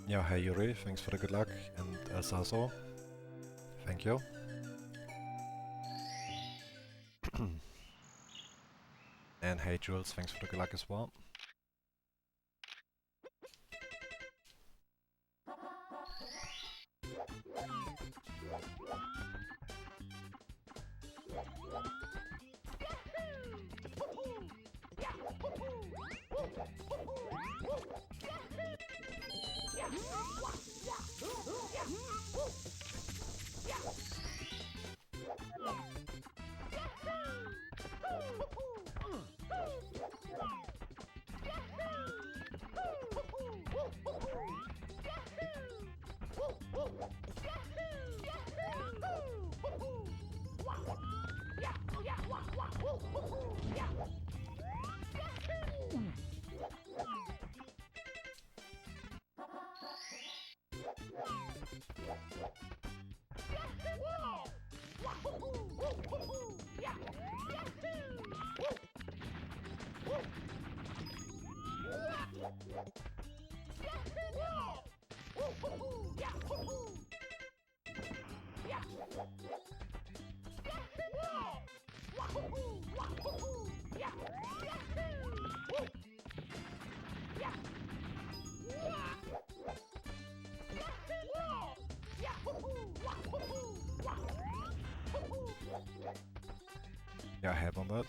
Yeah, hey Yuri, thanks for the good luck, and Saso, thank you. And hey Jules, thanks for the good luck as well. Yeah, I have on that.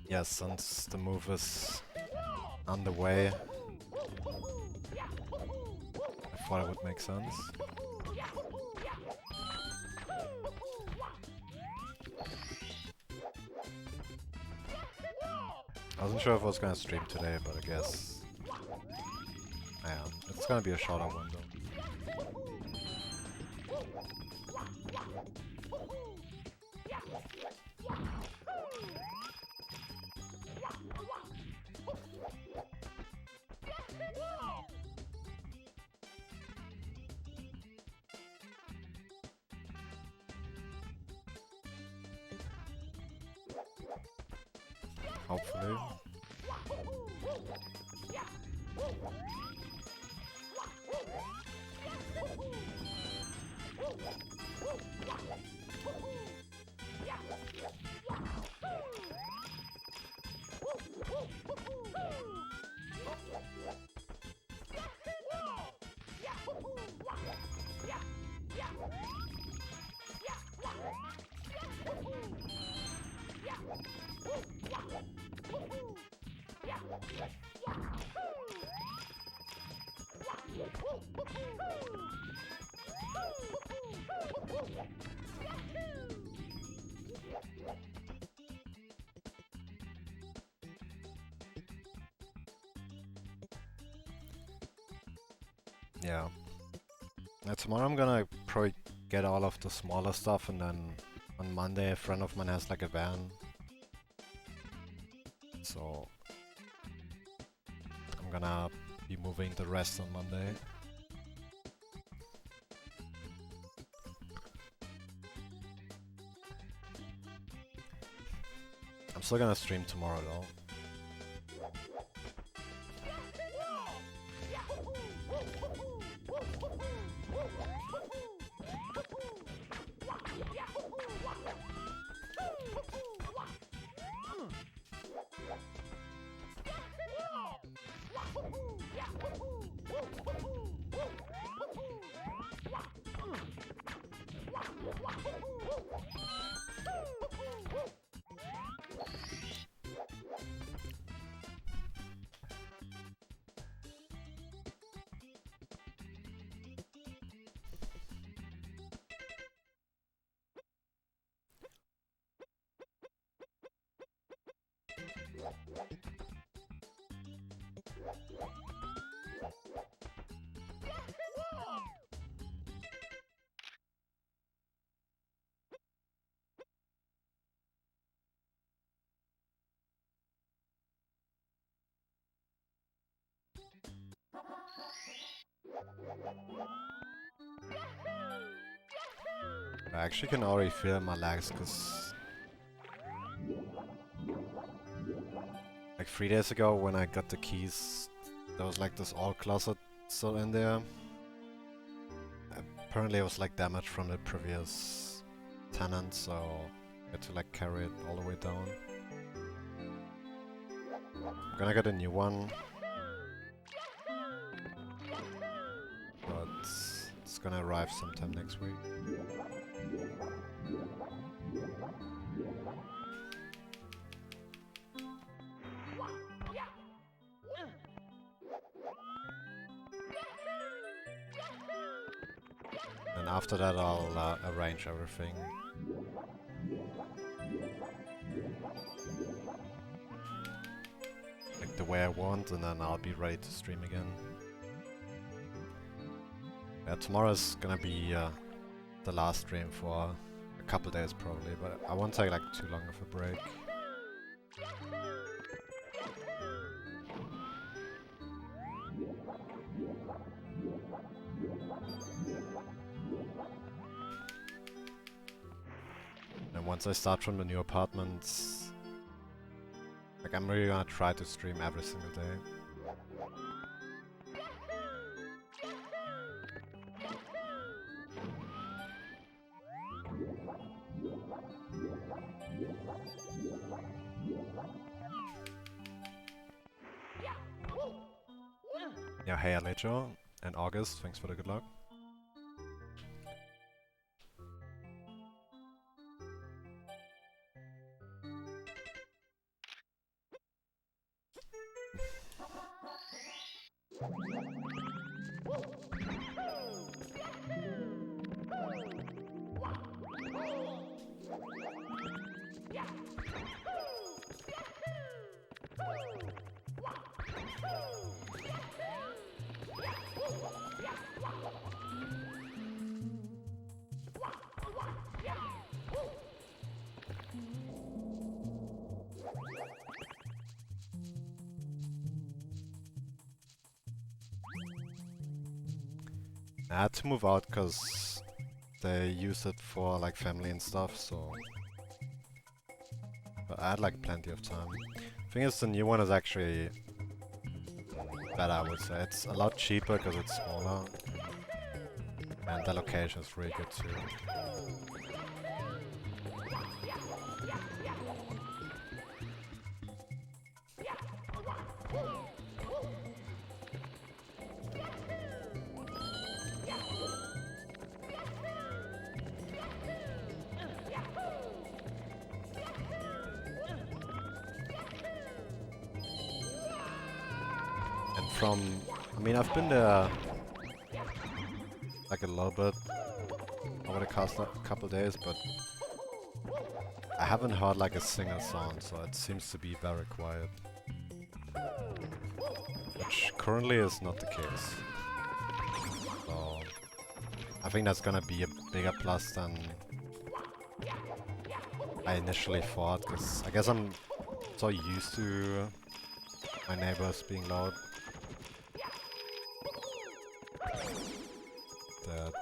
Yeah, since the move is underway, I thought it would make sense. I wasn't sure if I was gonna stream today, but I guess I am. It's gonna be a shorter window. Hopefully. Yeah. Now tomorrow I'm gonna probably get all of the smaller stuff, and then on Monday a friend of mine has like a van. So I'm gonna be moving the rest on Monday. I'm still gonna stream tomorrow though. I actually can already feel my legs, cause like 3 days ago when I got the keys, there was like this old closet still in there. Apparently it was like damage from the previous tenant, so I had to like carry it all the way down. I'm gonna get a new one, but it's gonna arrive sometime next week. And after that I'll arrange everything. Like the way I want, and then I'll be ready to stream again. Yeah, tomorrow's gonna be the last stream for a couple days probably, but I won't take like too long of a break. And once I start from the new apartment, like I'm really gonna try to stream every single day. Yeah, hey Alejo and August, thanks for the good luck. I had to move out because they use it for like family and stuff, so... But I had like plenty of time. Thing is, the new one is actually better, I would say. It's a lot cheaper because it's smaller. And the location is really good too. I mean, I've been there like a little bit over the past couple days, but I haven't heard like a single sound, so it seems to be very quiet. Which currently is not the case. So I think that's gonna be a bigger plus than I initially thought, because I guess I'm so used to my neighbors being loud that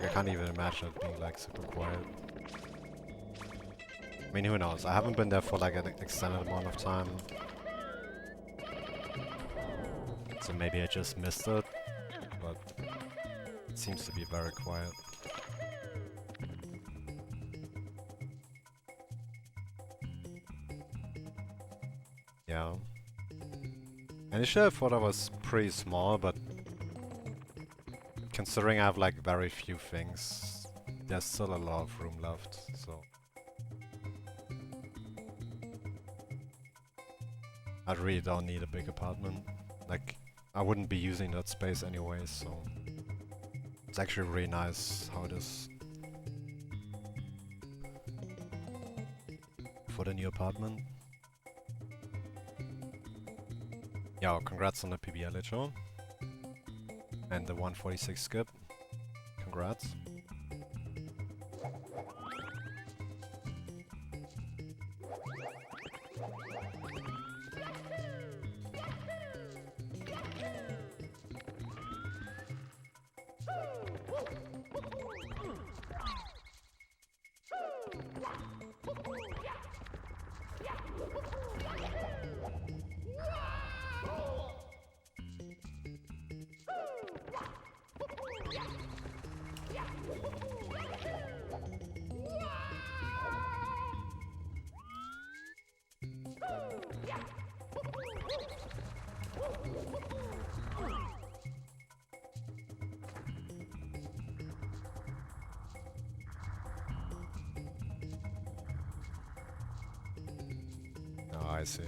I can't even imagine it being like super quiet. I mean, who knows? I haven't been there for like an extended amount of time, so maybe I just missed it, but it seems to be very quiet. Yeah. Initially I thought I was pretty small, but considering I have like very few things, there's still a lot of room left, so... I really don't need a big apartment. Like, I wouldn't be using that space anyway, so... It's actually really nice how it is for the new apartment. Yeah, congrats on the PBL show. And the 146 skip. Congrats. Oh, I see.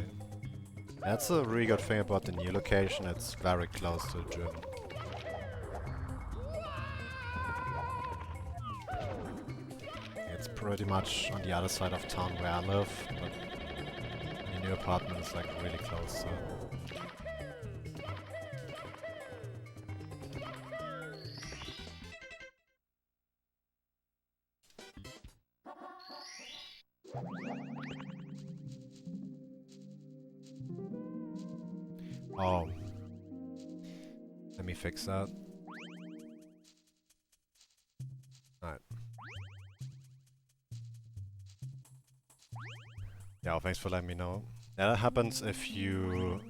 That's a really good thing about the new location, it's very close to the gym. It's pretty much on the other side of town where I live, but the new apartment is like really close, so... Oh. Let me fix that. Alright. Yeah, thanks for letting me know. That happens if you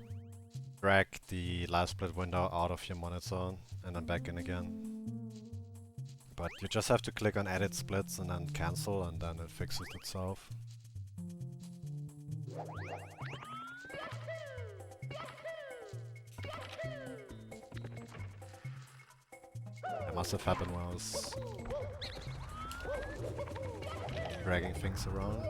drag the live split window out of your monitor and then back in again. But you just have to click on edit splits and then cancel and then it fixes itself. It must have happened while I was dragging things around.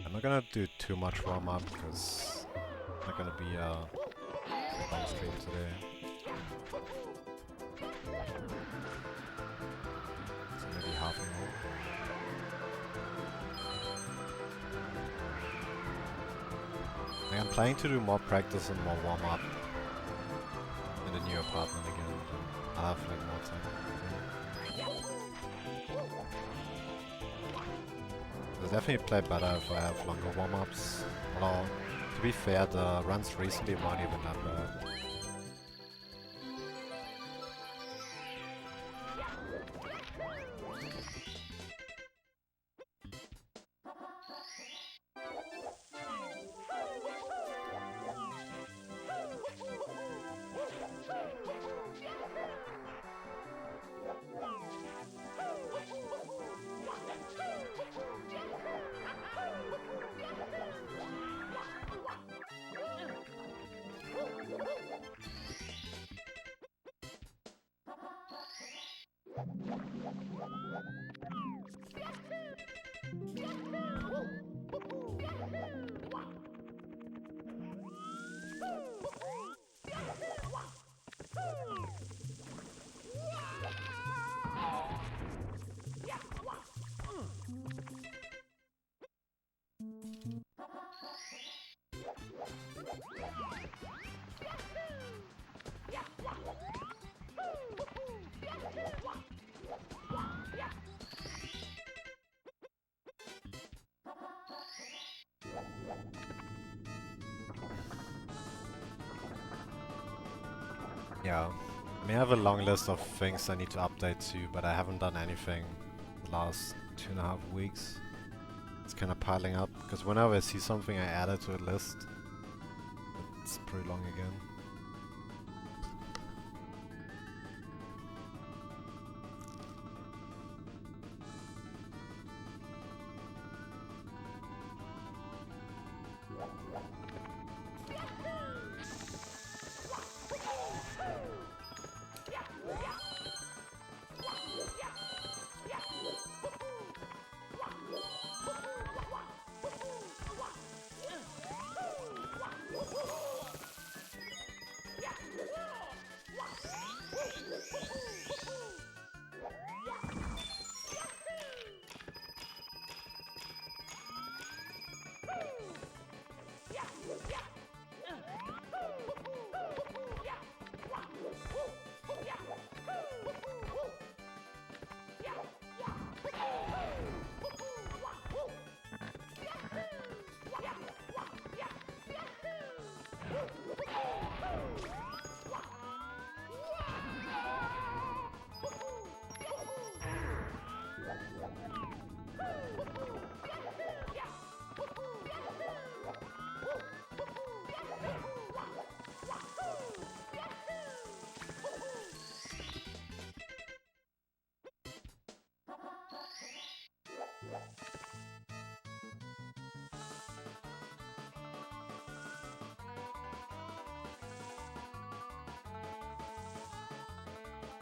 I'm not gonna do too much warm-up because it's not gonna be a long stream today. So maybe half an hour. Like, I'm planning to do more practice and more warm-up in the new apartment again. I'll have like more time. I'll definitely play better if I have longer warm-ups. Although, to be fair, the runs recently weren't even that bad. Yeah, I mean I have a long list of things I need to update too, but I haven't done anything the last 2.5 weeks. It's kind of piling up, because whenever I see something I add it to a list. It's pretty long again.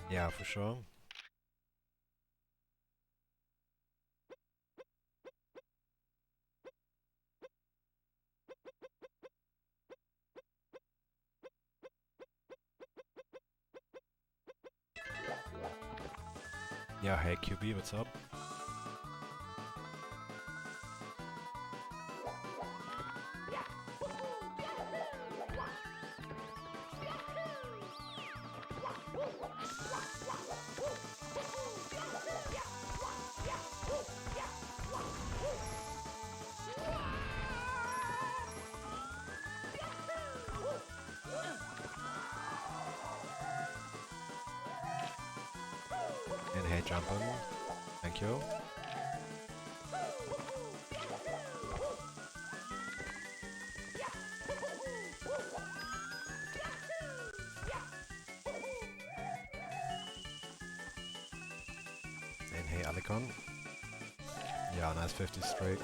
Yeah, for sure. Yeah, hey QB, what's up? And hey, jumping. Thank you. And hey, Alicon. Yeah, nice 50 straight.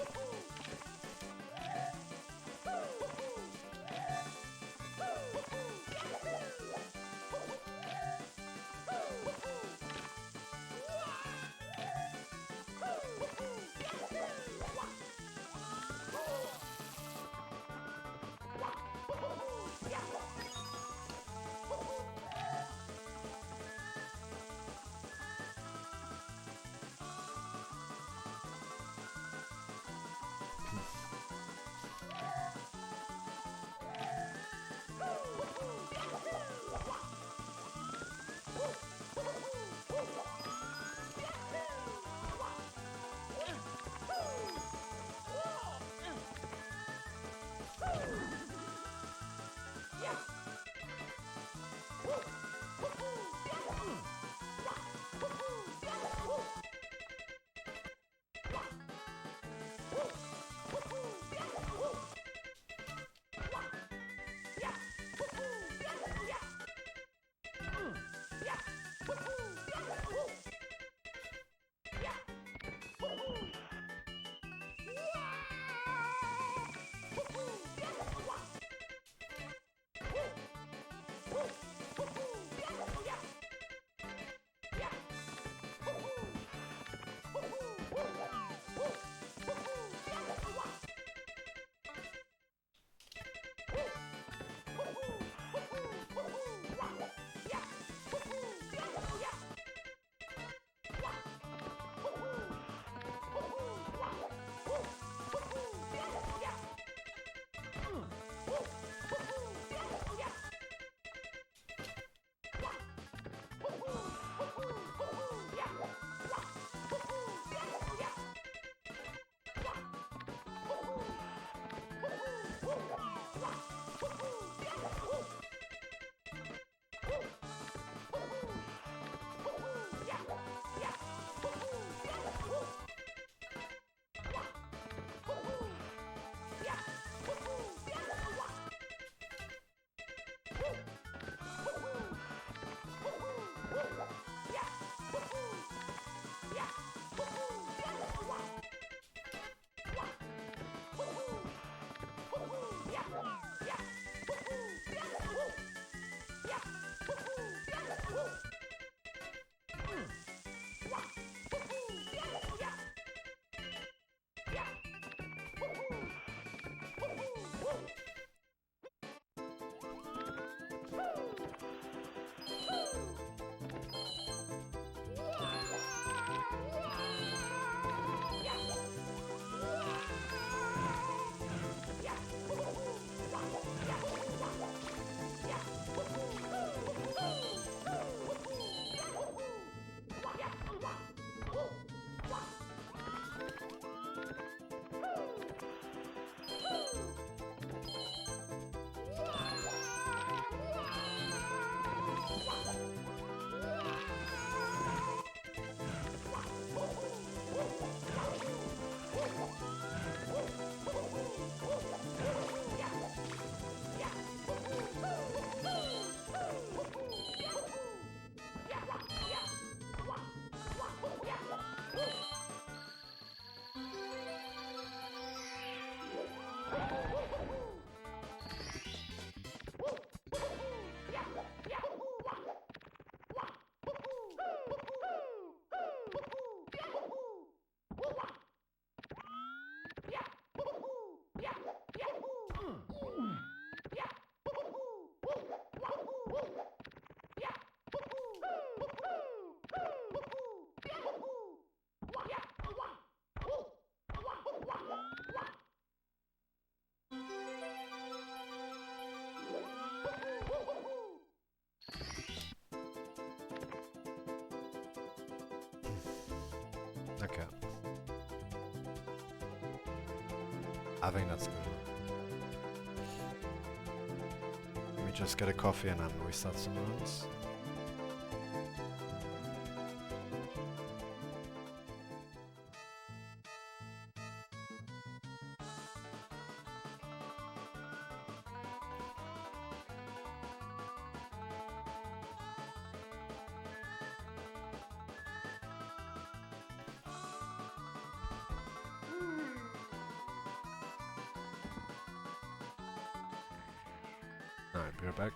Okay. I think that's good. Let me just get a coffee and then restart some runs. Alright, be right back.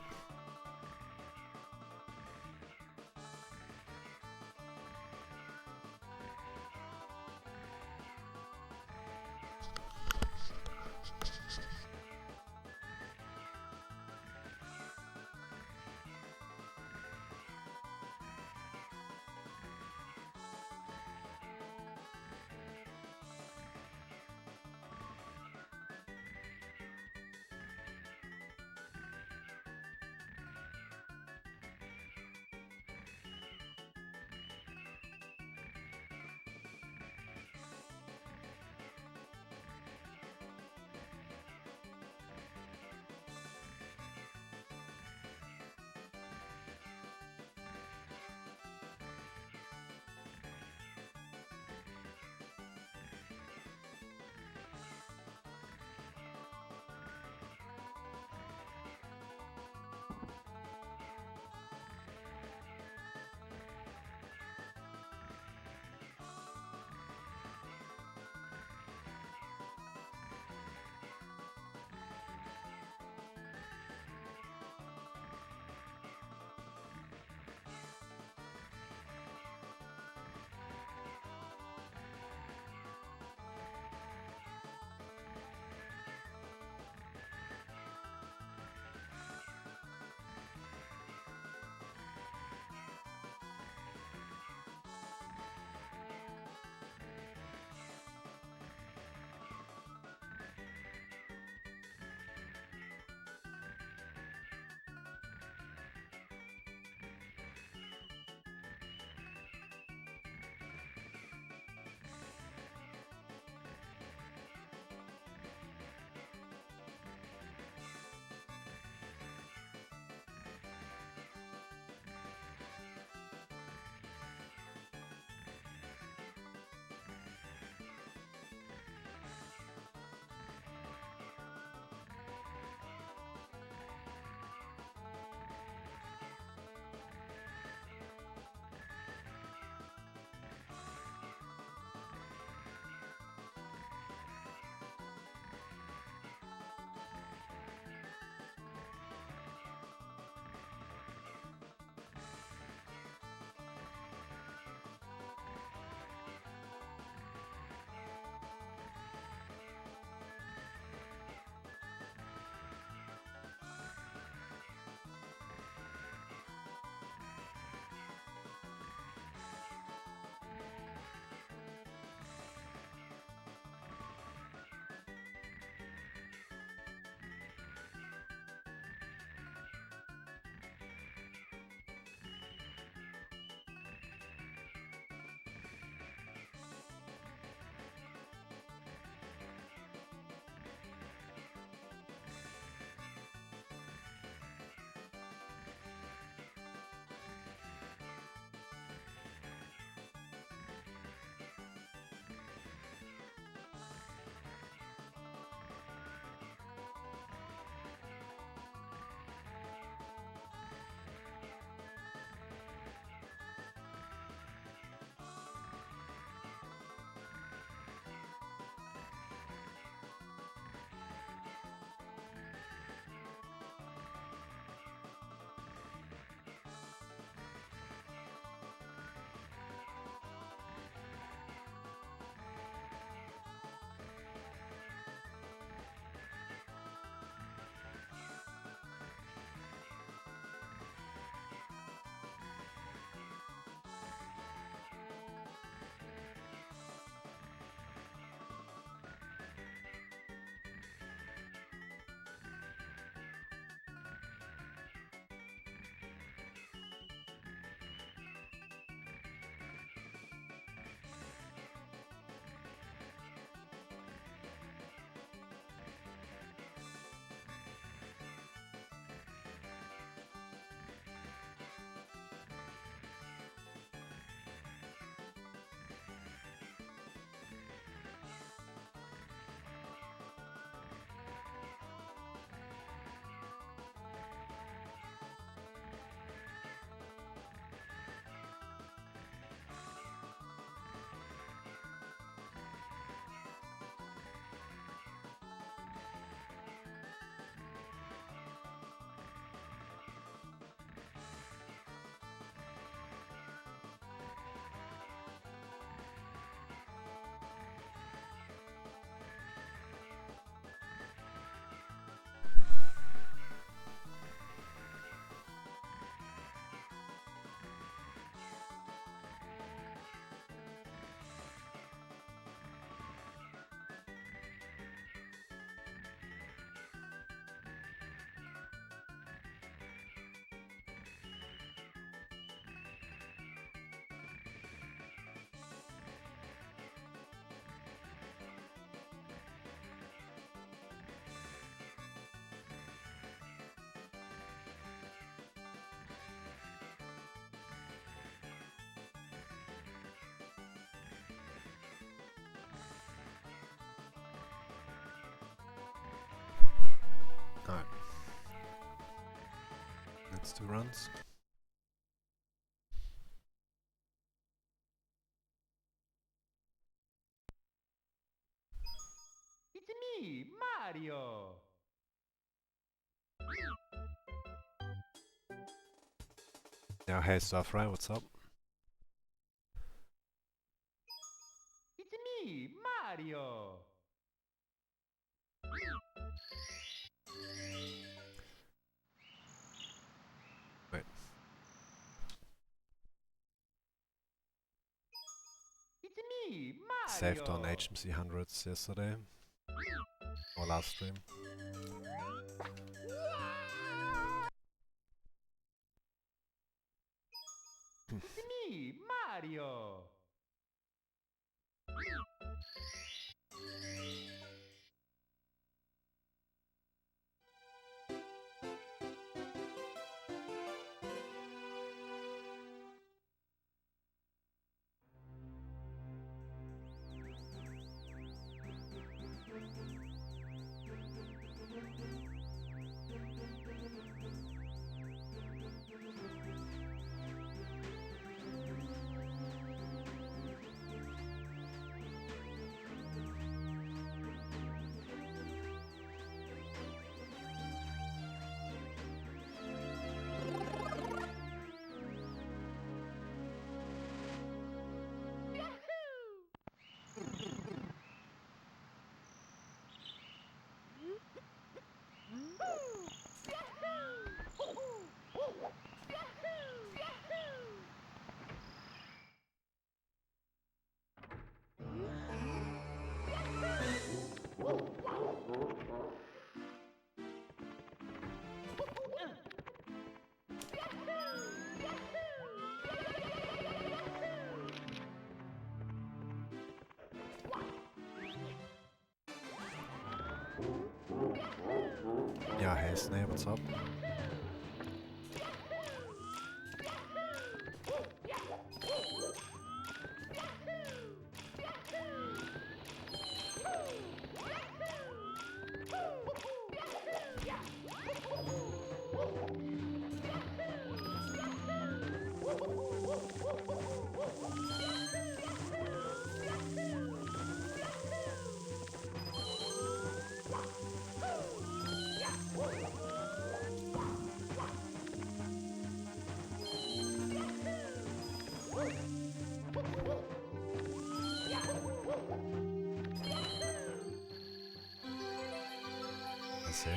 Let's do runs. It's me, Mario! Yeah, hey stuff, right? What's up? It's me, Mario! Wait. It's me, Mario! Saved on HMC 100s yesterday. Or last stream. It's me, Mario! Yeah, hey Snake, what's up? That's it.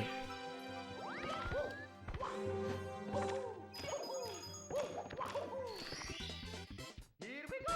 Here we go!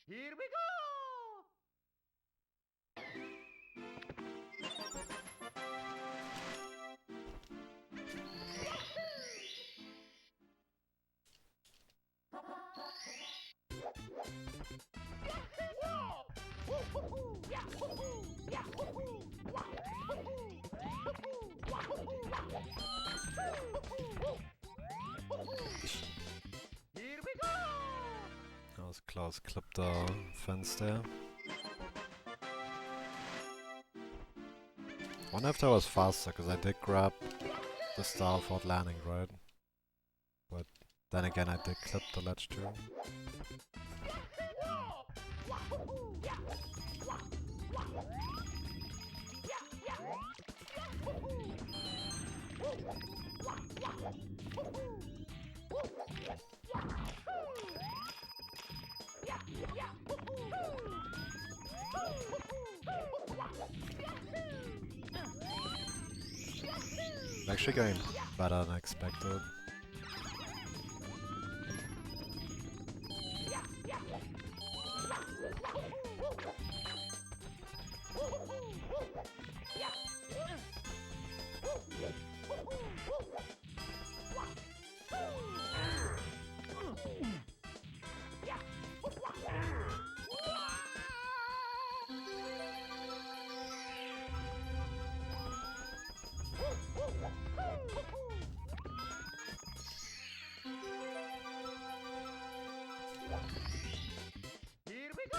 Here we go! Here we go! That was a close clip the fence there. Wonder if that was faster, because I did grab the star without landing, right? But then again, I did clip the ledge too. I'm actually going better than expected. Here we go!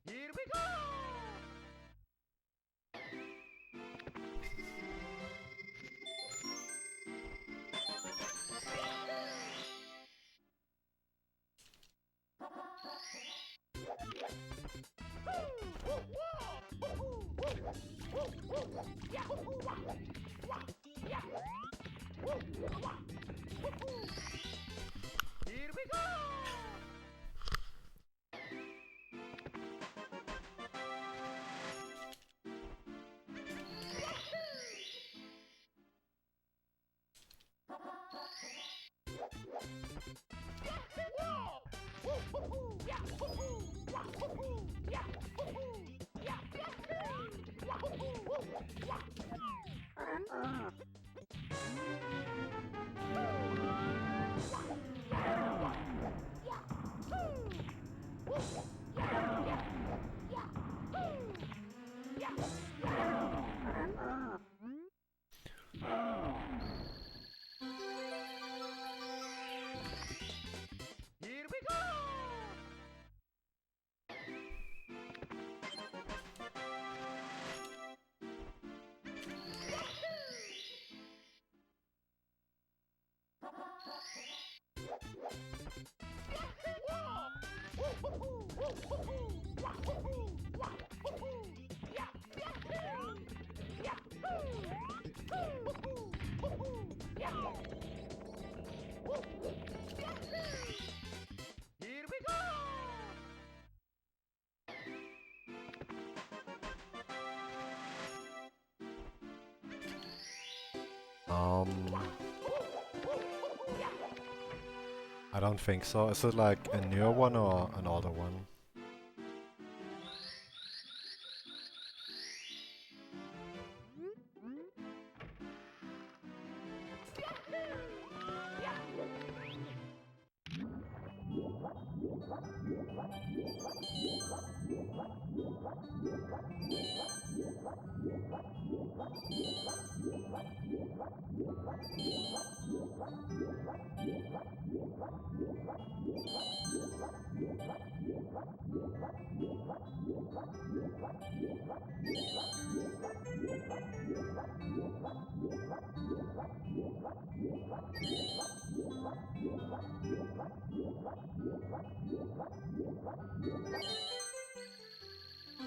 Here we go! Here we go! Here we go! Here we go! I don't think so. Is it like a newer one or an older one?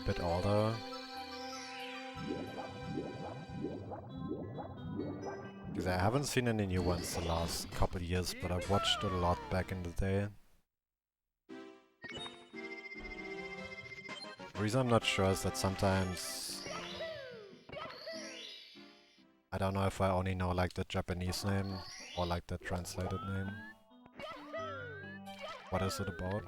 Bit older. Because I haven't seen any new ones the last couple years, but I've watched a lot back in the day. The reason I'm not sure is that sometimes I don't know if I only know like the Japanese name or like the translated name. What is it about?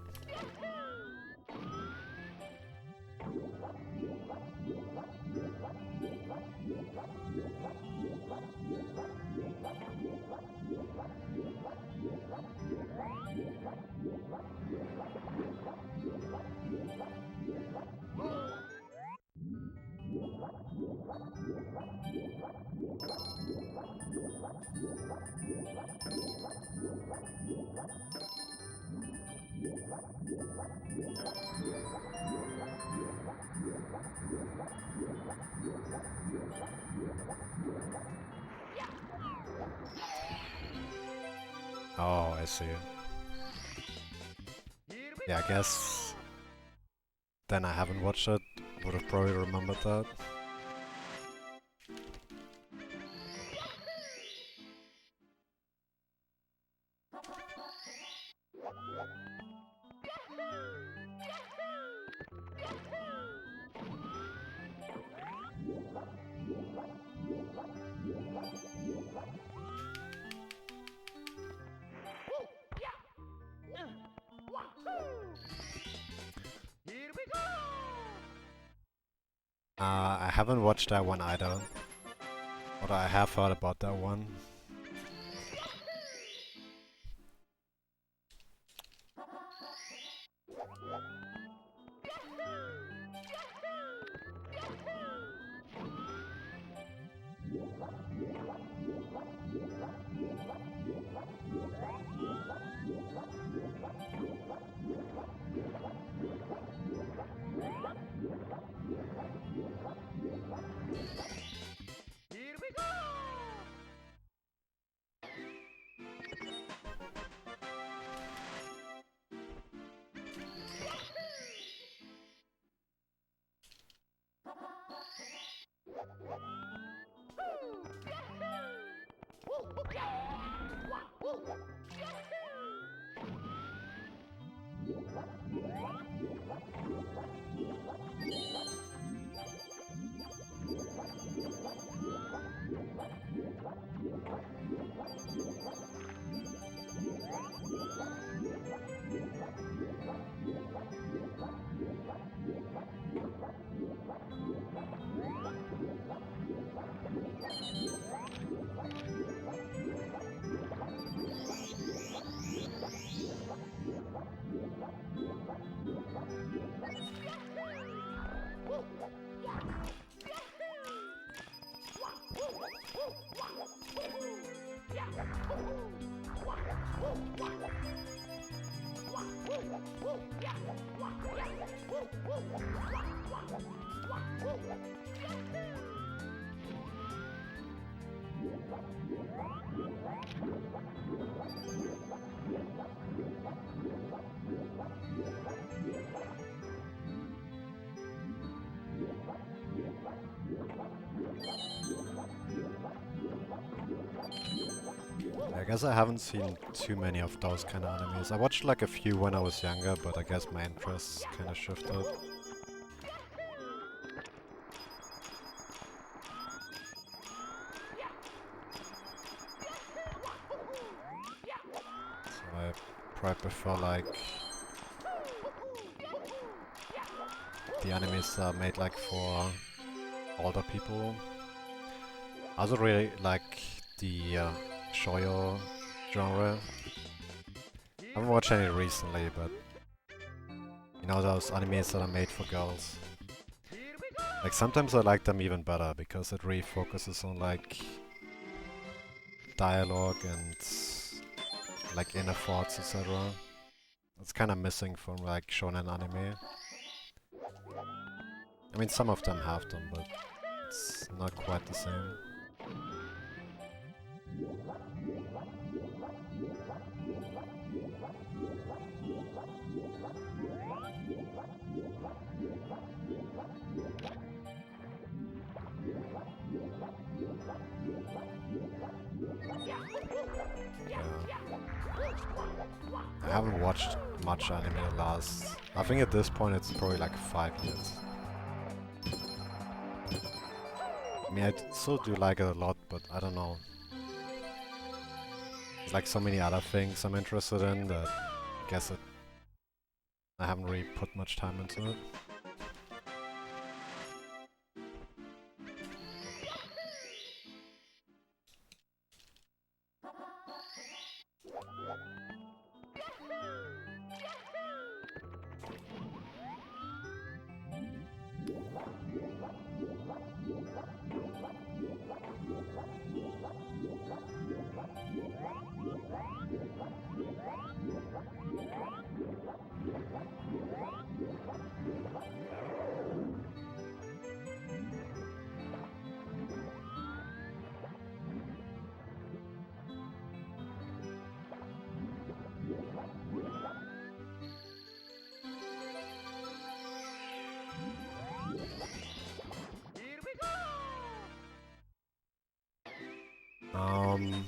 see. Here we Yeah, I guess then I haven't watched it. Would have probably remembered that. Here we go! I haven't watched that one either. But I have heard about that one. Here we go! I guess I haven't seen too many of those kind of animes. I watched like a few when I was younger, but I guess my interests kind of shifted. So I probably prefer like the animes that are made like for older people. I also really like the shoujo genre. I haven't watched any recently, but you know those animes that are made for girls. Like sometimes I like them even better because it really focuses on like dialogue and like inner thoughts, etc. It's kind of missing from like shonen anime. I mean, some of them have them, but it's not quite the same. I haven't watched much anime the last... I think at this point it's probably like 5 years. I mean, I still do like it a lot, but I don't know. There's like so many other things I'm interested in that I guess I haven't really put much time into it. Um,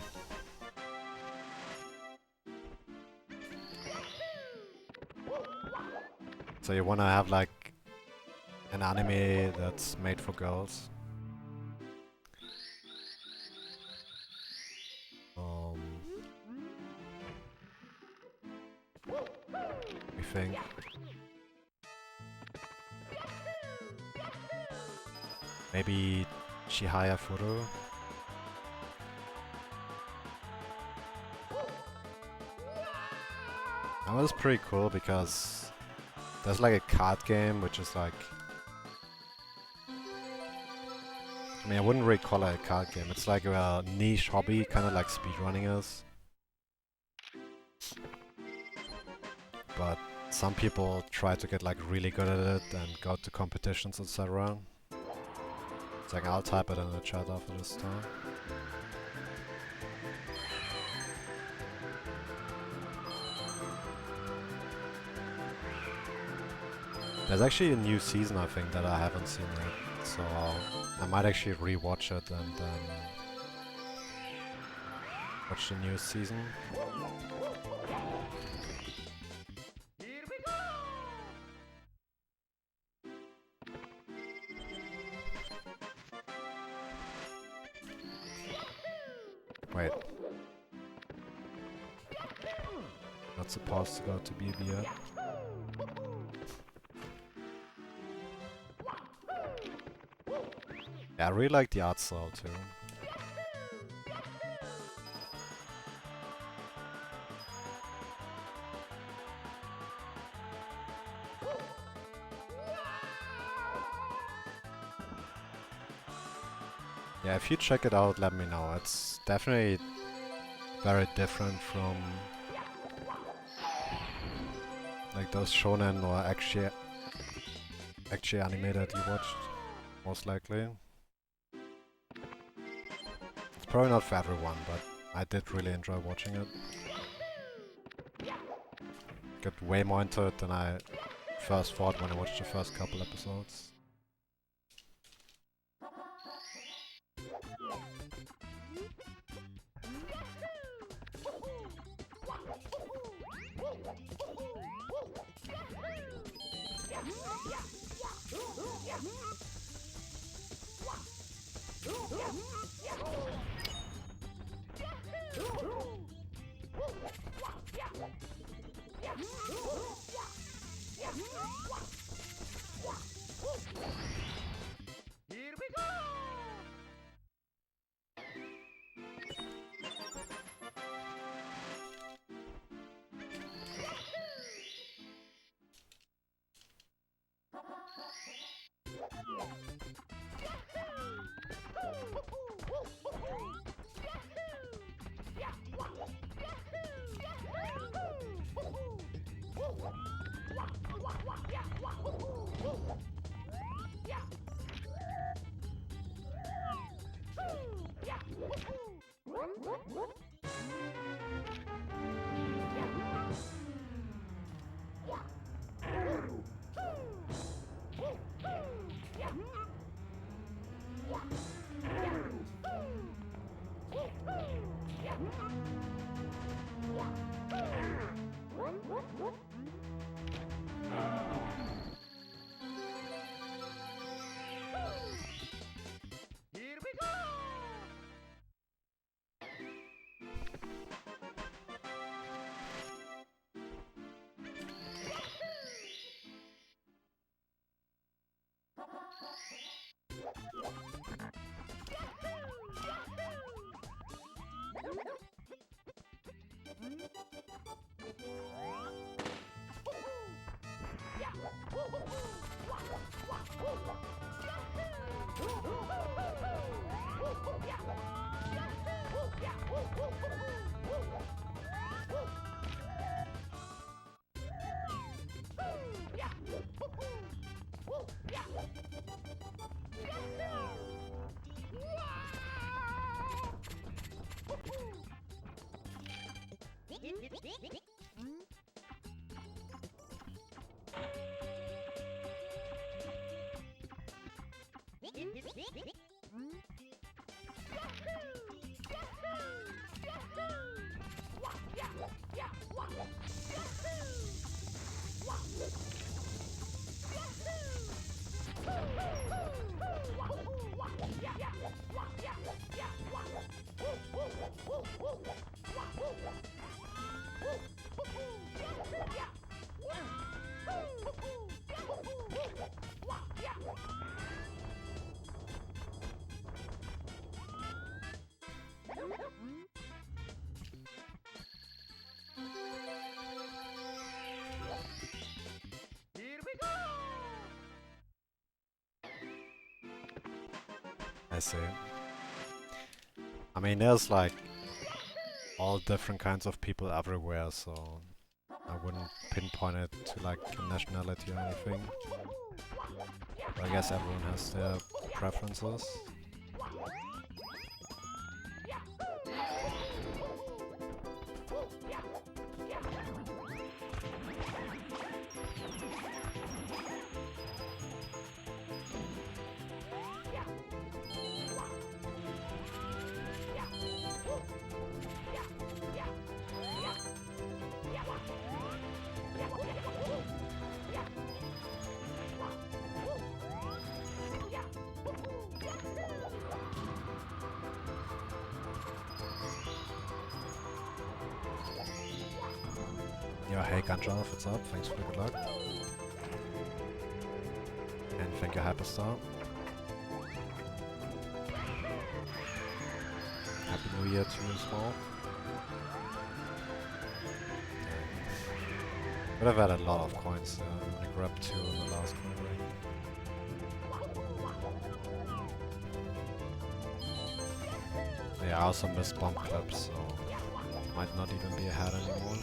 so you wanna have like an anime that's made for girls? We think. Maybe Chihaya Furu? That was pretty cool because there's like a card game which is like... I mean, I wouldn't really call it a card game. It's like a niche hobby, kind of like speedrunning is. But some people try to get like really good at it and go to competitions, etc. It's like, I'll type it in the chat after this time. There's actually a new season, I think, that I haven't seen yet. So I might actually rewatch it and then watch the new season. Here we go! Wait. Not supposed to go to BB yet. Yeah, I really like the art style too. Yeah, if you check it out, let me know. It's definitely very different from like those shonen or actually anime that you watched, most likely. It's probably not for everyone, but I did really enjoy watching it. Got way more into it than I first thought when I watched the first couple episodes. Here we go! Here we go! I see. I mean, there's like all different kinds of people everywhere, so I wouldn't pinpoint it to like a nationality or anything. But I guess everyone has their preferences. Yo, hey Ganjaf, what's up? Thanks for the good luck. And thank you, Hyperstar. Happy New Year to you as well. But I've had a lot of coins, I grabbed 2 in the last coin ring. Yeah, I also missed bomb clips, so might not even be ahead anymore.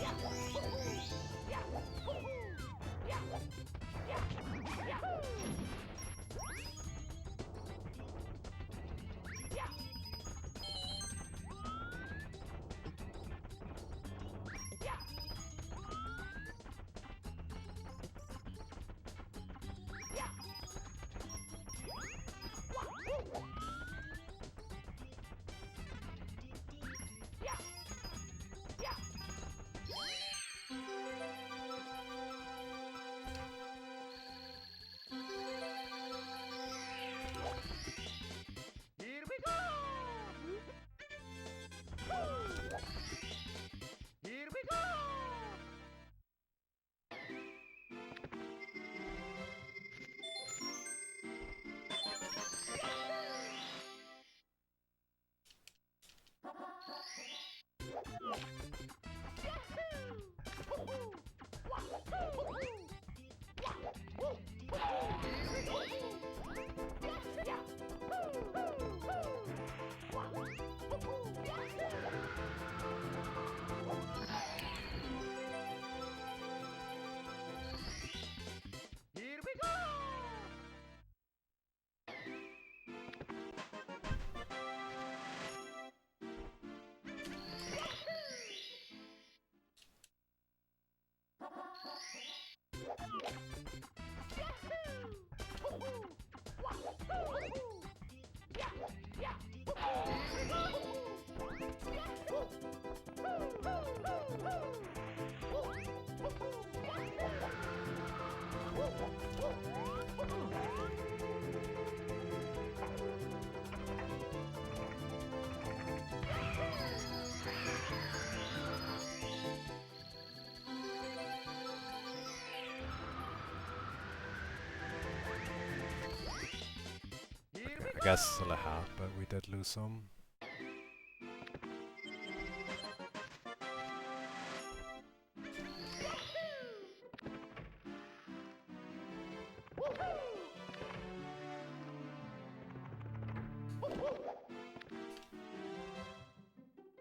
I guess still a hat, but we did lose some.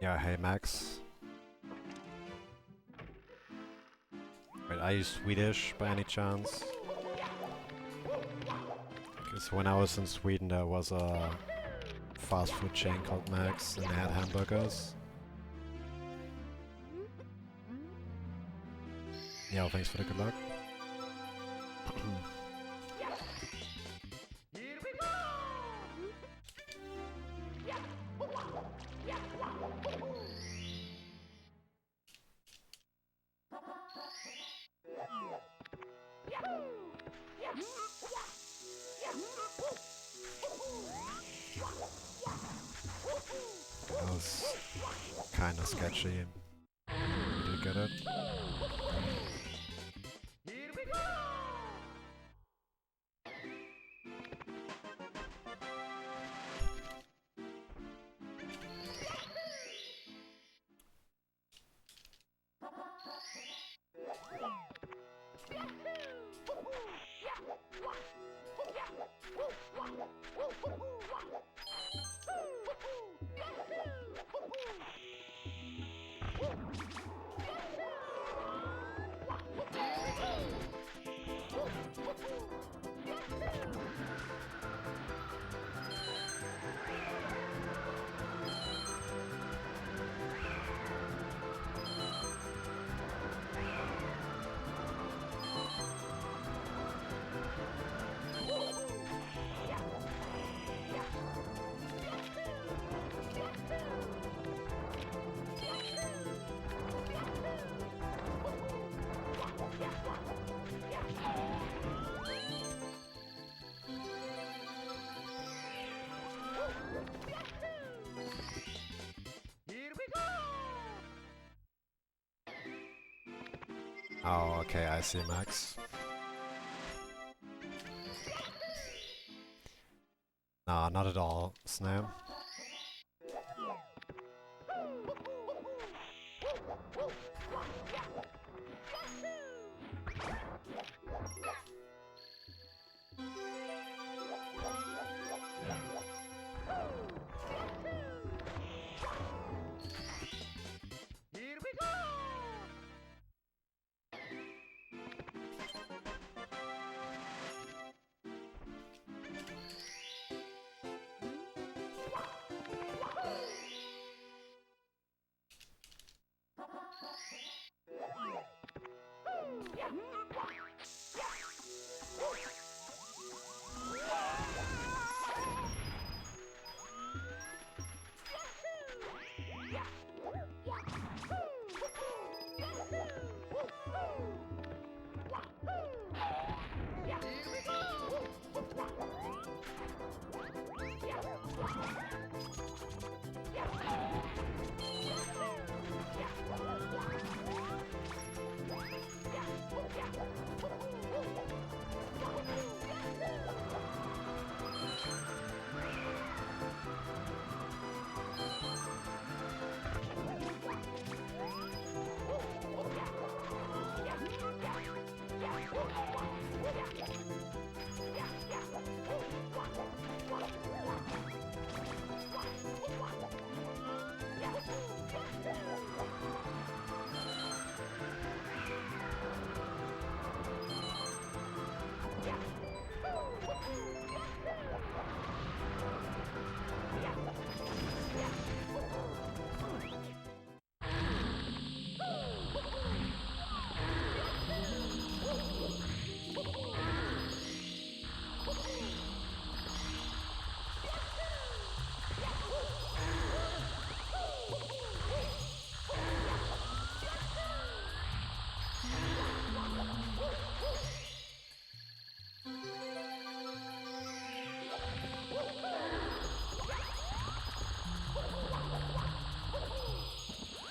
Yeah, hey Max. Wait, are you Swedish by any chance? Because when I was in Sweden there was a fast food chain called Max and they had hamburgers. Yeah, thanks for the good luck. That was kinda sketchy. You did get it. Oh, okay, I see, Max. Nah, not at all, Snow. Here we go!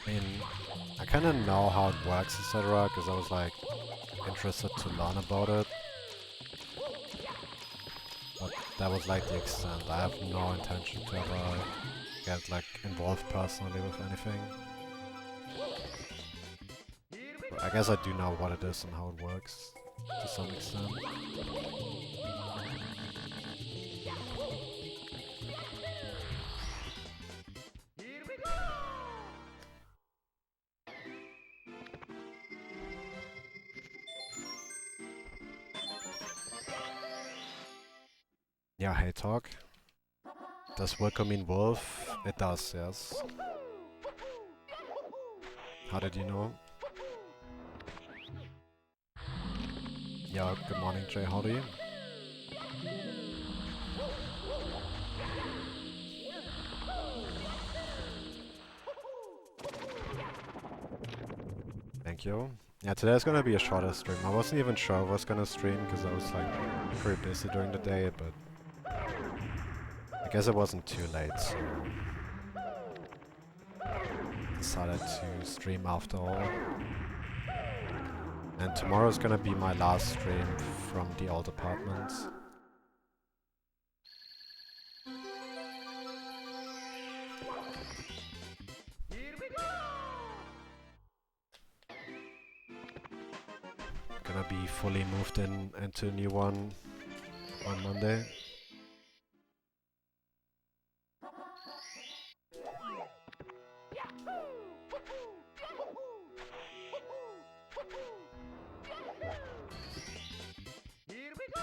I mean, I kind of know how it works, etc., because I was like interested to learn about it. But that was like the extent. I have no intention to ever get like involved personally with anything. But I guess I do know what it is and how it works to some extent. Here we go! Yeah, hey talk. Does Wilco mean wolf? It does, yes. How did you know? Yeah, good morning Jay, how are you? Thank you. Yeah, today's gonna be a shorter stream. I wasn't even sure I was gonna stream because I was like pretty busy during the day, but I guess it wasn't too late, so decided to stream after all. And tomorrow's gonna be my last stream from the old apartment. Here we go! Gonna be fully moved into a new one on Monday. Here we go!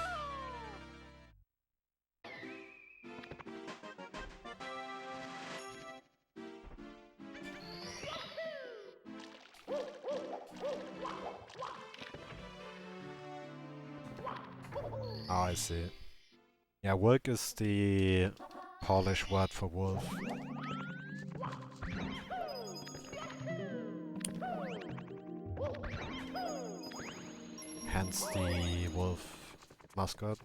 Oh, I see. Yeah, work is the Polish word for wolf. Hence the wolf mascot.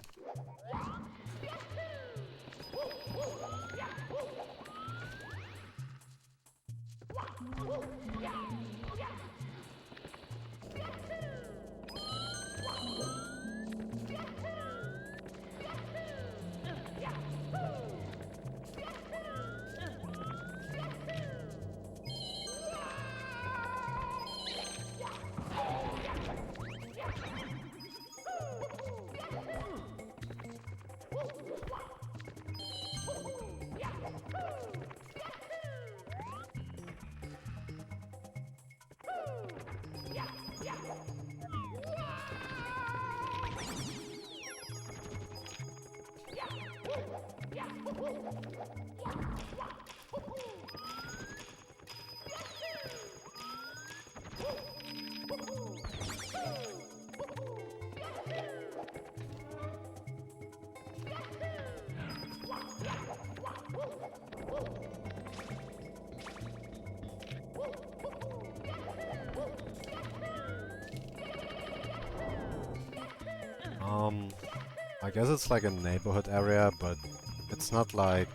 I guess it's like a neighborhood area, but it's not like...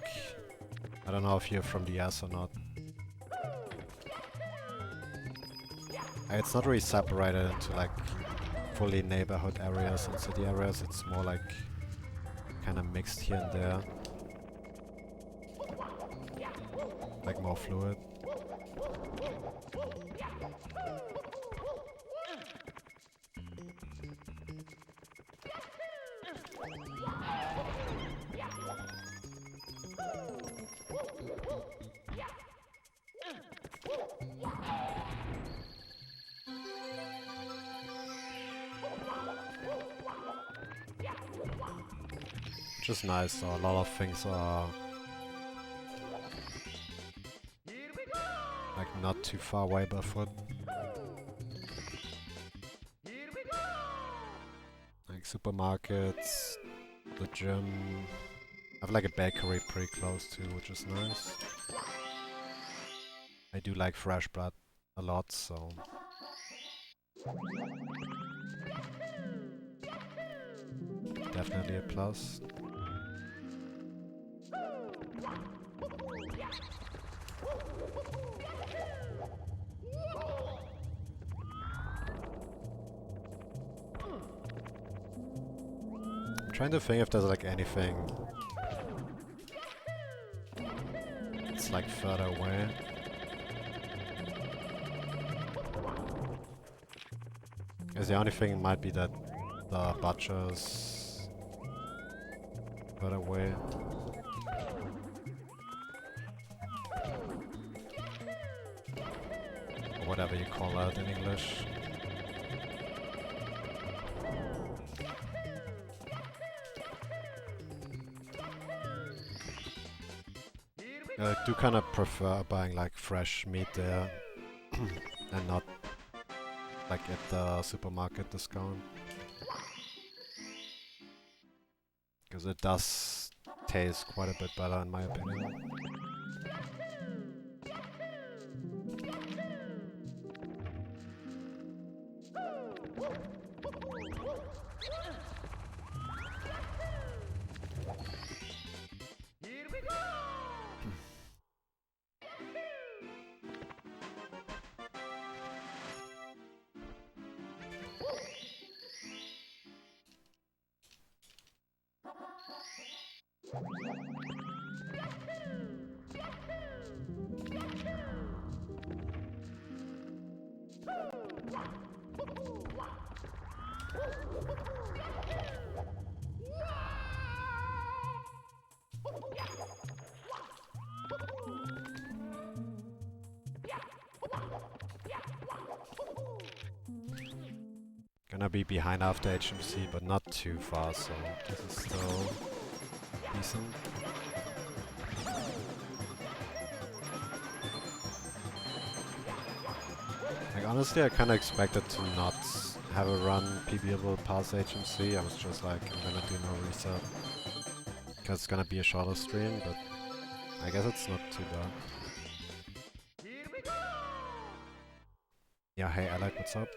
I don't know if you're from the S or not. It's not really separated into like fully neighborhood areas and city areas, it's more like kind of mixed here and there. Like more fluid. Which is nice, so a lot of things are like not too far away by foot. Like supermarkets, the gym. I have like a bakery pretty close too, which is nice. I do like fresh bread a lot, so... definitely a plus. I'm trying to think if there's like anything that's like further away. Because the only thing might be that the butcher's further away. Or whatever you call that in English. I do kind of prefer buying like fresh meat there and not like at the supermarket discount. Because it does taste quite a bit better in my opinion. Gonna be behind after HMC, but not too far, so this is still decent. Like honestly, I kinda expected to not have a run PBable past HMC. I was just like, I'm gonna do no reset. Cause it's gonna be a shorter stream, but I guess it's not too bad. Yeah, hey Alec, what's up?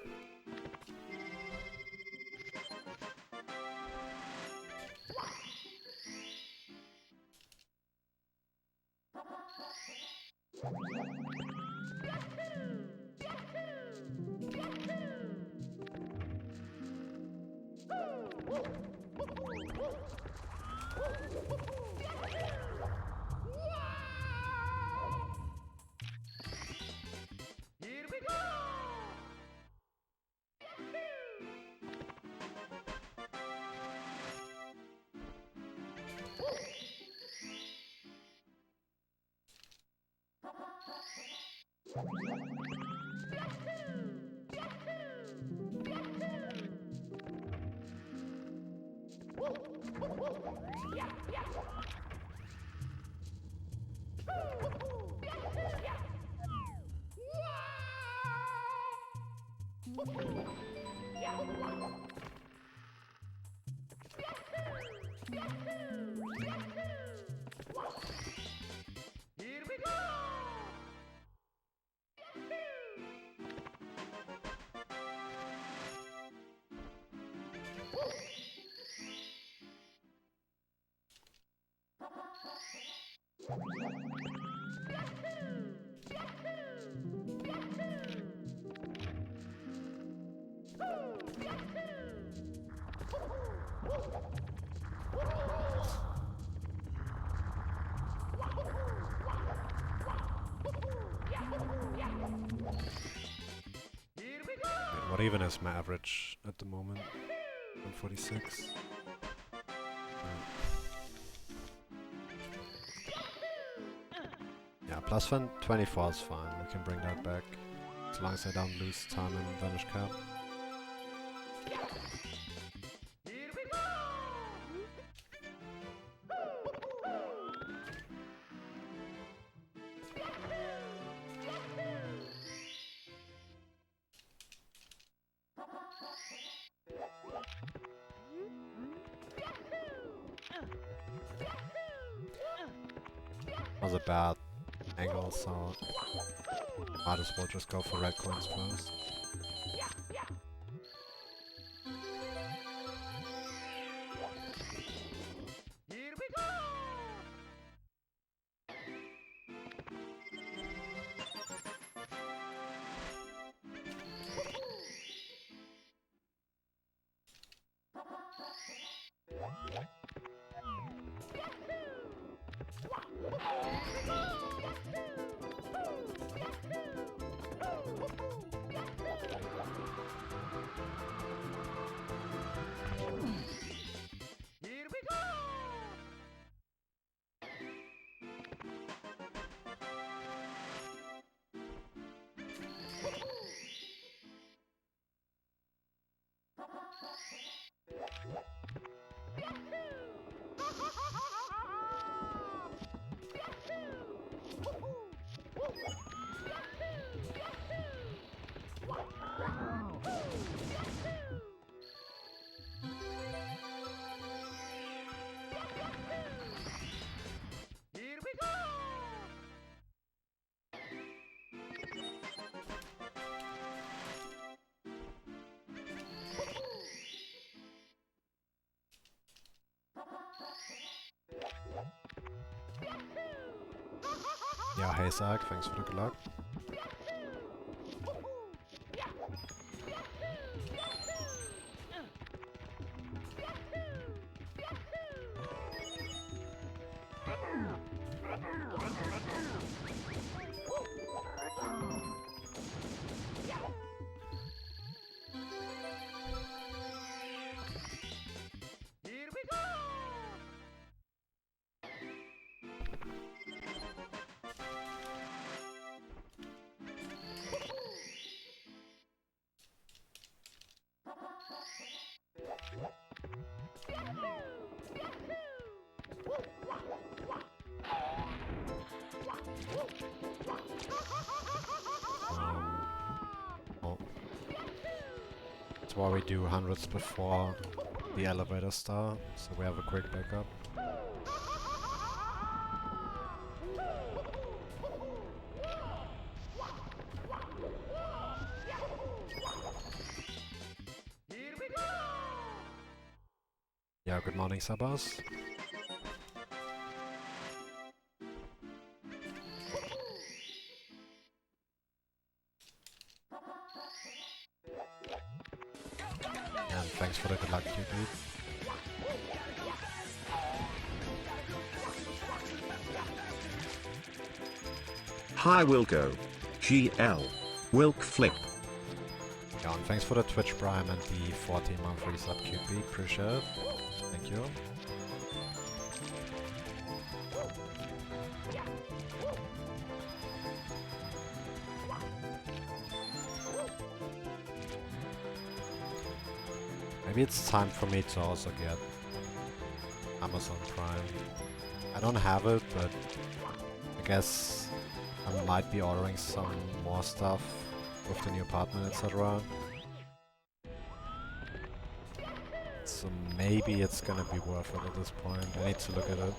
Wait, what even is my average at the moment? 146. Yeah, plus 24 is fine. We can bring that back. As long as I don't lose time in Vanish Cap. Was a bad angle, so might as well just go for red coins first. Here we go! Here we go! Here we go! Yeah, hey Zach, thanks for the good luck. Here we go! Oh. That's why we do hundreds before the elevator star, so we have a quick backup. Here we go! Yeah, good morning Sabas. And thanks for the good luck, QB. Hi Wilco. GL. Wilk Flip. Yeah, and thanks for the Twitch Prime and the 14-month resub, QB. Appreciate it. Thank you. Maybe it's time for me to also get Amazon Prime. I don't have it, but I guess I might be ordering some more stuff with the new apartment, etc. So maybe it's gonna be worth it at this point. I need to look at it.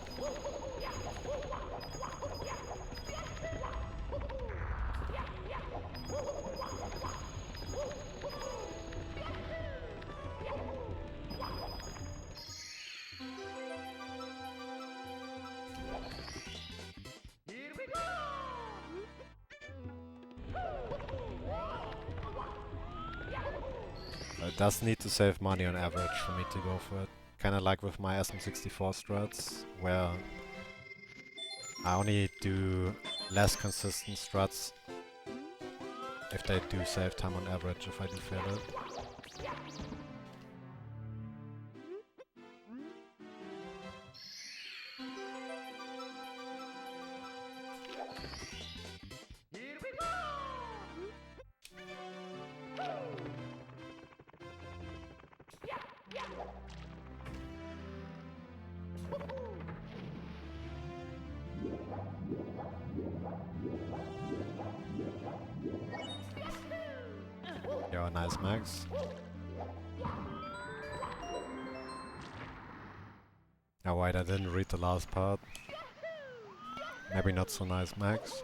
It does need to save money on average for me to go for it. Kinda like with my SM64 strats, where I only do less consistent struts if they do save time on average if I do fail it. Here we go! Yo, nice Max. Oh wait, I didn't read the last part. Maybe not so nice Max.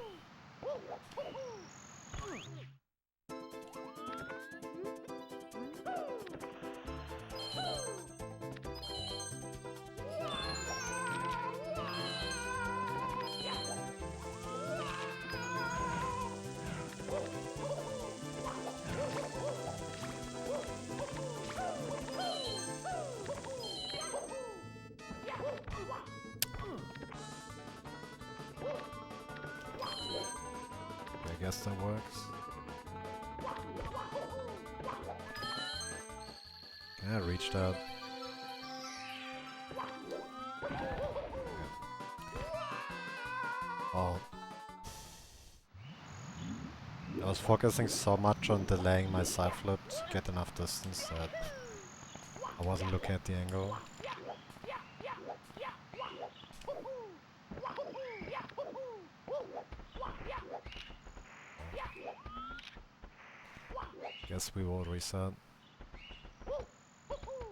I guess that works. Can I reach that? Oh. I was focusing so much on delaying my side flip to get enough distance that I wasn't looking at the angle. Guess we will reset. But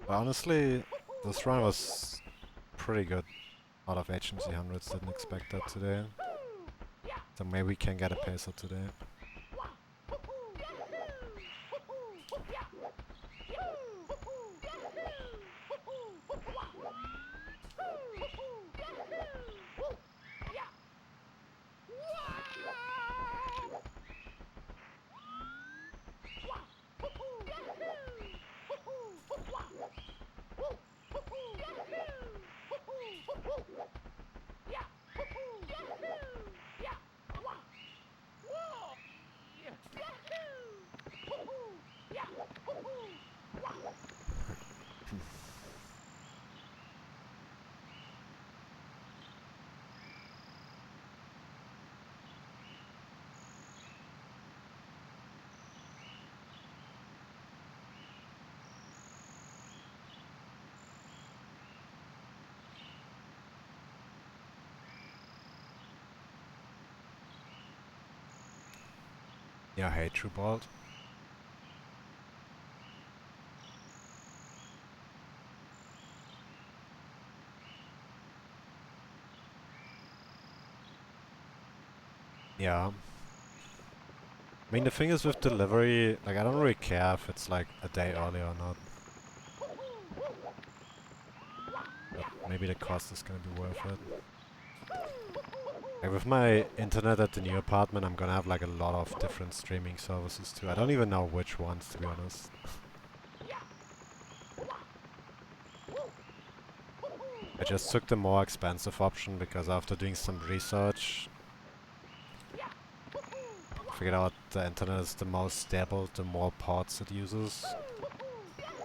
honestly, this run was pretty good out of HMC 100s, didn't expect that today. So maybe we can get a pacer today. Yeah, hey, True Bolt. Yeah. I mean, the thing is with delivery, like, I don't really care if it's like a day early or not. But maybe the cost is gonna be worth it. Like, with my internet at the new apartment, I'm gonna have like a lot of different streaming services too. I don't even know which ones, to be honest. I just took the more expensive option because after doing some research, figured out the internet is the most stable the more ports it uses.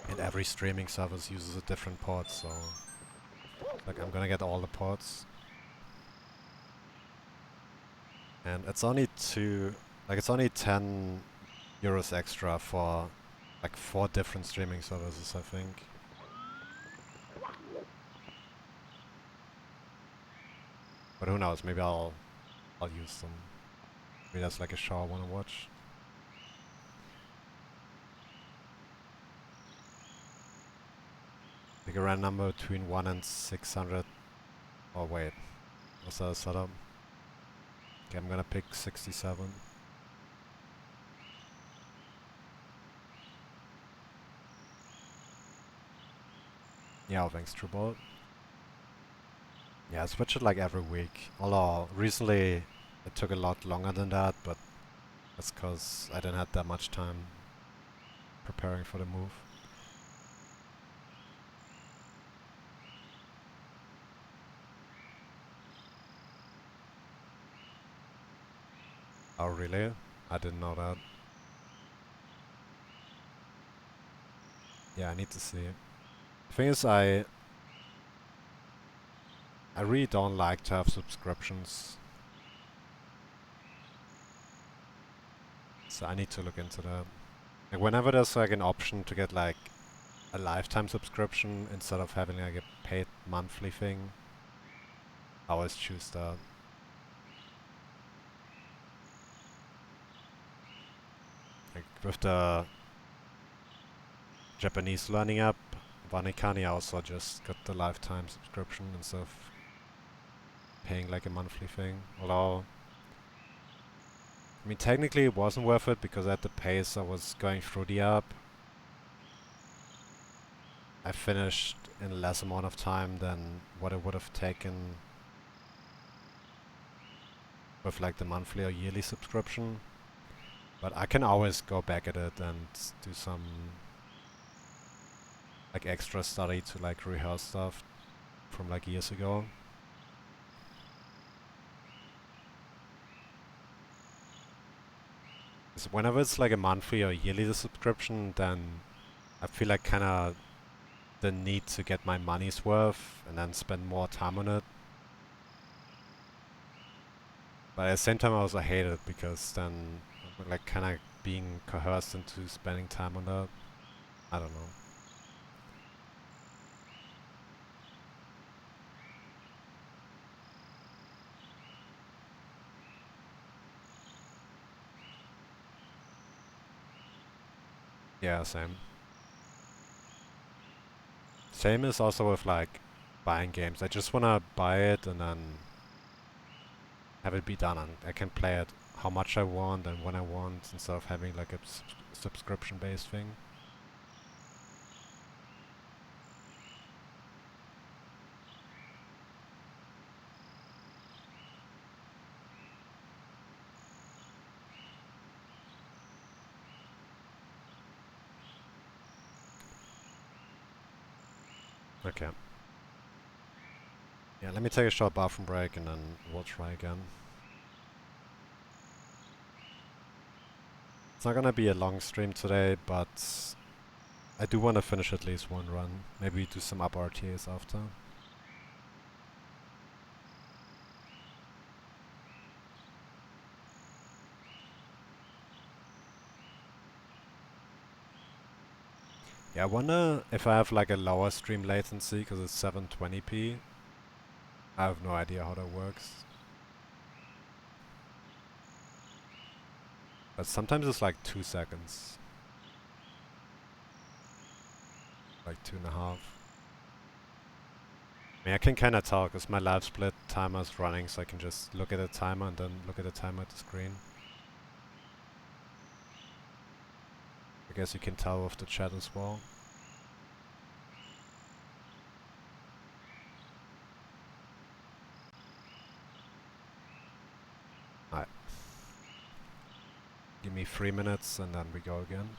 And every streaming service uses a different port, so like I'm gonna get all the ports. And it's only it's only 10 euros extra for like 4 different streaming services, I think. But who knows, maybe I'll use them. Maybe that's like a show I wanna watch. Pick a random number between 1 and 600. Oh wait, was that a setup? Okay, I'm gonna pick 67. Yeah, thanks, True Bolt. Yeah, I switch it like every week. Although recently it took a lot longer than that, but that's because I didn't have that much time preparing for the move. Oh, really? I didn't know that. Yeah, I need to see. The thing is, I really don't like to have subscriptions, so I need to look into that. Like whenever there's like an option to get like a lifetime subscription instead of having like a paid monthly thing, I always choose that. Like with the Japanese learning app, Vanikani, I also just got the lifetime subscription instead of paying like a monthly thing. Although, I mean, technically it wasn't worth it because at the pace I was going through the app, I finished in less amount of time than what it would have taken with like the monthly or yearly subscription. But I can always go back at it and do some like extra study to like rehearse stuff from like years ago. 'Cause whenever it's like a monthly or yearly subscription, then I feel like kind of the need to get my money's worth and then spend more time on it. But at the same time, I also hate it because then I'm like kind of being coerced into spending time on that. I don't know. Yeah, same. Same is also with like buying games. I just wanna buy it and then have it be done, and I can play it how much I want and when I want instead of having like a subscription-based thing. Okay. Yeah, let me take a short bathroom break and then we'll try again. It's not gonna be a long stream today, but I do want to finish at least one run. Maybe do some up RTAs after. Yeah, I wonder if I have like a lower stream latency because it's 720p. I have no idea how that works. But sometimes it's like 2 seconds. Like 2.5. I mean, I can kind of tell because my live split timer is running, so I can just look at the timer and then look at the timer at the screen. I guess you can tell with the chat as well. Alright, give me 3 minutes and then we go again.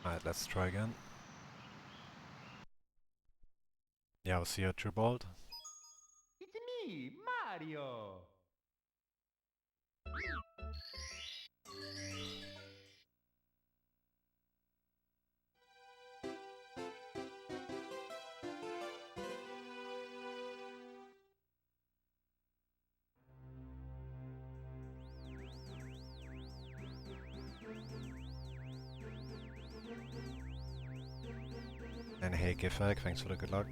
Alright, let's try again. Yeah, I'll see you at True Bolt. It's me, Mario. And hey, Gifag, thanks for the good luck.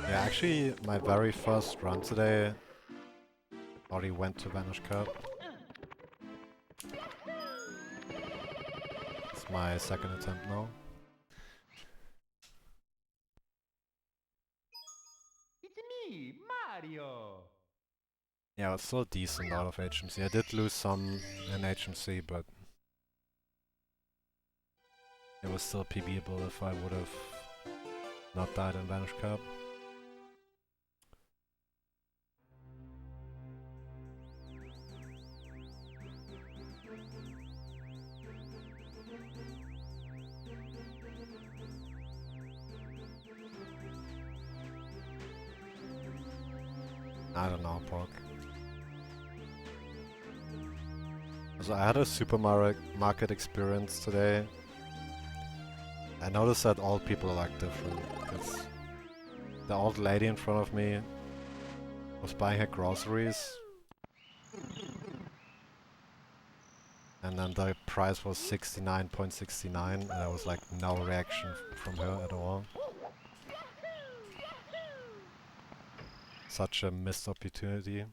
Yeah, actually, my very first run today already went to Vanish Cup. It's my second attempt now. It's me, Mario. Yeah, it's still decent out of HMC. I did lose some in HMC, but it was still PBable if I would have not died in Vanish Cup. I don't know, Pog. So I had a supermarket experience today. I noticed that all people are like different, because the old lady in front of me was buying her groceries, and then the price was 69.69, and there was like no reaction from her at all. Such a missed opportunity.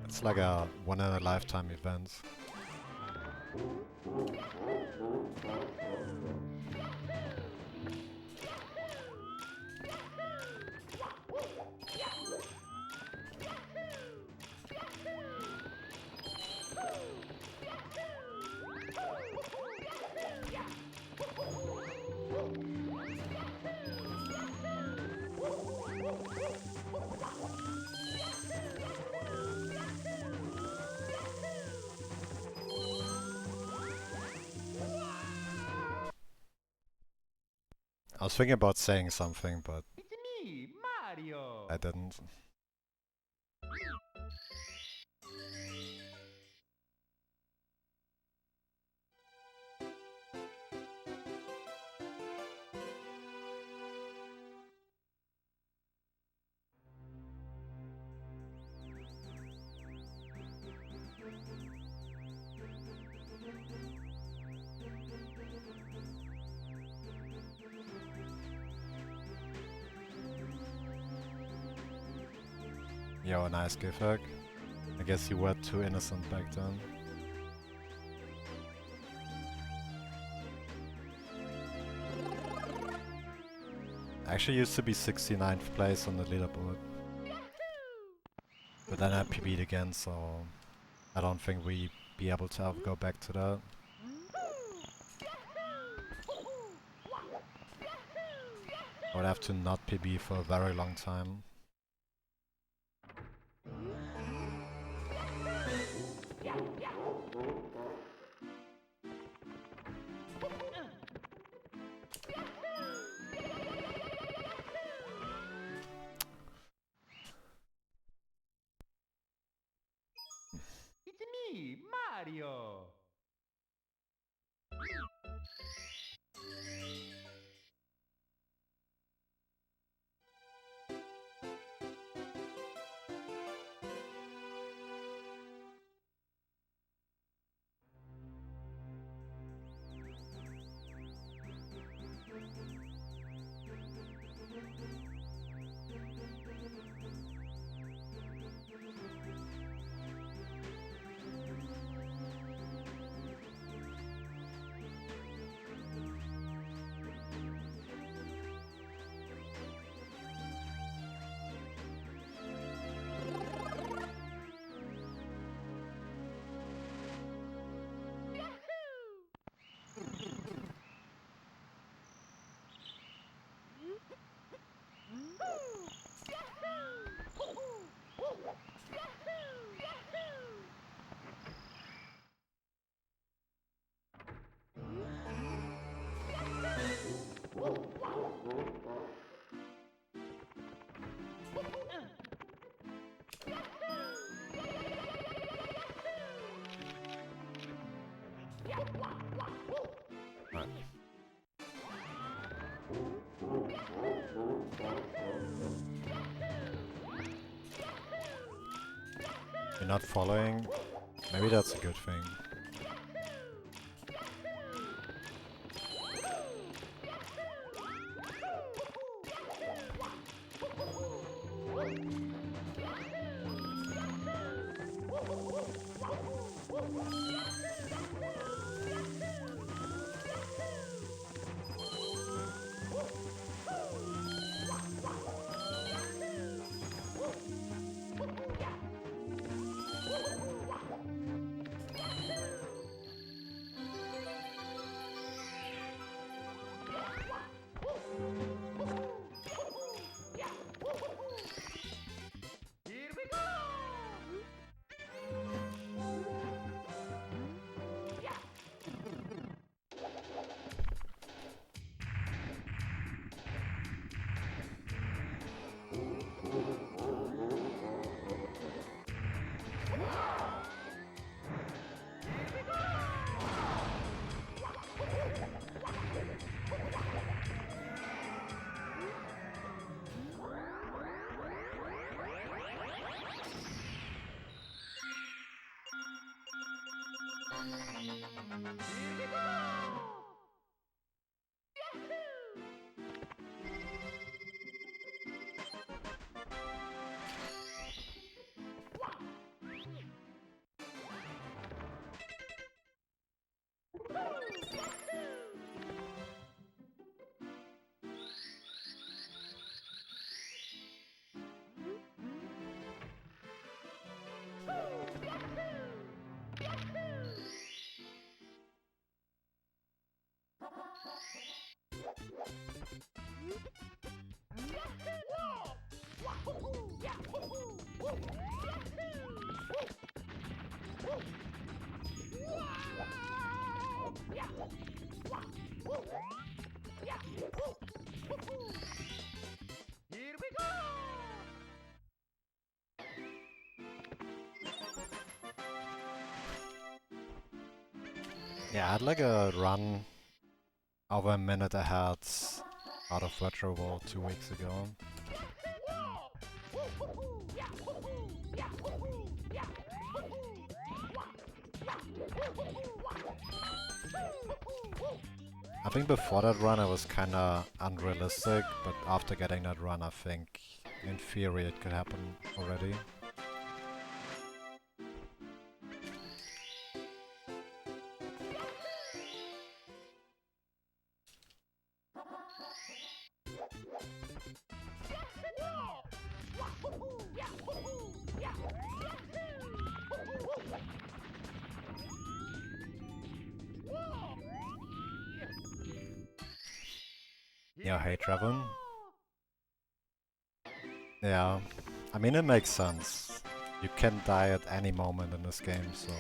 It's like a one-in-a-lifetime event. I was thinking about saying something, but It's me, Mario. I didn't. Yo, nice Gifag. I guess you were too innocent back then. I actually used to be 69th place on the leaderboard. But then I PB'd again, so I don't think we be able to ever go back to that. I would have to not PB for a very long time. It's me, Mario. You're not following? Maybe that's a good thing. Here we go! Here we go! Yeah, I had like a run over a minute ahead out of Retro World 2 weeks ago. I think before that run I was kinda unrealistic, but after getting that run I think in theory it could happen already. Yeah, hey Trevon. Yeah, I mean it makes sense. You can die at any moment in this game, so...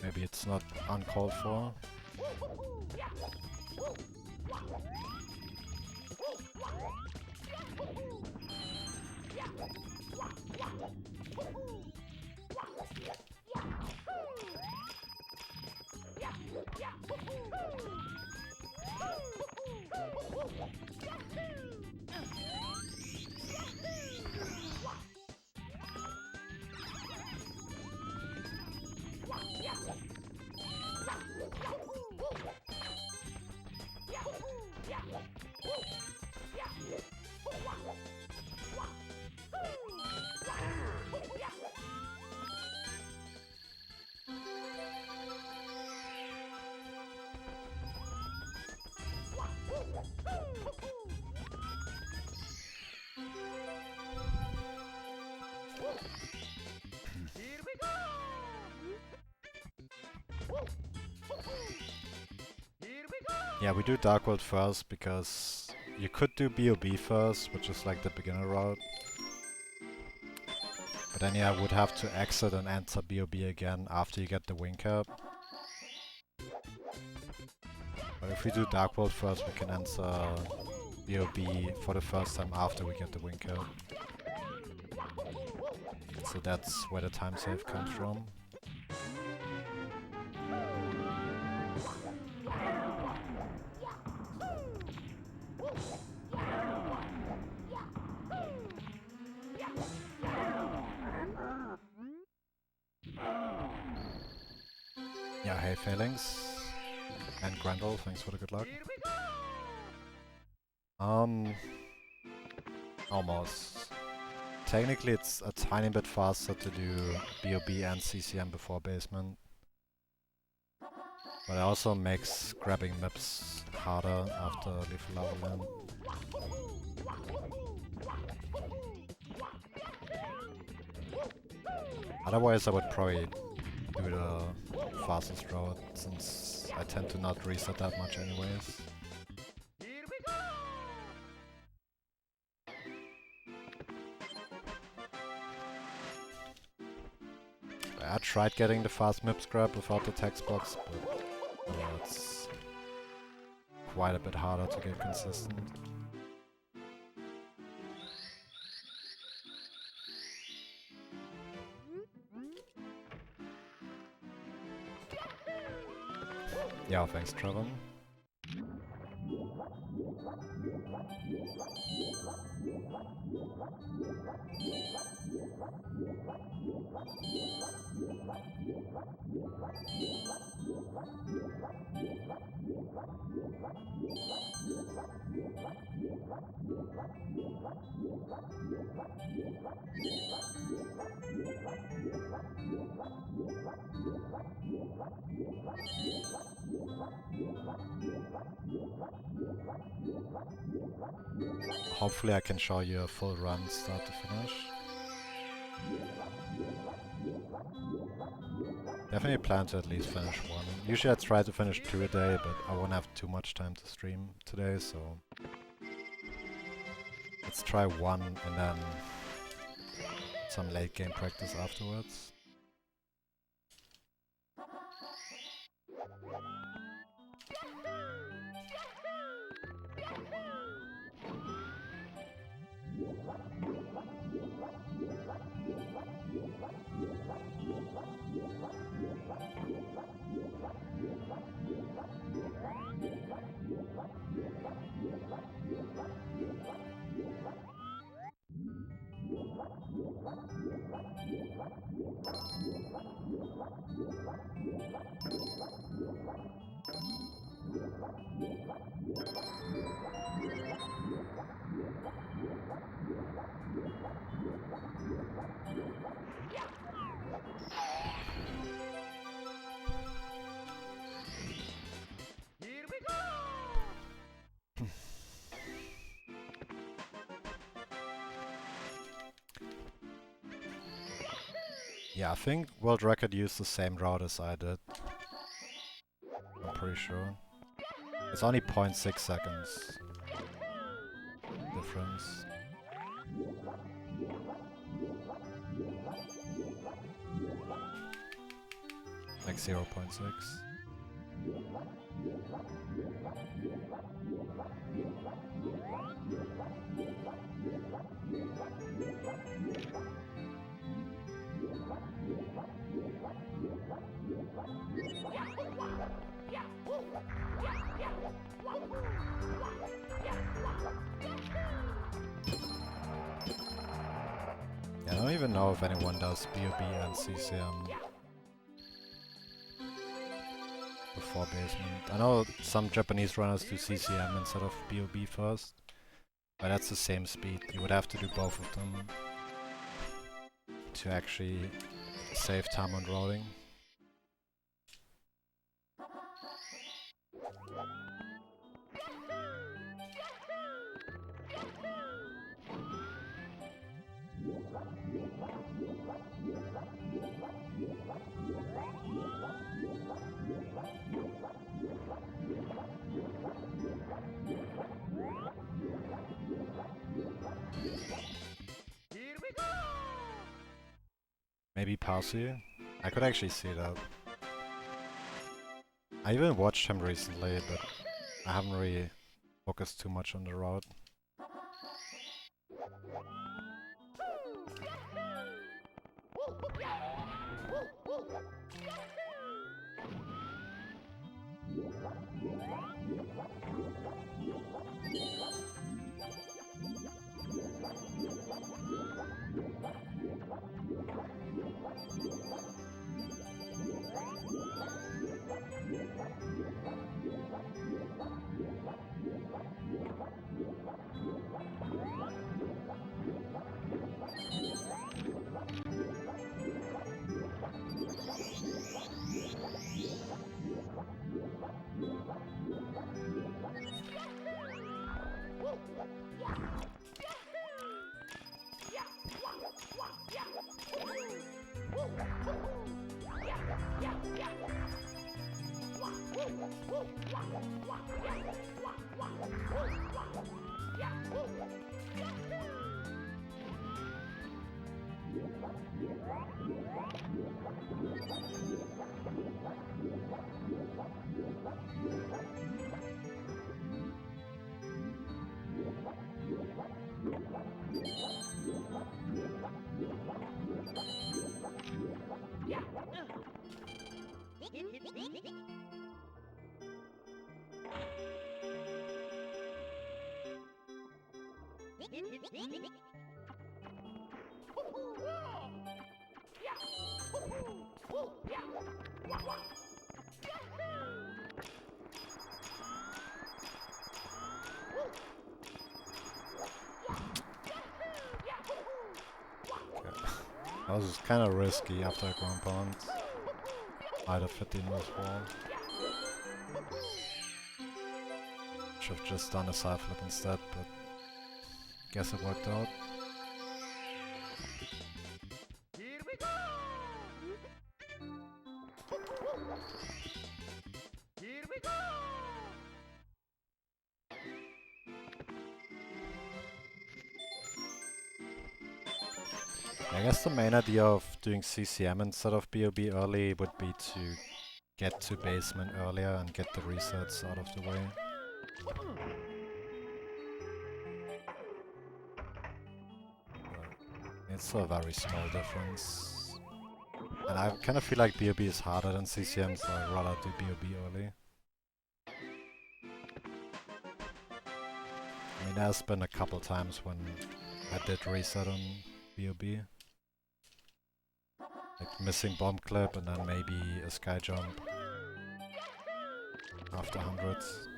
maybe it's not uncalled for. Here we go! Here we go! Yeah, we do Dark World first because you could do BOB first, which is like the beginner route. But then yeah, I would have to exit and enter BOB again after you get the wing cap. But if we do Dark World first, we can enter BOB for the first time after we get the wing cap. So that's where the time save comes from. Hey, Failings. And Grendel, thanks for the good luck. Here we go! Almost. Technically it's a tiny bit faster to do BOB and CCM before basement. But it also makes grabbing maps harder after Lethal Lava Land. Otherwise I would probably do the fastest route, since I tend to not reset that much anyways. Here we go! I tried getting the fast MIPS grab without the text box, but it's quite a bit harder to get consistent. Yeah, thanks, Trevor. Hopefully I can show you a full run start to finish. Definitely plan to at least finish one. Usually I try to finish 2 a day, but I won't have too much time to stream today, so let's try 1 and then some late game practice afterwards. Here we go! Yeah, I think World Record used the same route as I did. I'm pretty sure. It's only 0.6 seconds difference. Like 0.6. Yeah, I don't even know if anyone does BOB and CCM before basement. I know some Japanese runners do CCM instead of BOB first, but that's the same speed. You would have to do both of them to actually save time on routing. Here we go! Maybe Parsi? I could actually see that. I even watched him recently, but I haven't really focused too much on the route. That was kind of risky after a ground pound. Might have hit the inverse wall. Should have just done a side flip instead, but guess it worked out. Here we go! Here we go! I guess the main idea of doing CCM instead of BOB early would be to get to basement earlier and get the resets out of the way. It's a very small difference. And I kind of feel like BOB is harder than CCM, so I'd rather do BOB early. I mean, there's been a couple times when I did reset on BOB. Like missing bomb clip and then maybe a sky jump after hundreds.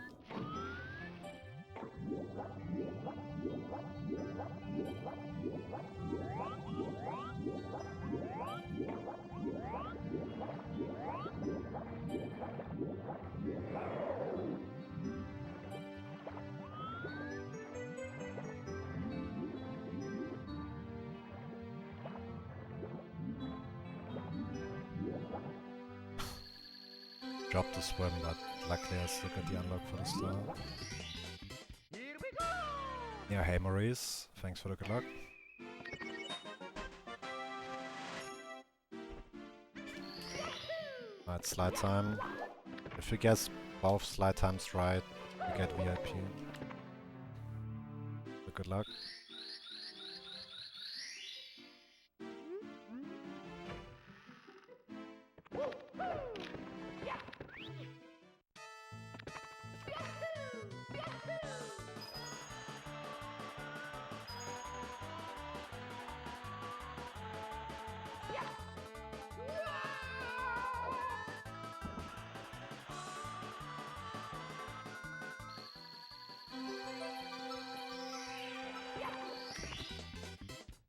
Dropped the swim, but luckily I still got the unlock for the star. Here we go! Yeah, hey Maurice, thanks for the good luck. Alright, slide time. If you guess both slide times right, you get VIP. So good luck.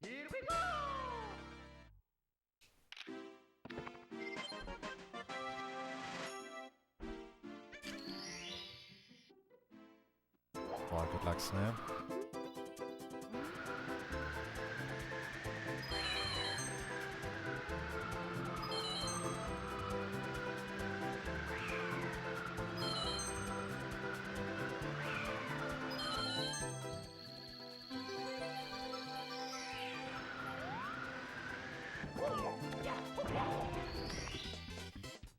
Here we go! Wow, good luck, Snare.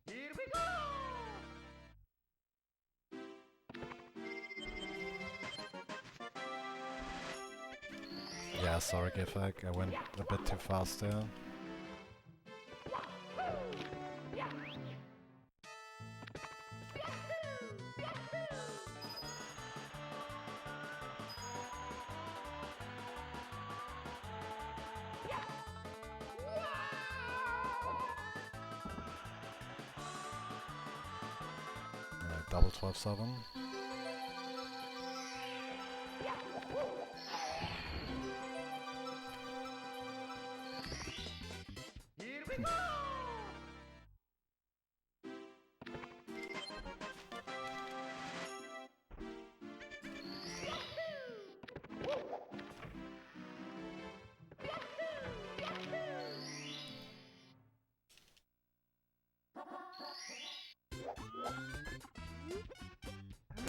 Here we go! Yeah, sorry Gifag, I went a bit too fast there. Double 12-7. Here we go!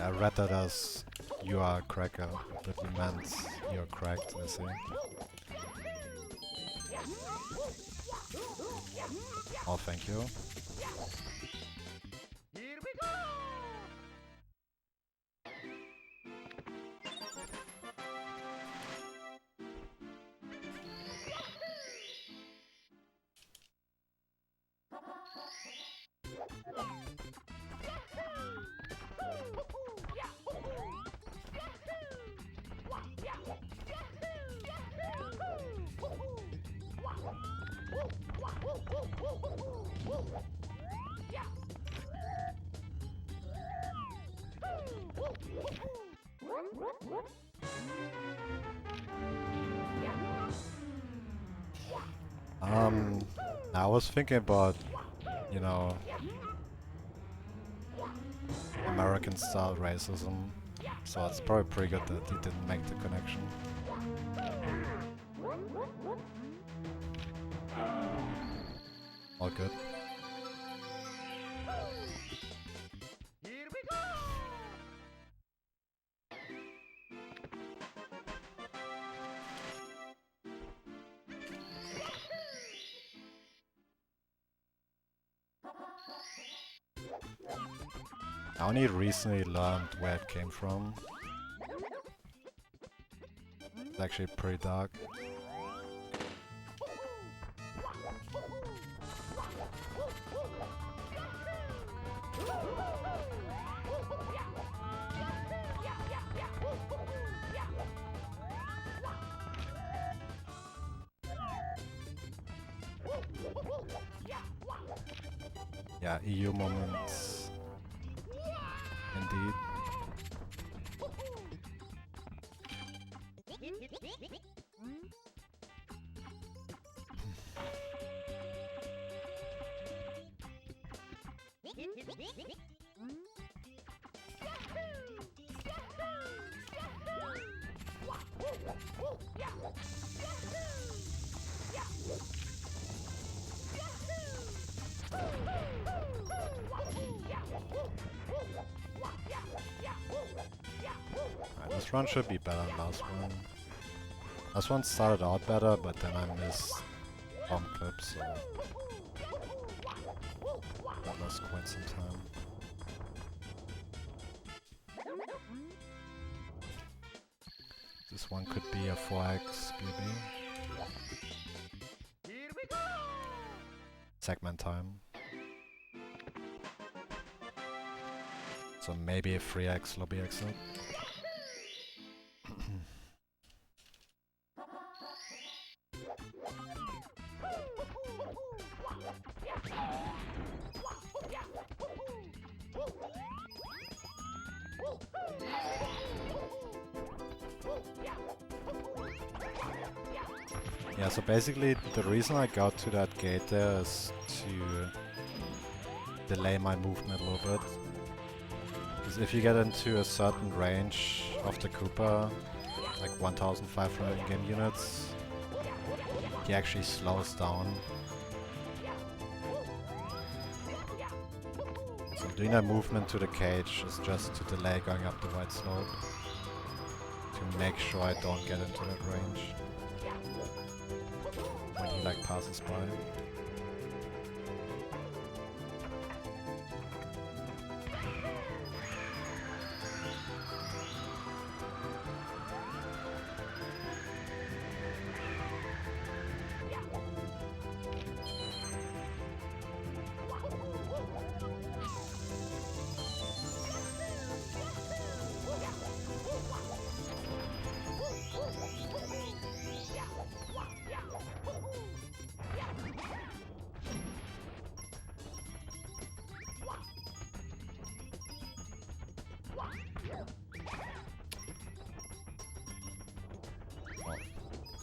I read that as you are a cracker, but you meant you're cracked, I see. Oh, thank you. Here we go! I was thinking about, you know, American style racism, so it's probably pretty good that he didn't make the connection. All good. Here we go! I only recently learned where it came from. It's actually pretty dark. Yeah, EU moments. Indeed. This run should be better than last one. Last one started out better, but then I missed bomb clips, so that lost quite some time. This one could be a 4x BB. Here we go! Segment time. So maybe a 3x lobby exit. Yeah, so basically the reason I got to that gate there is to delay my movement a little bit. Because if you get into a certain range of the Koopa, like 1500 in-game units, he actually slows down. So doing that movement to the cage is just to delay going up the right slope, to make sure I don't get into that range when he like passes by.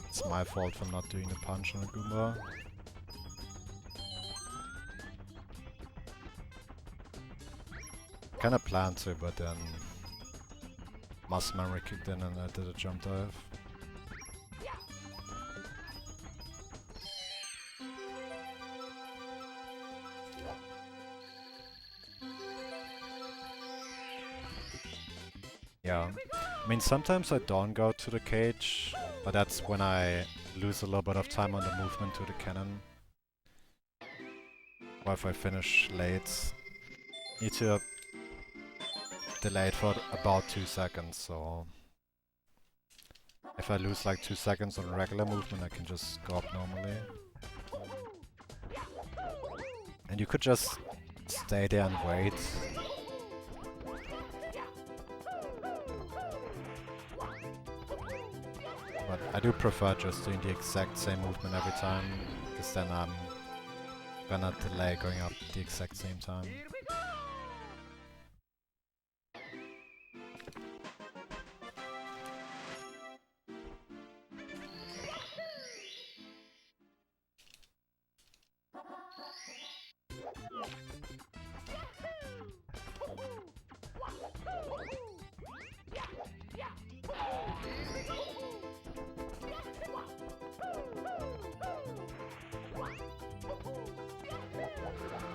It's my fault for not doing the punch on a Goomba. Kinda planned to, but then muscle memory kicked in and I did a jump dive. Yeah, I mean sometimes I don't go to the cage, but that's when I lose a little bit of time on the movement to the cannon. Or if I finish late, need to delay it for about 2 seconds, so if I lose like 2 seconds on regular movement, I can just go up normally. And you could just stay there and wait. But I do prefer just doing the exact same movement every time, because then I'm gonna delay going up at the exact same time. Here we go!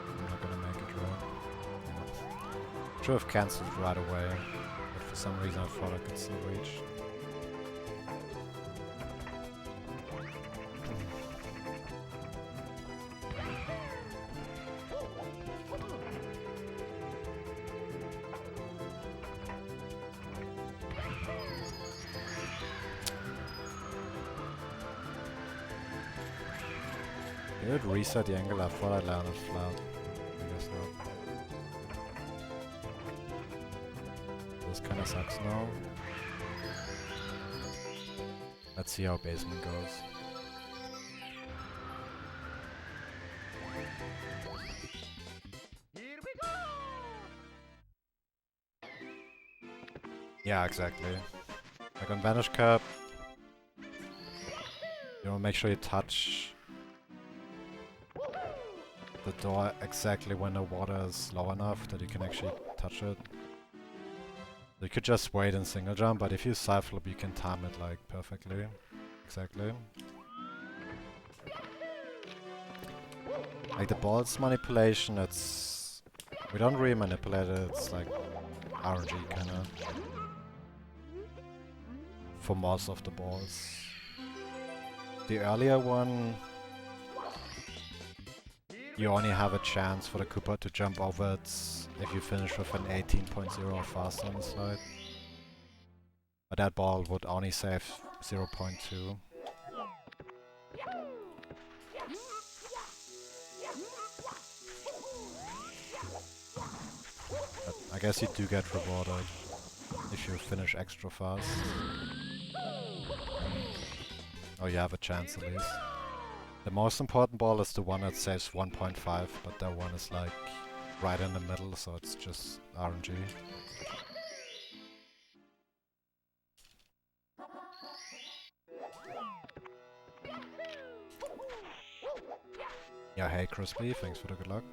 I'm not gonna make it right. Should have cancelled right away, but for some reason I thought I could still reach. Did it reset the angle? I thought I landed flat. I guess not. This kinda sucks now. Let's see how basement goes. Here we go! Yeah, exactly. Like on Vanish Cup, you know, make sure you touch the door exactly when the water is low enough that you can actually touch it. You could just wait and single jump, but if you side flip, you can time it like perfectly. Exactly. Like the balls manipulation, it's... we don't really manipulate it, it's like RNG kinda. For most of the balls. The earlier one, you only have a chance for the Koopa to jump over it if you finish with an 18.0 or faster on the slide. But that ball would only save 0.2. But I guess you do get rewarded if you finish extra fast. Oh, you have a chance at least. The most important ball is the one that saves 1.5, but that one is like right in the middle, so it's just RNG. Yeah, hey Crispy, thanks for the good luck.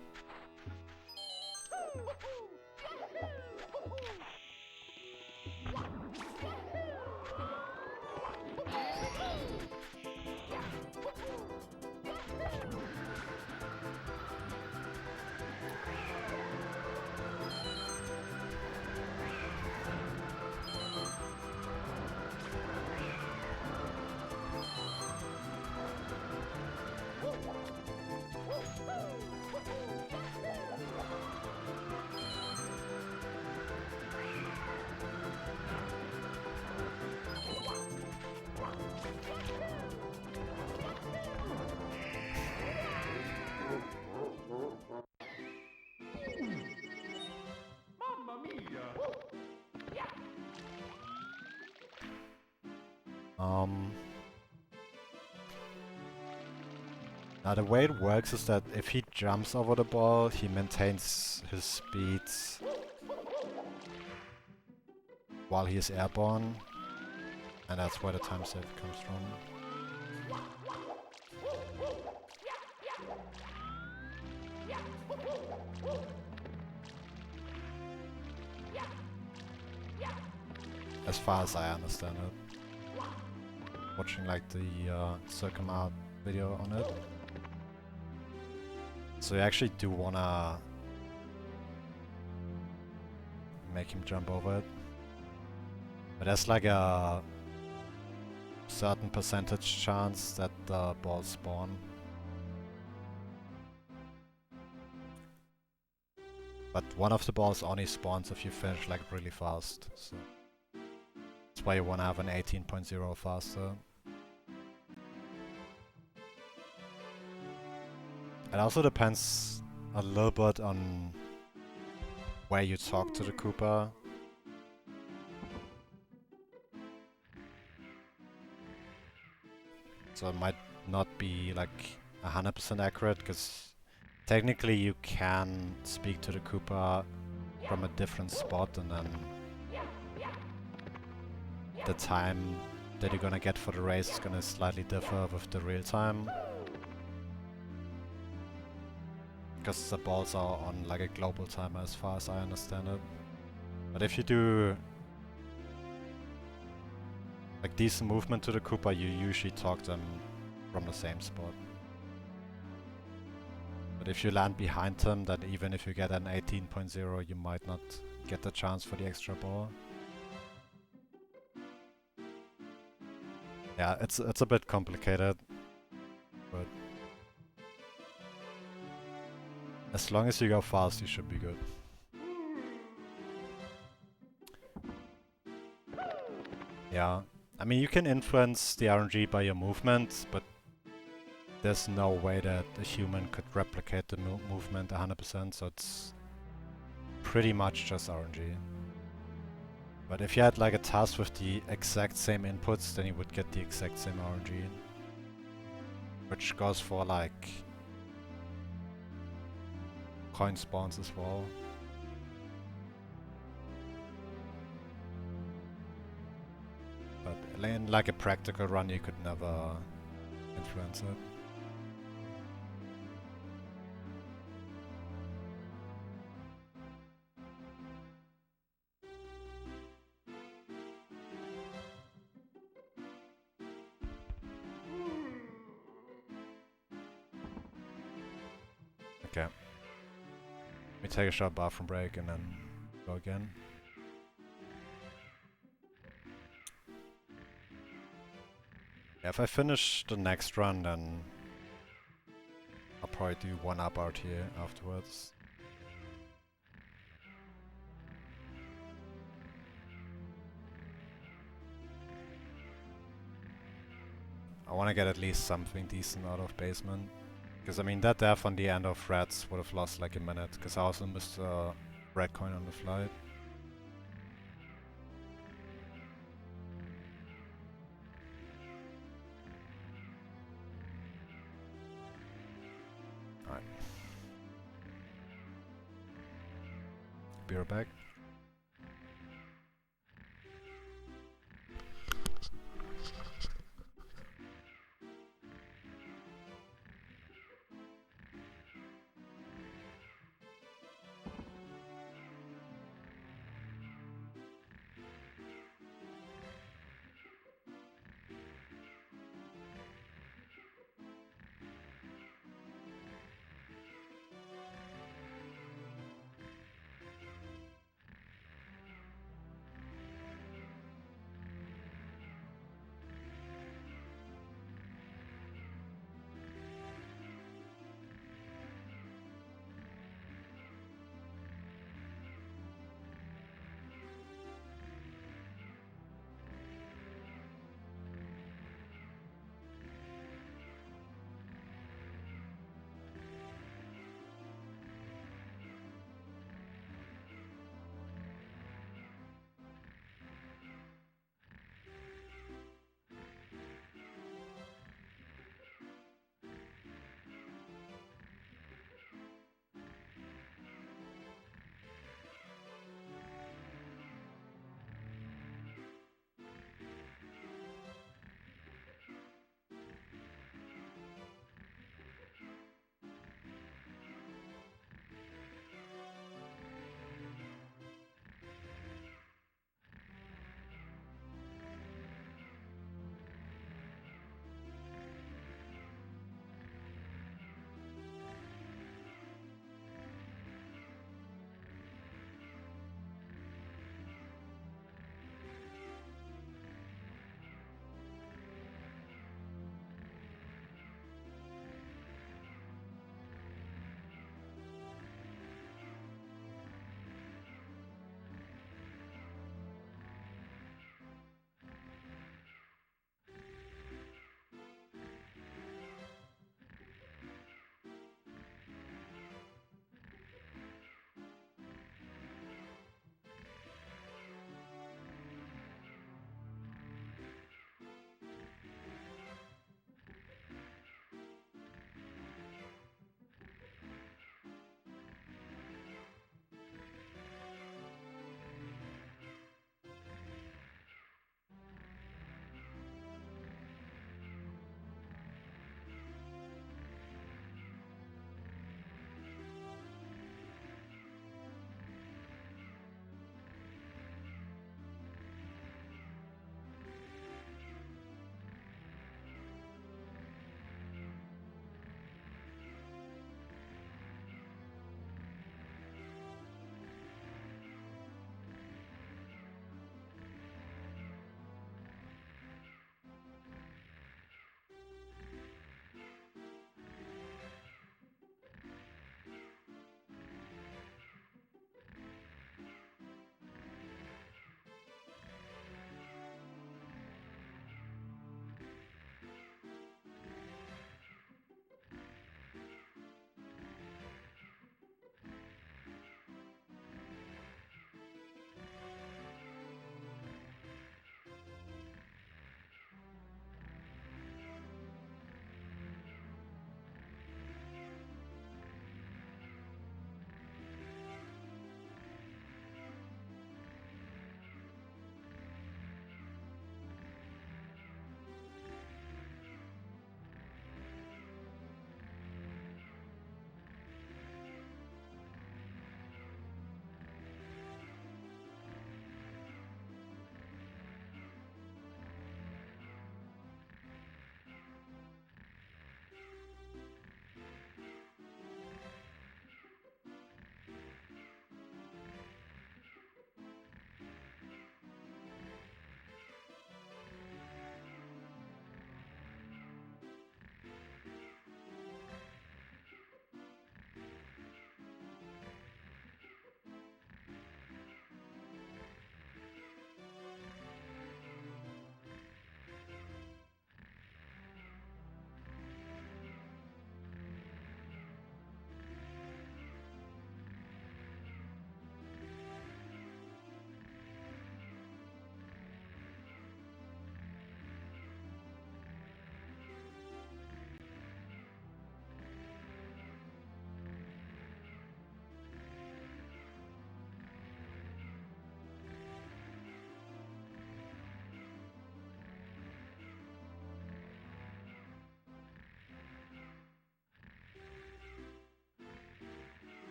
Mamma mia! Now the way it works is that if he jumps over the ball, he maintains his speed while he is airborne, and that's where the time save comes from. As far as I understand it. Watching like the Circum video on it. So you actually do wanna make him jump over it. But there's like a certain percentage chance that the balls spawn. But one of the balls only spawns if you finish like really fast, so that's why you wanna have an 18.0 faster. It also depends a little bit on where you talk to the Koopa. So it might not be like 100% accurate, because Technically you can speak to the Koopa from a different spot, and then the time that you're gonna get for the race is gonna slightly differ with the real time. Because the balls are on like a global timer as far as I understand it. But if you do like decent movement to the Koopa, you usually talk them from the same spot. But if you land behind him, then even if you get an 18.0, you might not get the chance for the extra ball. Yeah, it's a bit complicated, but as long as you go fast, you should be good. Yeah, I mean you can influence the RNG by your movement, but there's no way that a human could replicate the movement 100%, so it's pretty much just RNG. But if you had like a task with the exact same inputs, then you would get the exact same RNG. Which goes for like coin spawns as well. But in like a practical run, you could never influence it. Okay. Let me take a short bathroom break and then go again. Yeah, if I finish the next run, then I'll probably do one up out here afterwards. I want to get at least something decent out of basement. Because I mean, that death on the end of Reds would have lost like a minute, because I also missed a red coin on the flight. Alright. Be right back.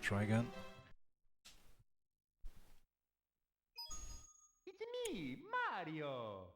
try again. It's me, Mario.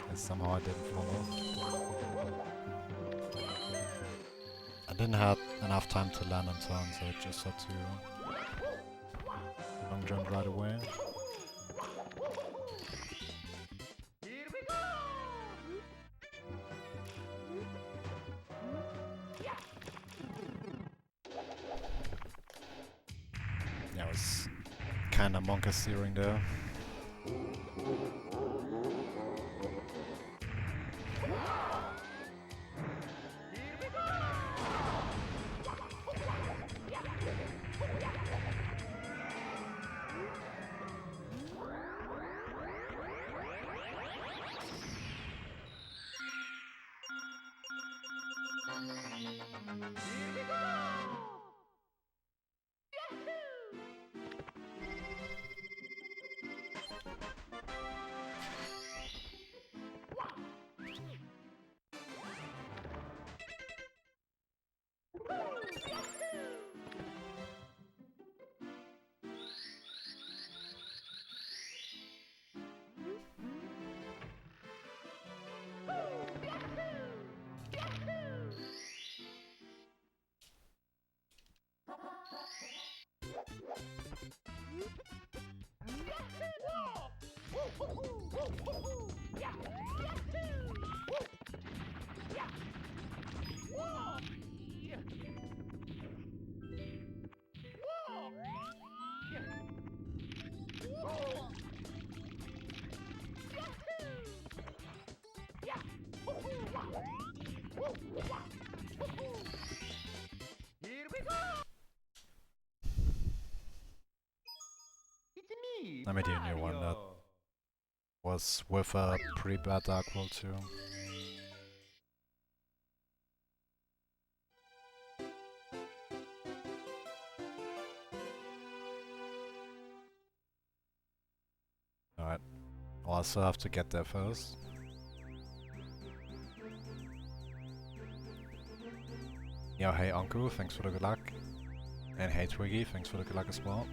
And somehow I didn't follow. I didn't have enough time to land on turn, so I just had to long jump right away. Here we go. Yeah, it was kinda monka steering there. Here we go. It's me, I made you a new one that Mario. was with a pretty bad dark roll too. Alright. Well, I still have to get there first. Yo, hey Uncle, thanks for the good luck. And hey Twiggy, thanks for the good luck as well.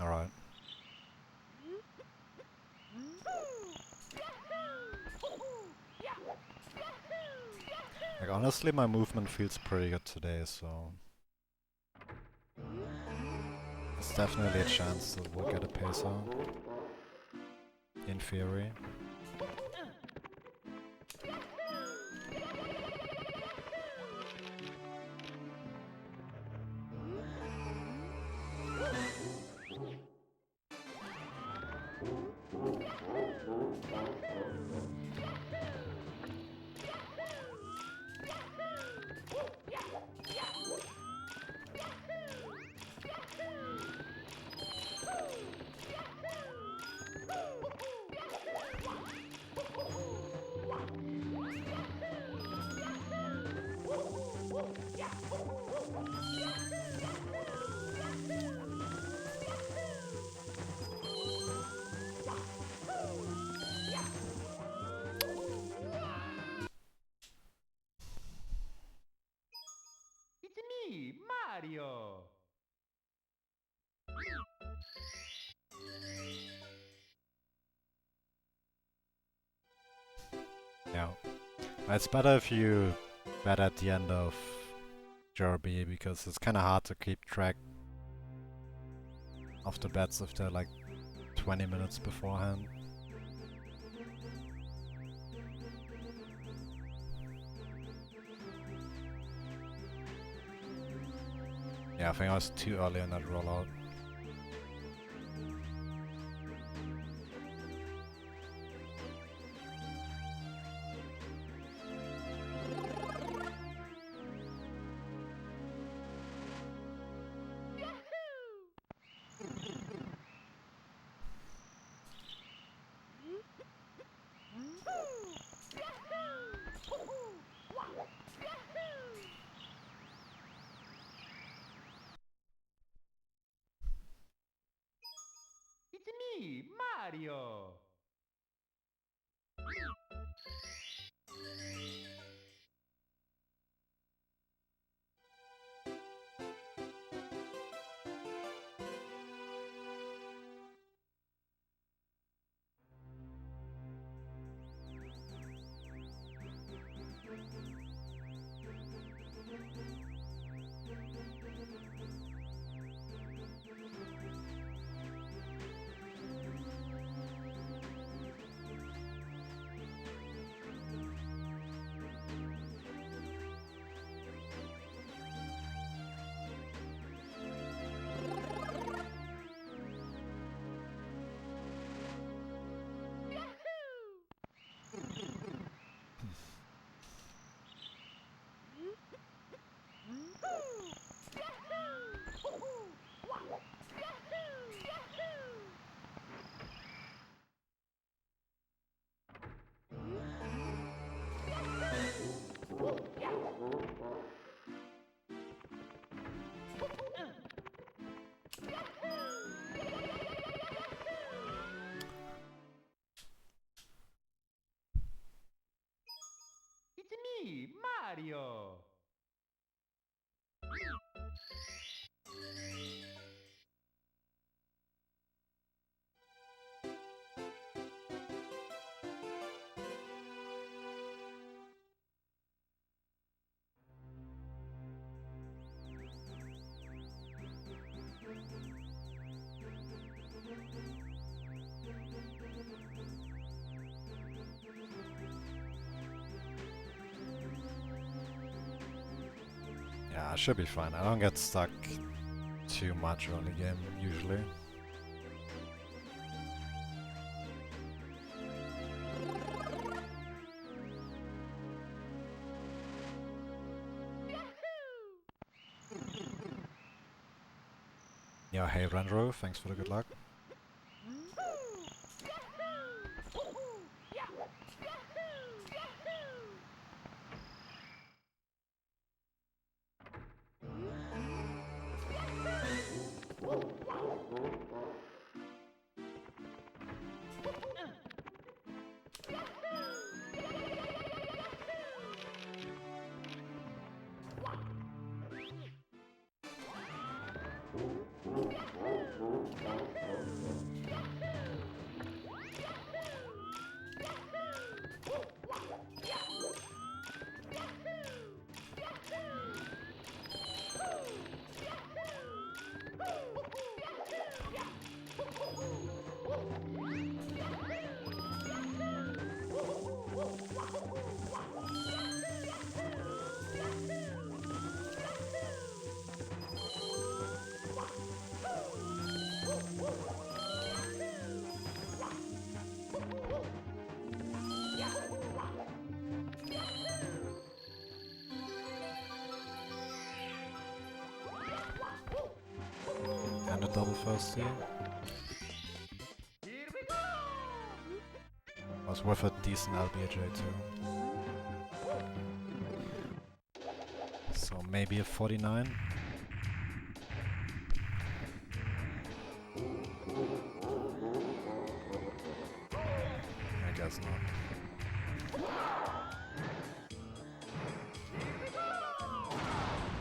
Alright. honestly, my movement feels pretty good today, so there's definitely a chance that we'll get a pacer. In theory. It's me, Mario. Yeah. It's better if you bet at the end of Derby because it's kind of hard to keep track of the bets if they're like 20 minutes beforehand. Yeah, I think I was too early in that rollout. It's me, Mario. It's me, Mario. Yeah, I should be fine. I don't get stuck too much early game, usually. Yeah, hey Renro, thanks for the good luck. double first here. Here we go! Was with a decent LBJ too. So maybe a 49. I guess not.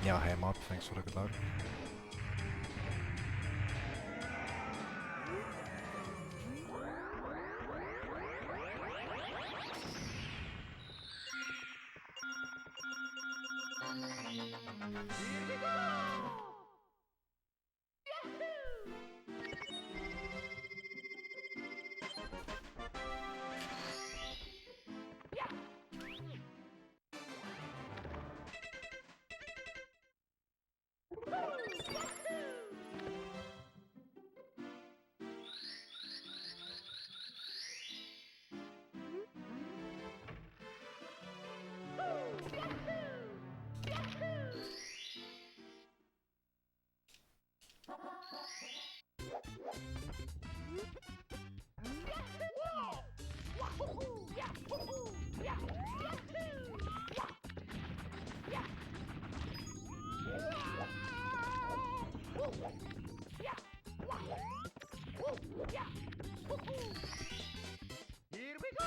Yeah, hey Mob, thanks for the good luck. Here we go! Here we go!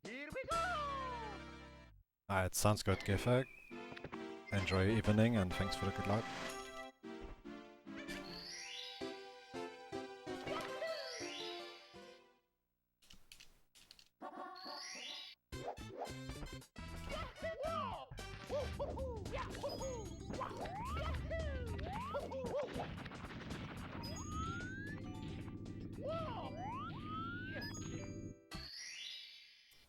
Here we go! Alright, sounds good, Gifek. Enjoy your evening and thanks for the good luck.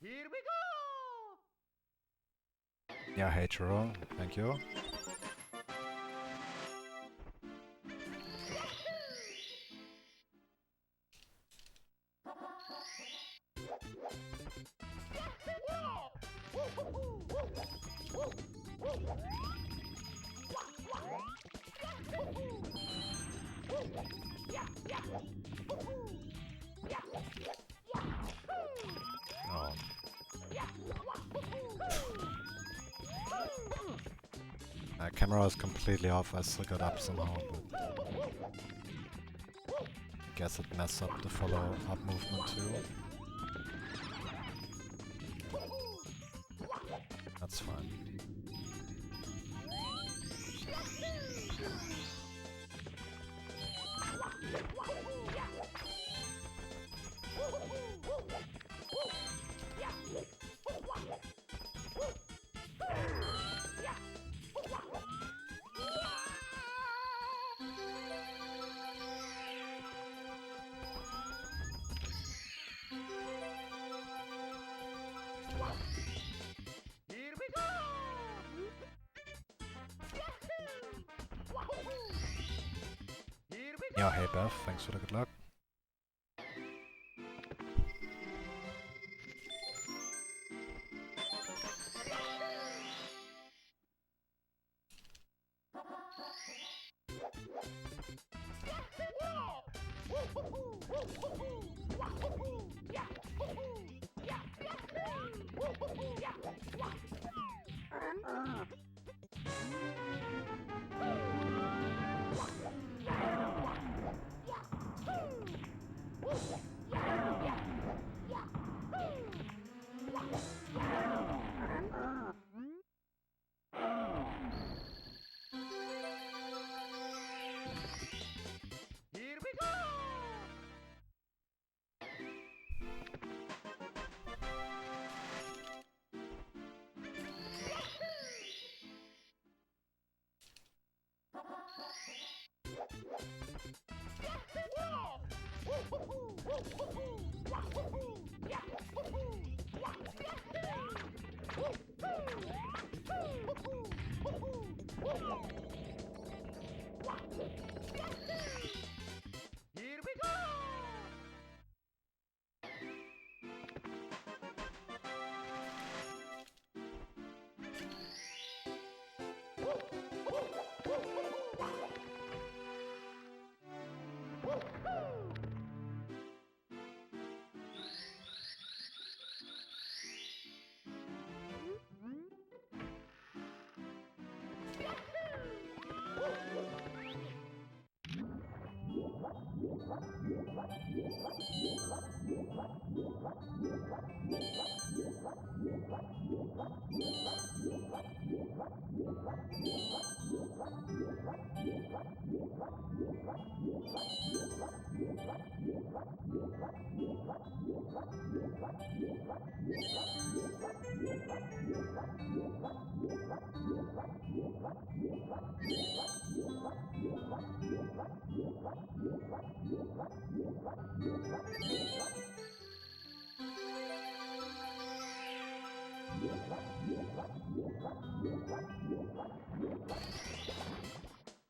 Here we go! Yeah, hey Churro, thank you. Oh. Camera is completely off, I still got up somehow, but guess it messed up the follow-up movement too. That's fine. Here we go! Here we go! Yeah, hey Beth, thanks for the good luck. Here we go! Here we go!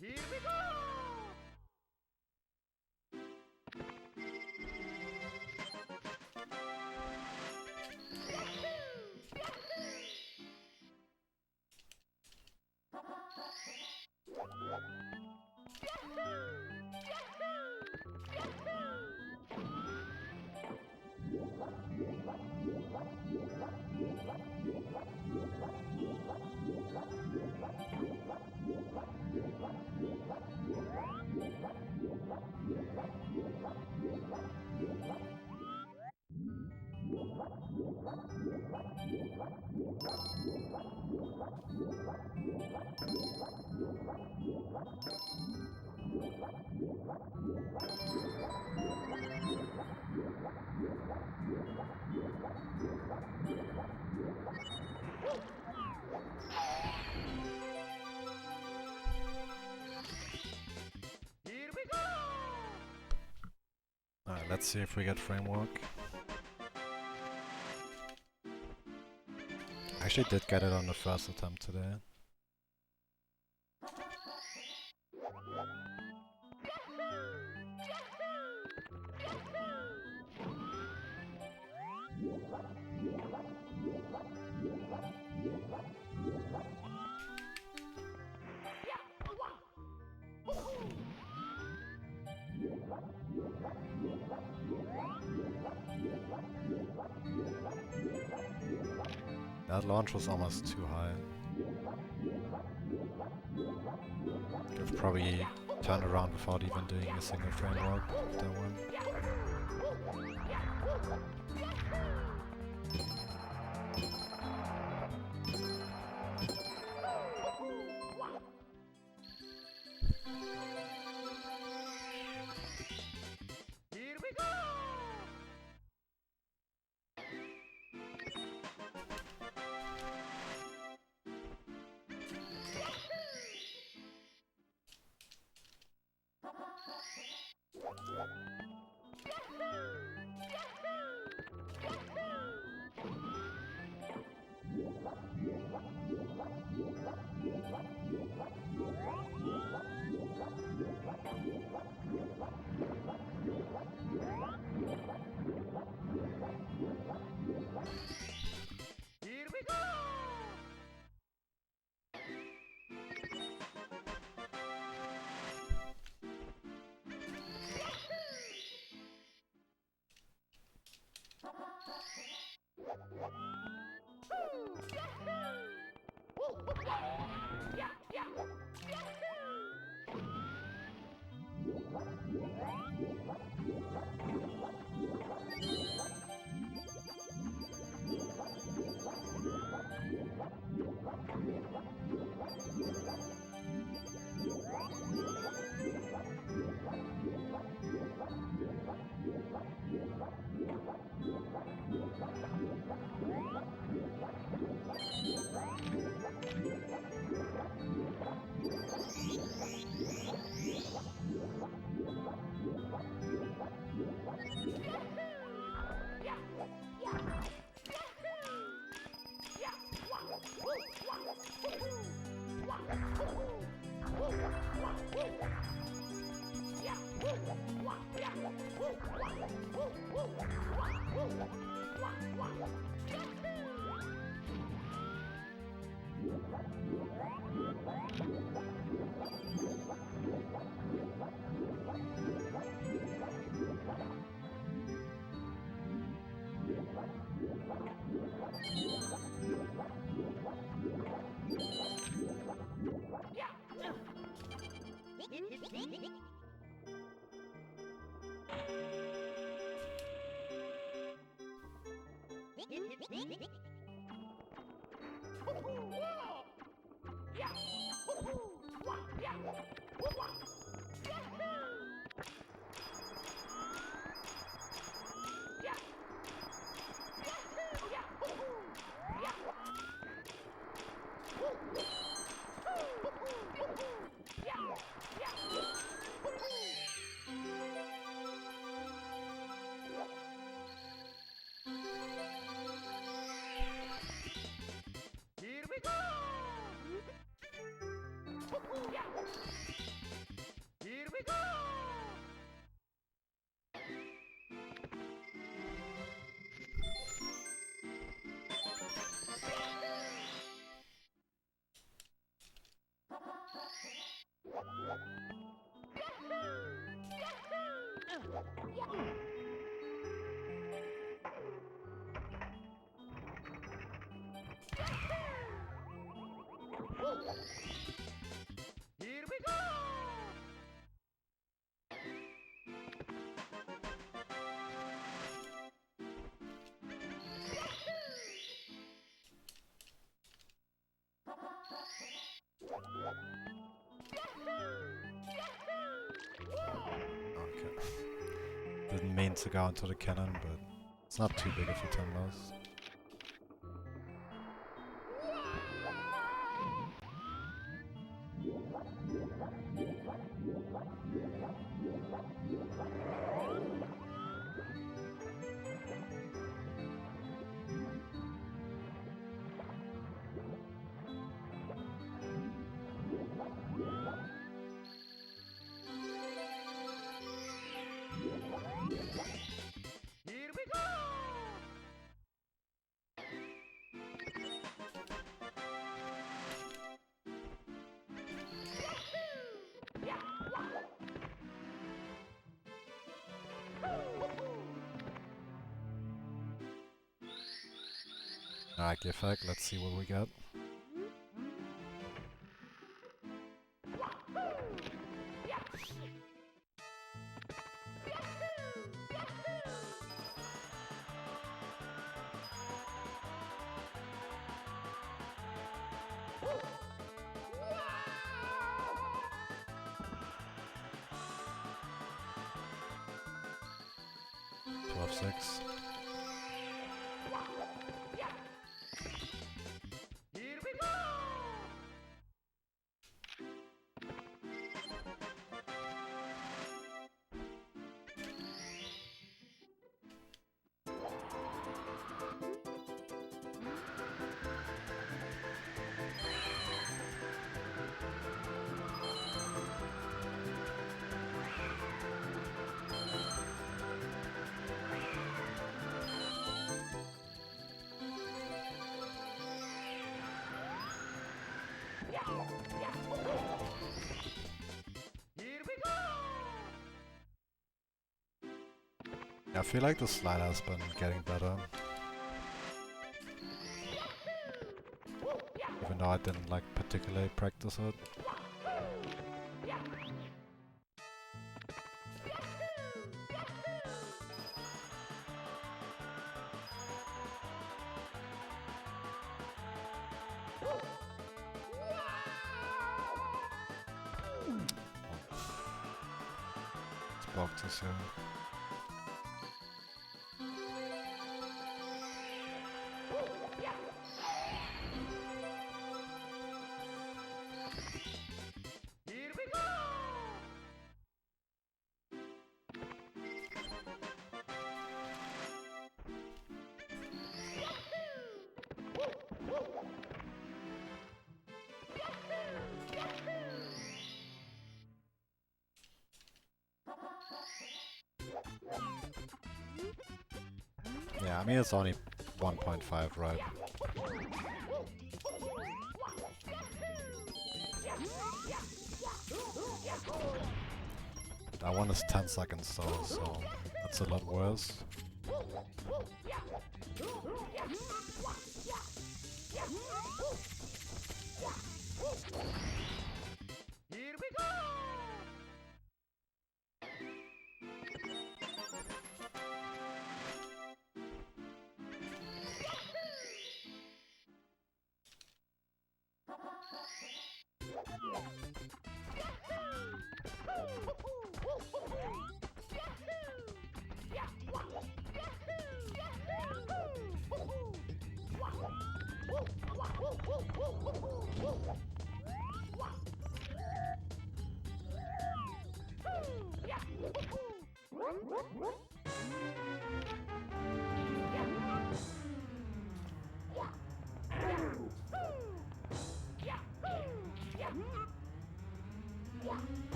Here we go! Here we go! Alright, let's see if we get framework. Actually did get it on the first attempt today. That launch was almost too high. Could have probably turned around without even doing a single framework with that one. Here we go! Here we go! Yeah, yeah. Here we go! Here we go! Here we go! Okay. Didn't mean to go into the cannon, but it's not too big of a 10 loss. Here we go! Alright, give back, let's see what we got. Six. Here we go! Here we go! I feel like the slide has been getting better. Even though I didn't like particularly practice it. It's blocked too soon. Here we go! Yeah, I mean it's only 1.5, right? That one is 10 seconds though, so that's a lot worse. Here we go!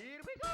Here we go!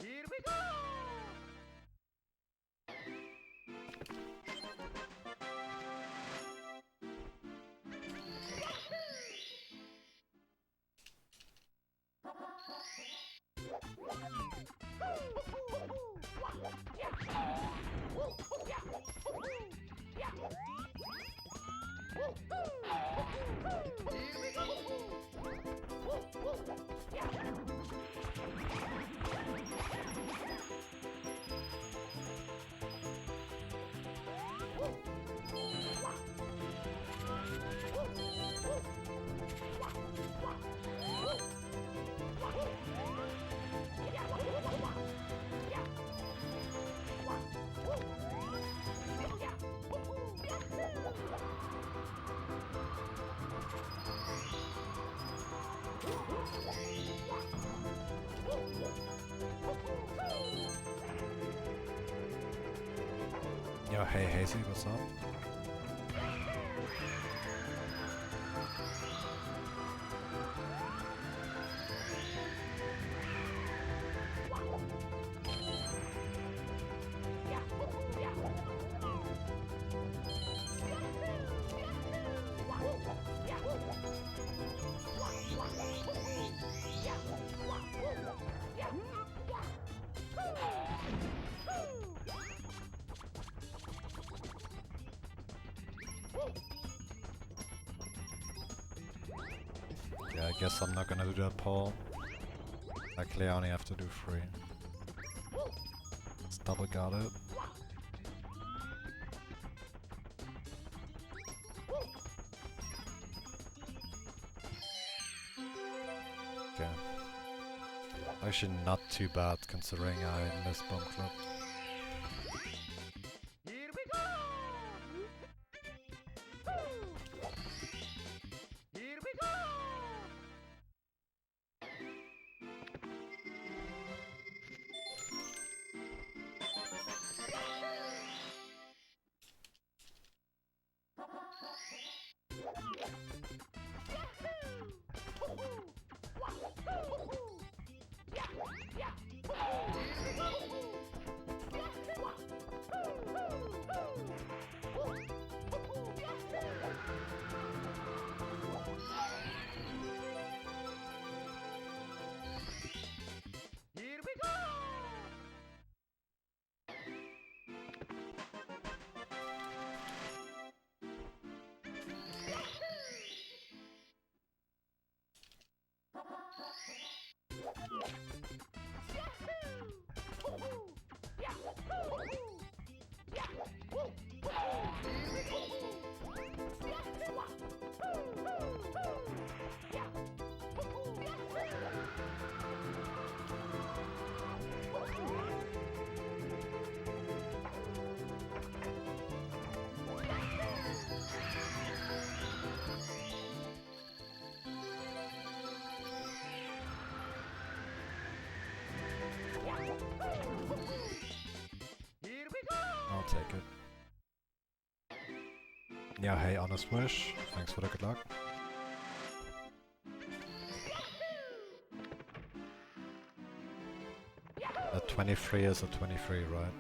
Here we go! Yo, hey Hazy, what's up? Yeah, I guess I'm not gonna do that poll. Luckily I only have to do 3. It's double got it. Okay. Actually not too bad considering I missed Bomb Club. Here we go! Here we go! Here we go! Here we go! I'll take it. Yeah, hey, honest wish. Thanks for the good luck. A 23 is a 23, right?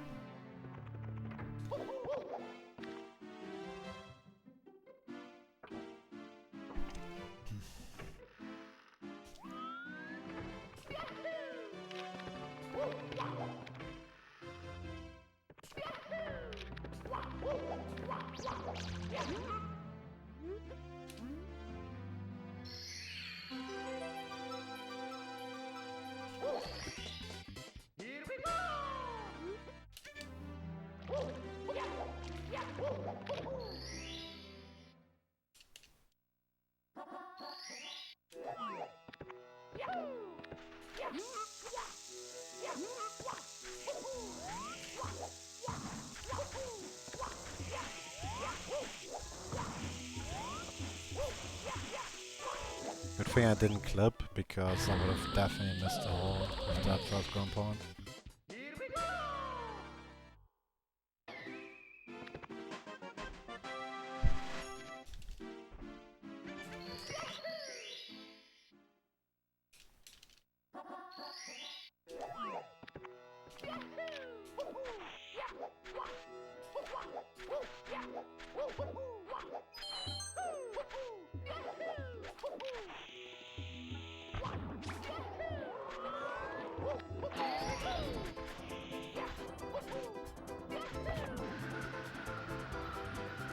Here we go! Good thing I didn't clip, because I would have definitely missed the hole with that first ground point. Here we go!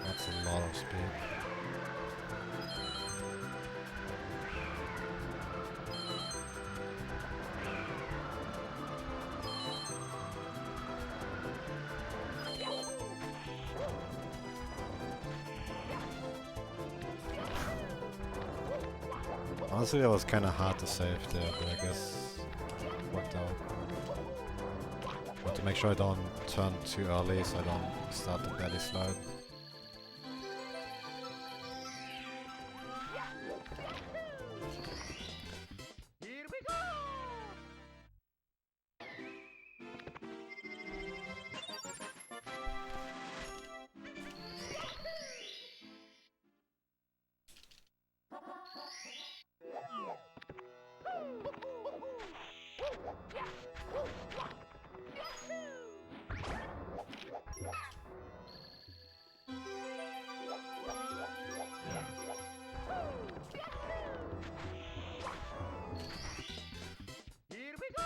That's a lot of speed. Honestly, that was kind of hard to save there, but I guess it worked out. Want to make sure I don't turn too early so I don't start the belly slide. Here we go! Here we go!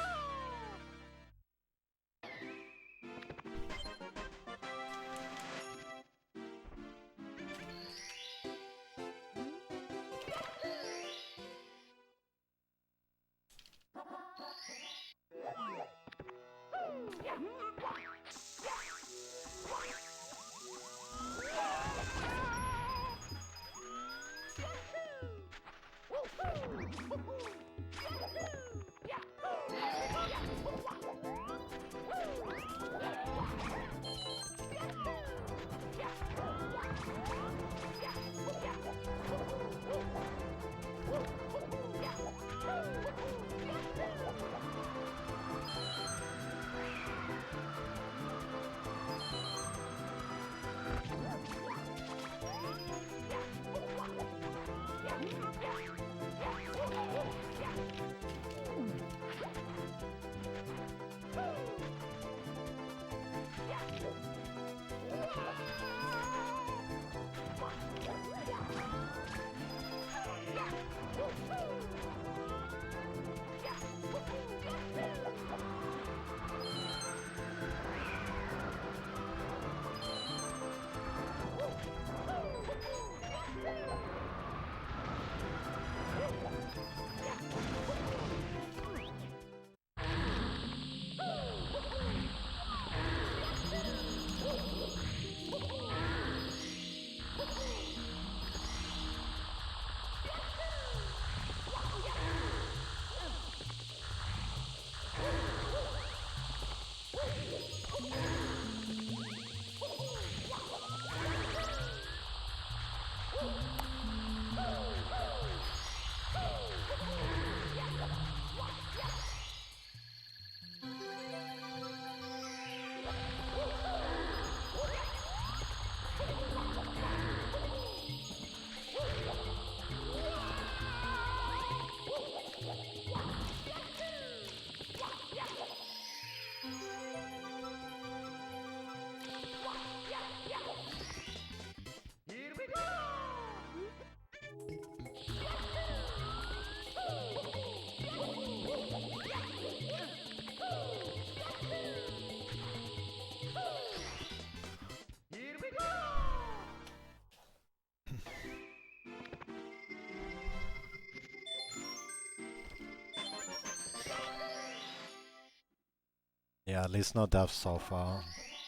Yeah, at least no deaths so far.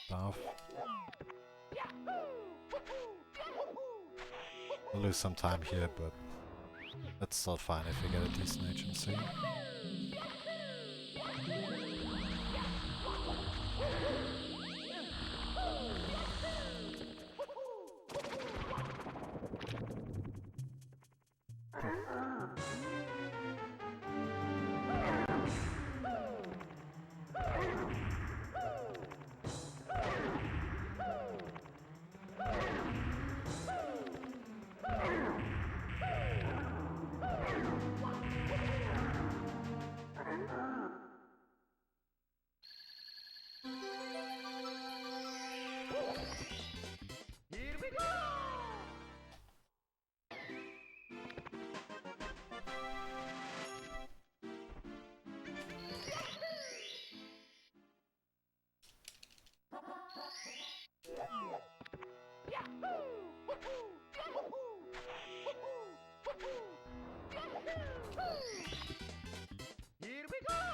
Darth. We'll lose some time here, but that's still fine if we get a decent agency. Here we go! Here we go!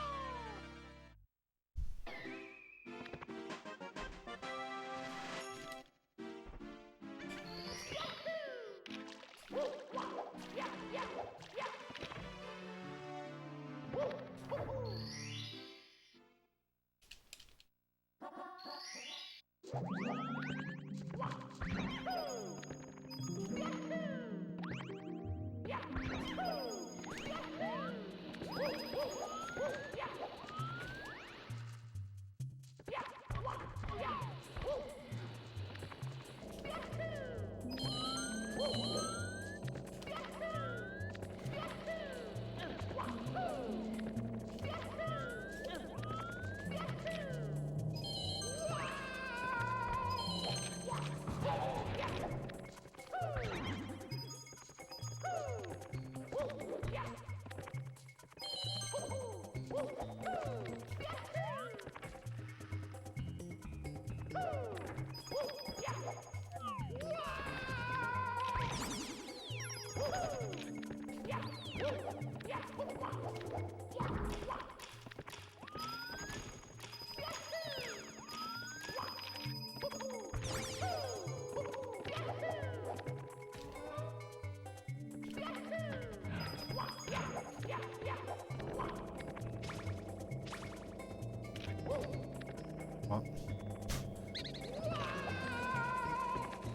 Oh.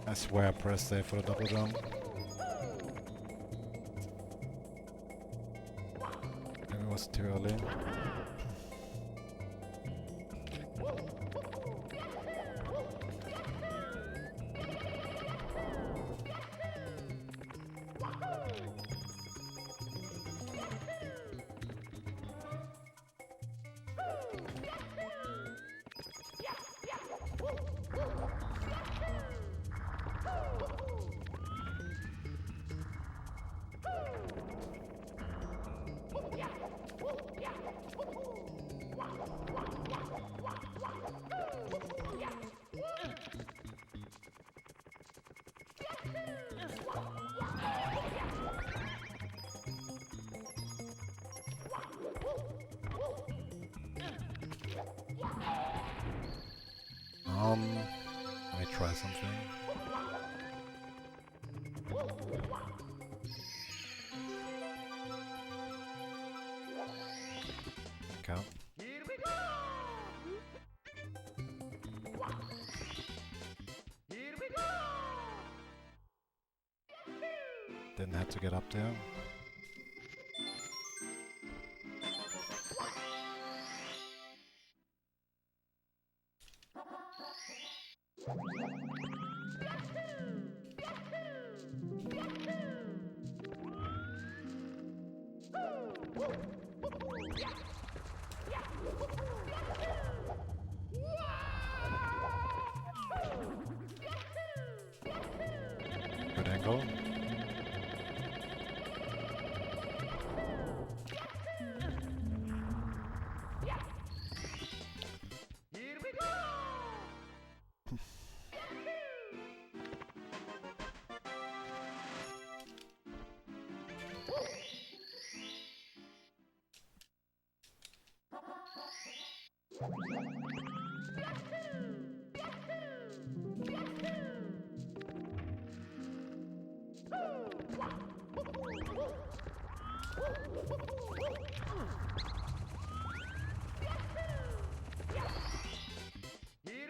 I swear I pressed A for the double jump. Maybe it was too early. Let me try something. Okay. Here we go! Here we go! Didn't have to get up there. Good angle. Here we go! Here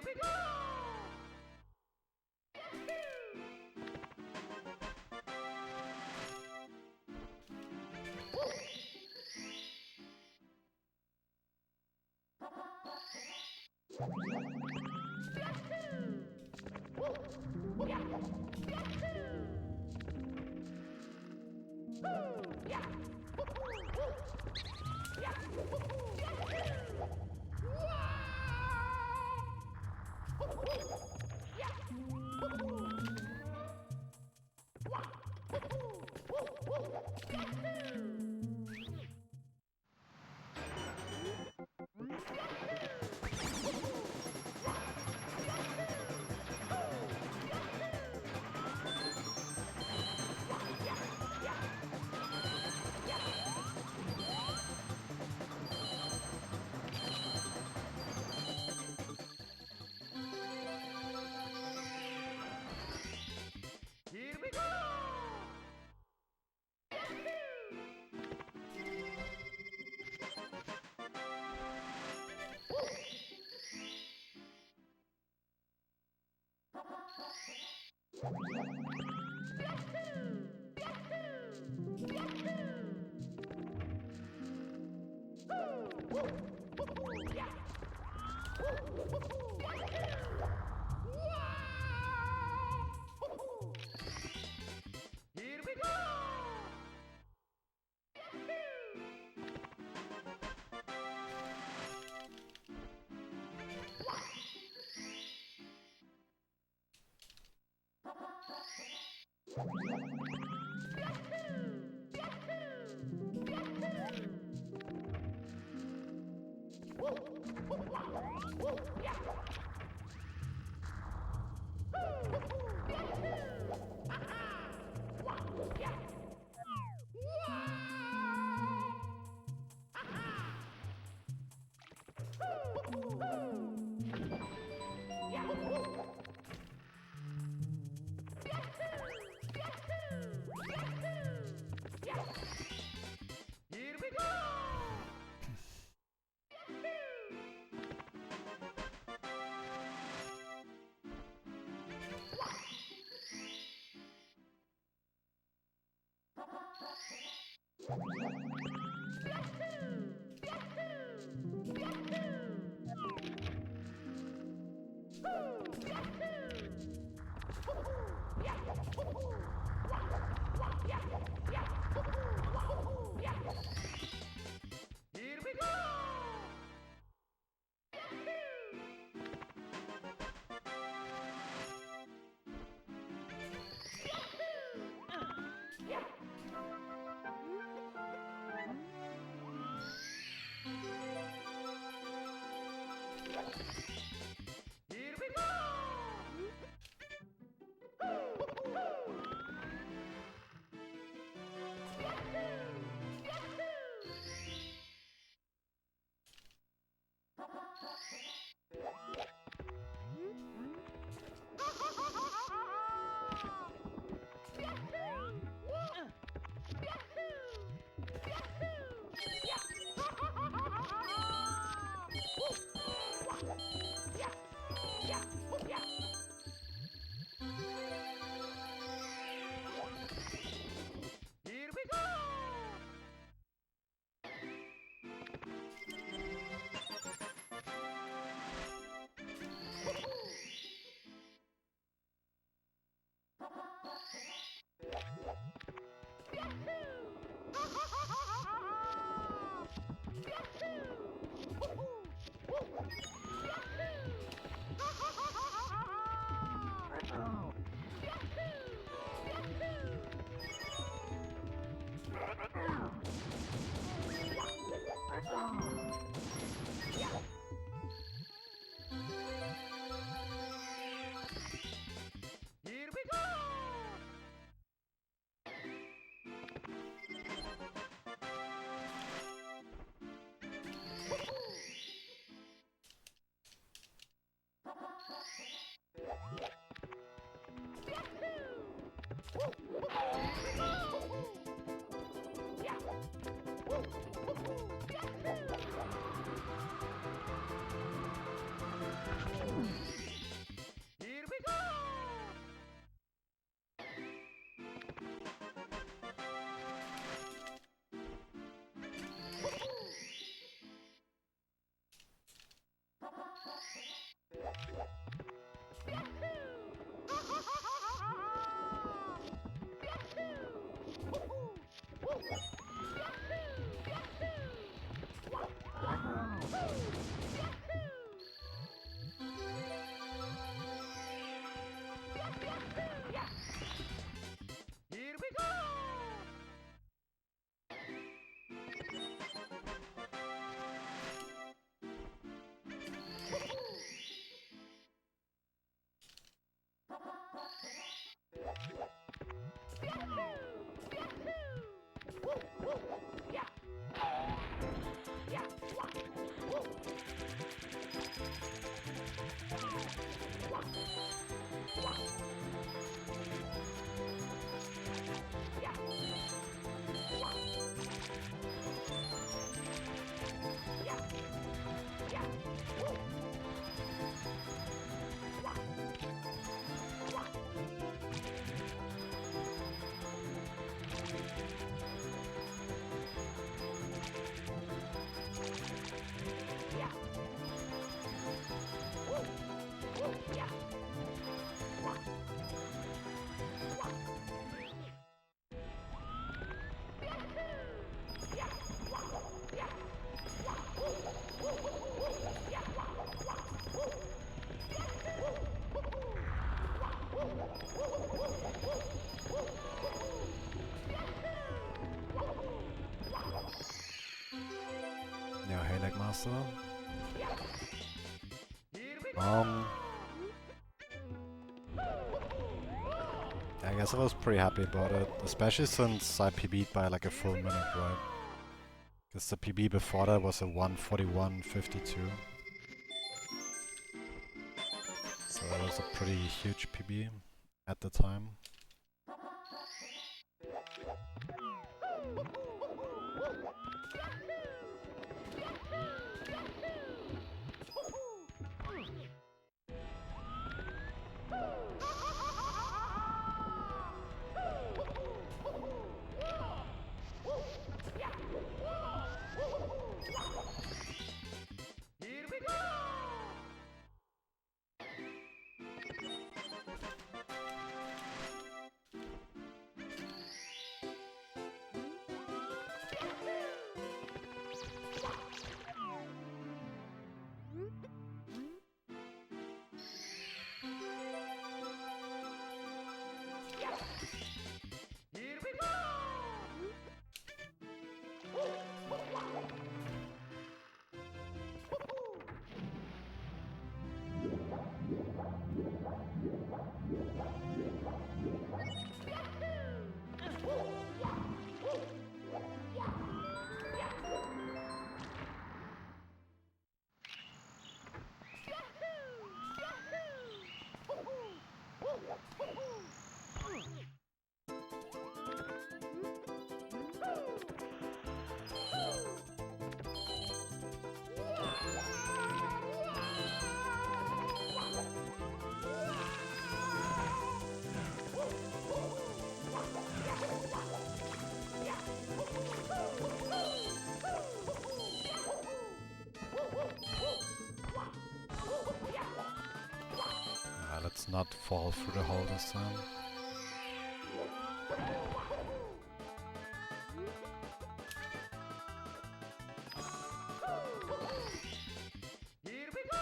we go! Here we go! Here we go! Here we go! Here we go! Here we go! Here we go! Yeah, hey, Master. Here we go! I guess I was pretty happy about it, especially since I PB'd by like a full minute, right? Because the PB before that was a 1:41:52. So that was a pretty huge PB at the time. Here we go! Here we go! Let's not fall through the hole this time. Here we go!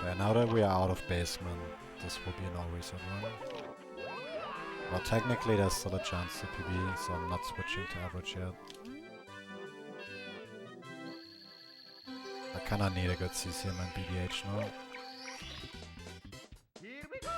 Yeah, now that we are out of basement, this will be a no reset run. Well, technically there's still a chance to PB, so I'm not switching to average yet. I kinda need a good CCM and BDH now. Here we go!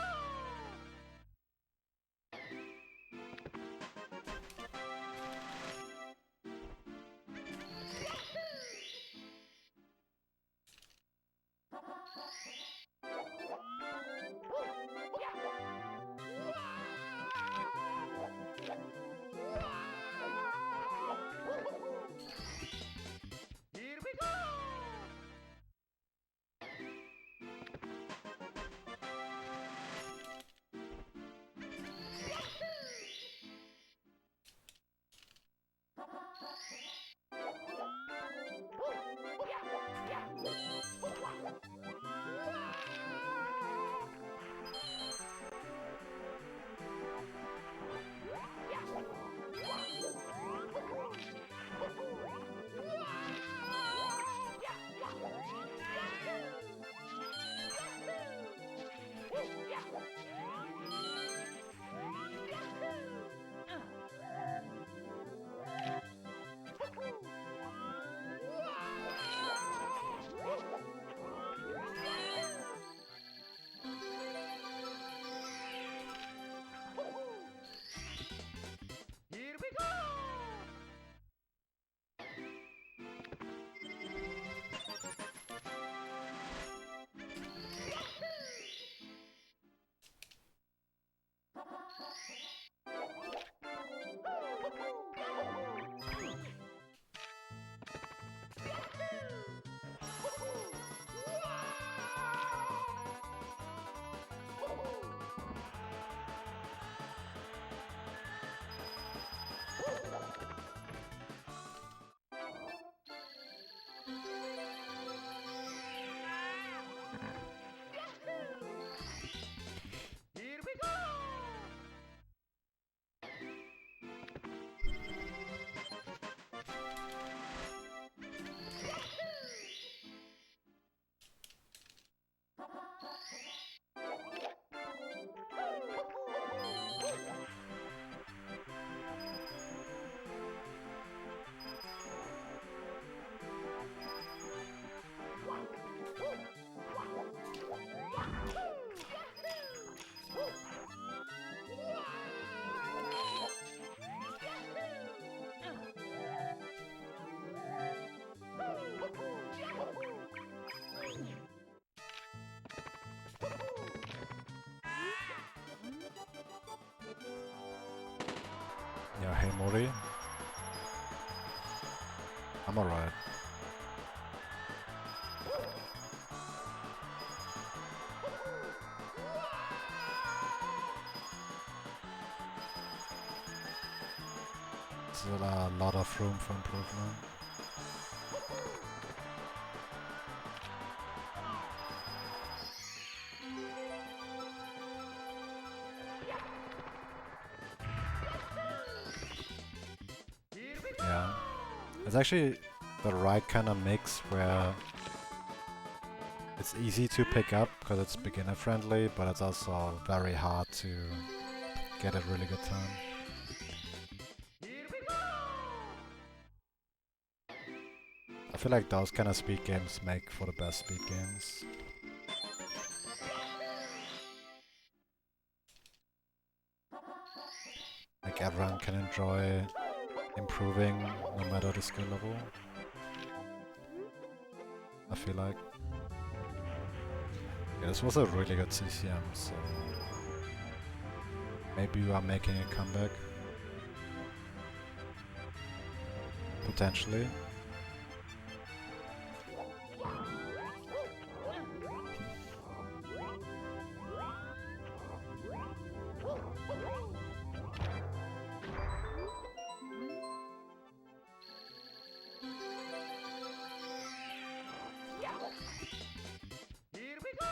Here we go! Yeah, hey Mori. I'm alright. Still a lot of room for improvement. Yeah, it's actually the right kind of mix where it's easy to pick up because it's beginner friendly, but it's also very hard to get a really good time. I feel like those kind of speed games make for the best speed games. Like everyone can enjoy improving no matter the skill level. I feel like. Yeah, this was a really good CCM, so maybe we are making a comeback. Potentially. Here we go!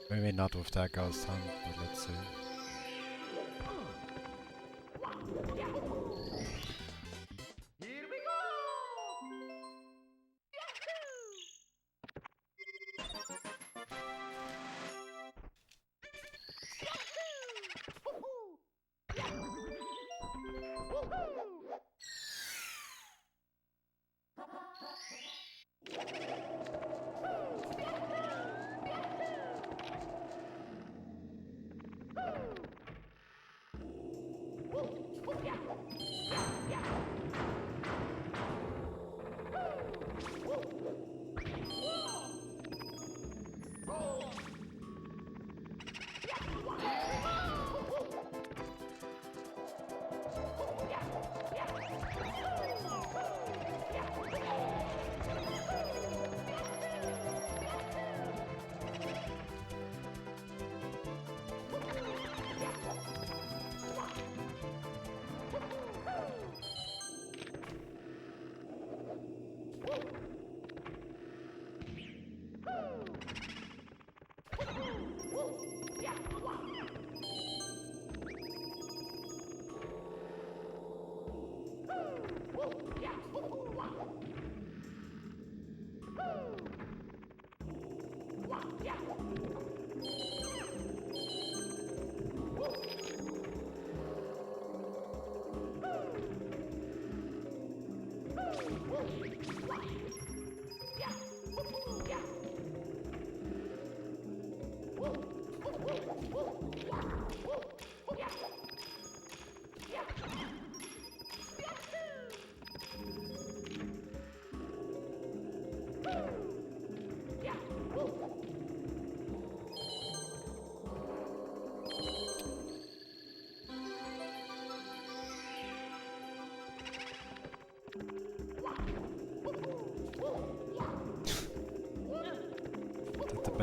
Maybe not with that ghost hunt, but let's see. Here we go!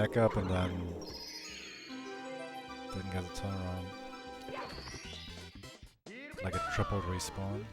back up and then didn't get a turnaround. Like a triple respawn.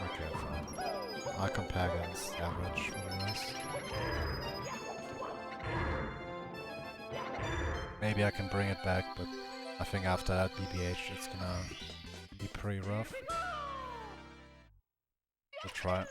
Okay, fine. I'll compare against average otherwise. Maybe I can bring it back, but I think after that BBH it's gonna be pretty rough. We'll try.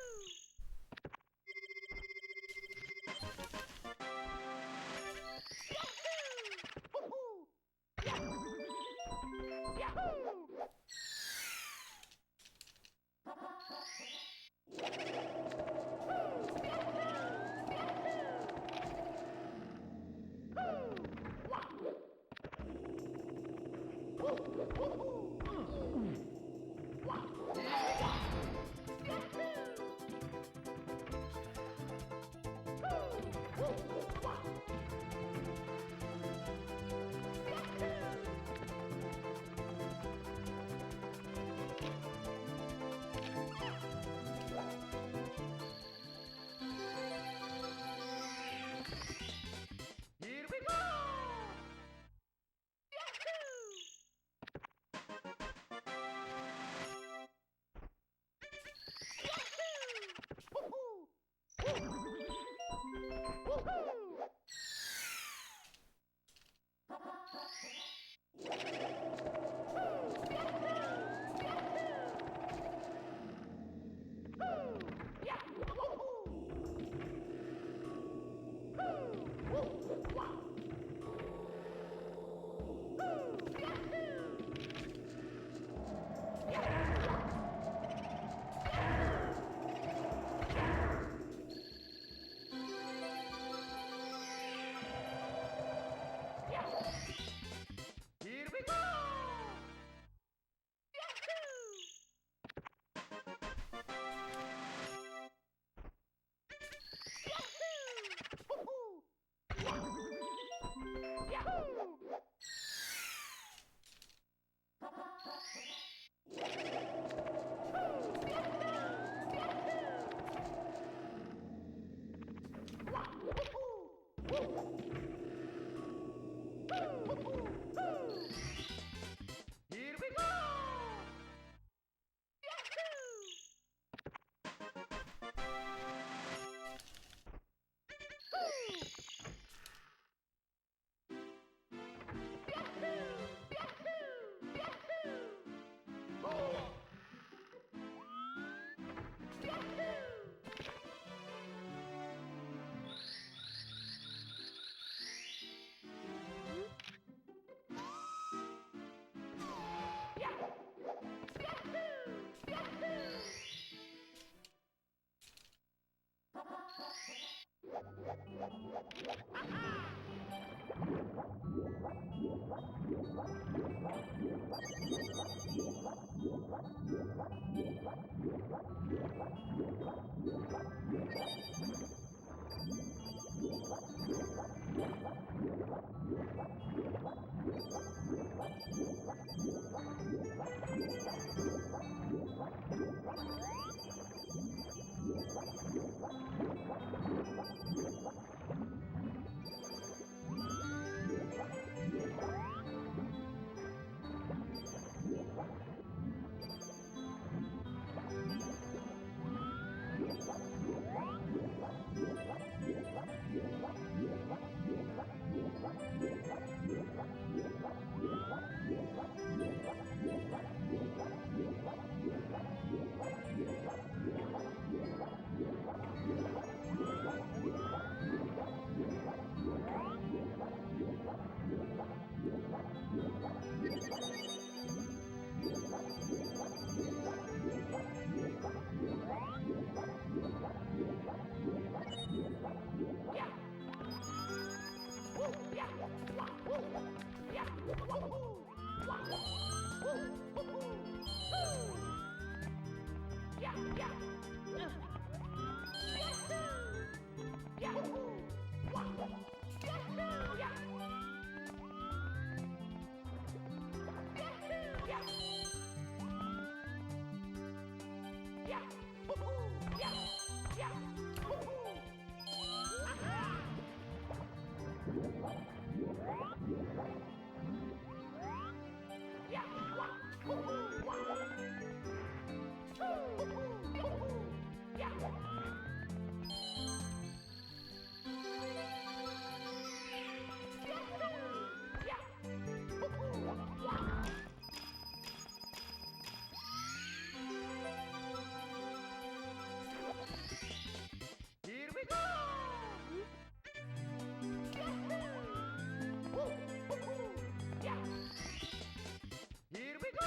Here we go! Here we go!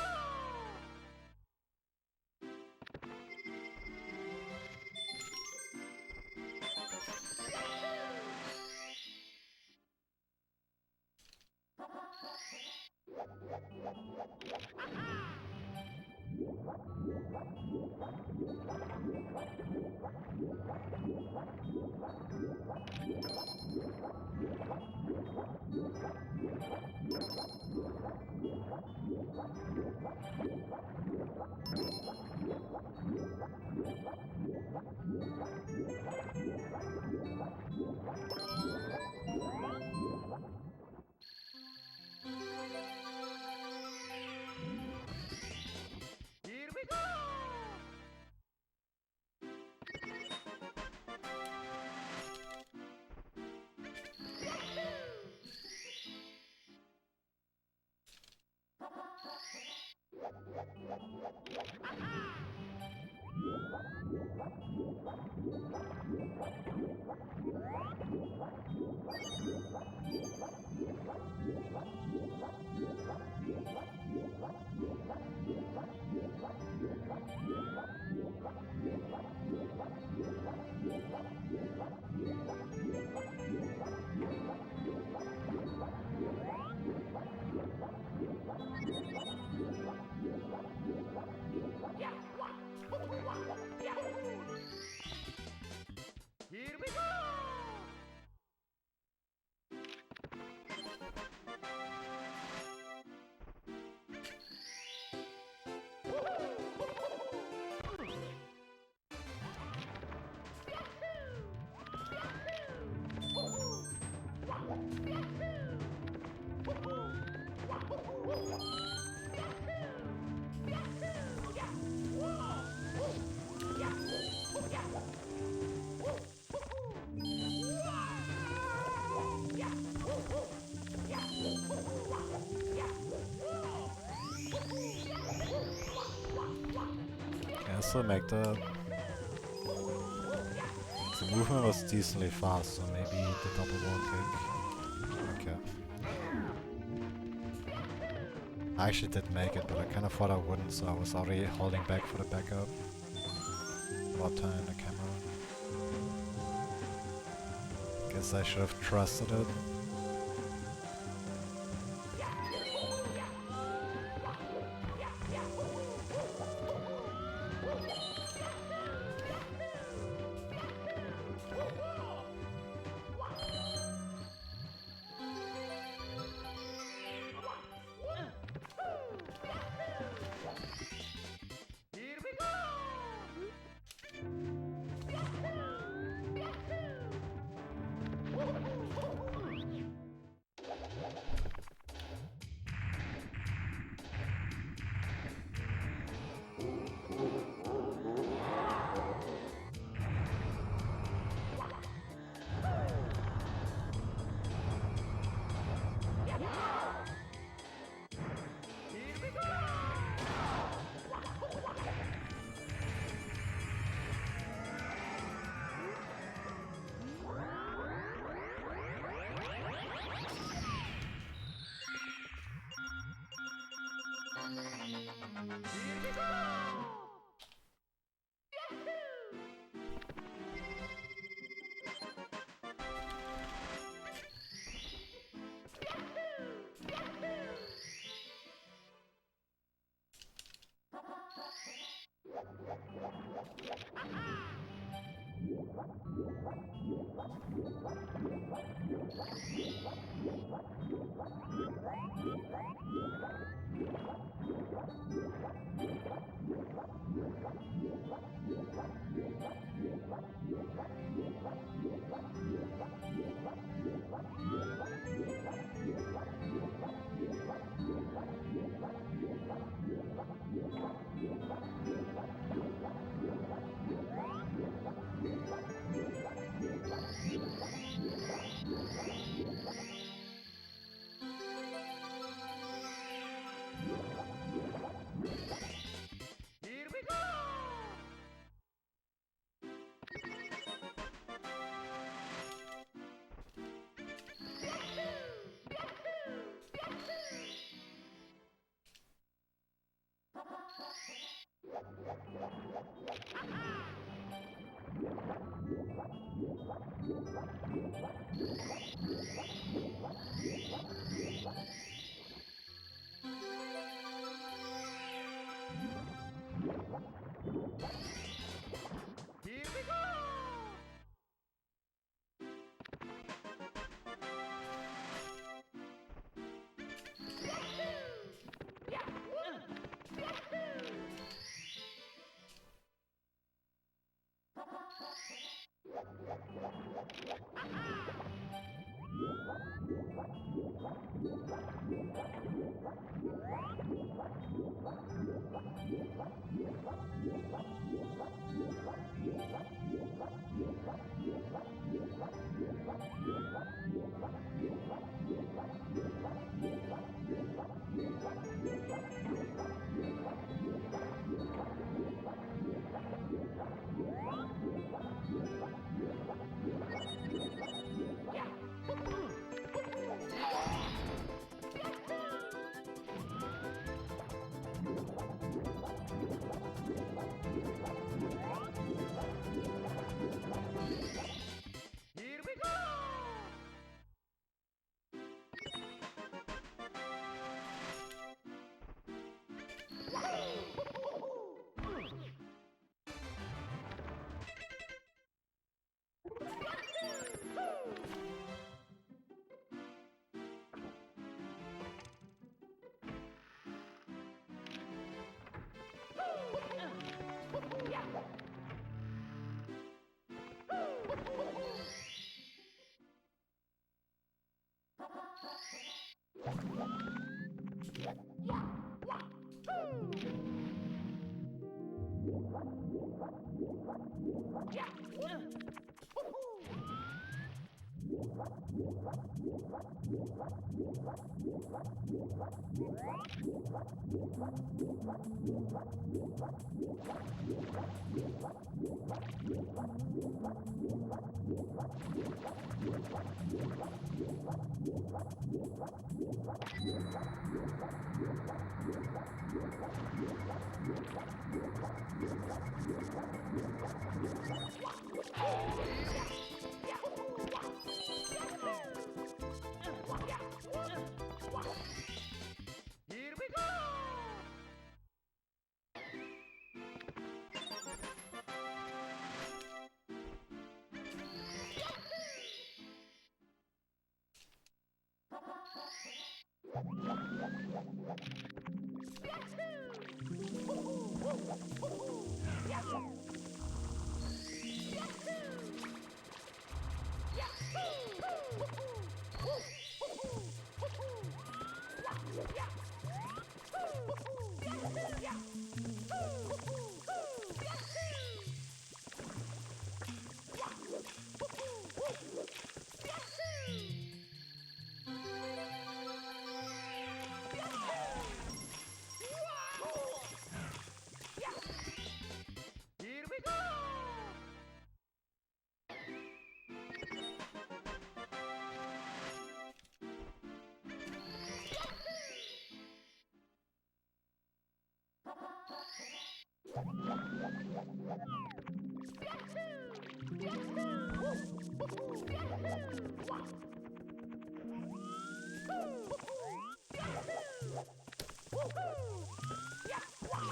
Here we go! Here we go! Can I still make that? The movement was decently fast, so maybe the double wall kick. Okay. I actually did make it, but I kind of thought I wouldn't, so I was already holding back for the backup. About time the camera. Guess I should have trusted it. Here we go! Here we go! Here we go! Here we go! Here we go! Here we go!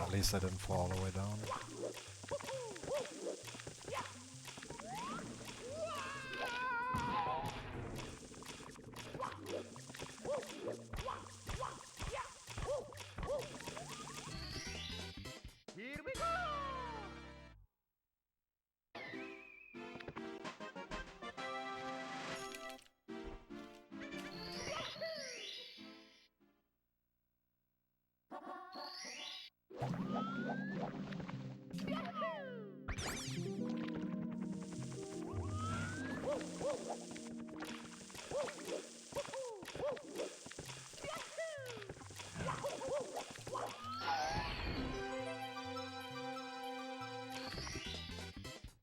At least I didn't fall all the way down. Here we go!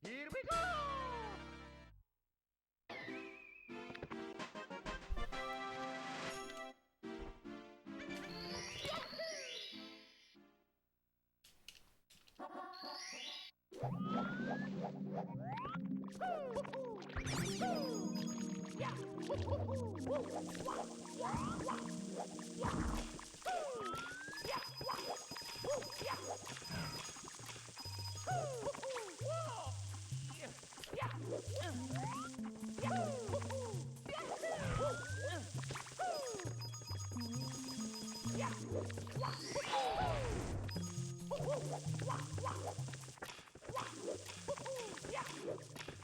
Here we go! Yeah.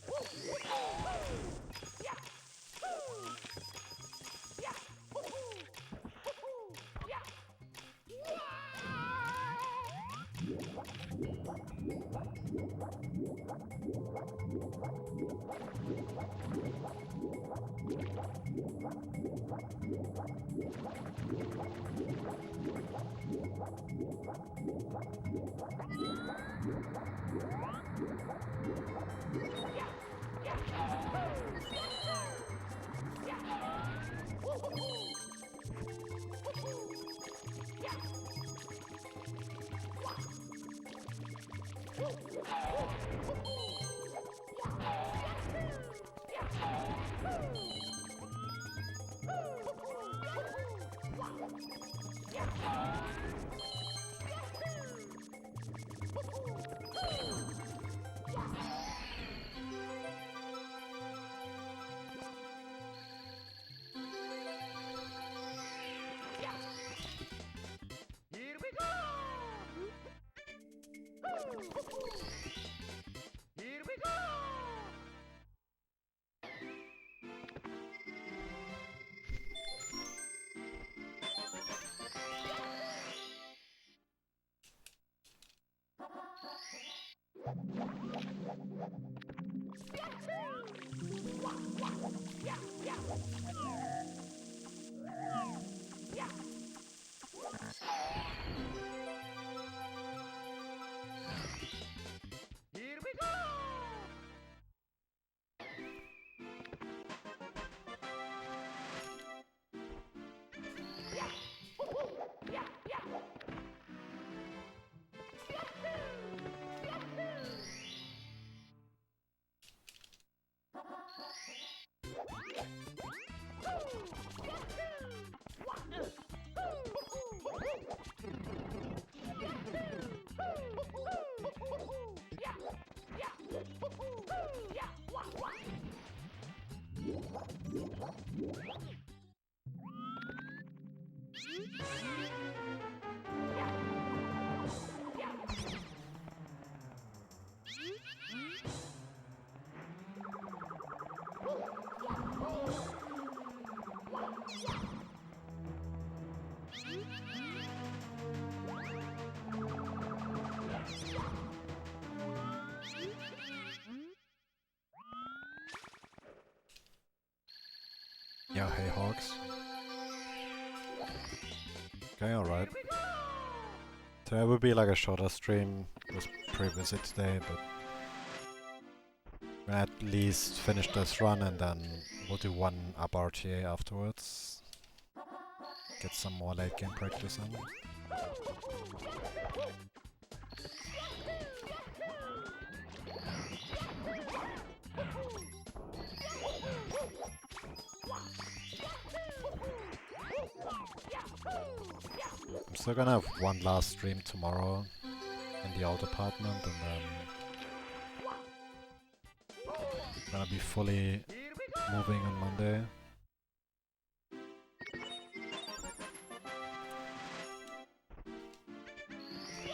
Here we go! Here we go! Here we go! Yeah, hey Hawks. Okay, alright. Today will be like a shorter stream with pre-visit today, but we'll at least finish this run and then we'll do one up RTA afterwards. Get some more late game practice in. I'm still gonna have one last stream tomorrow in the old apartment and then gonna be fully moving on Monday.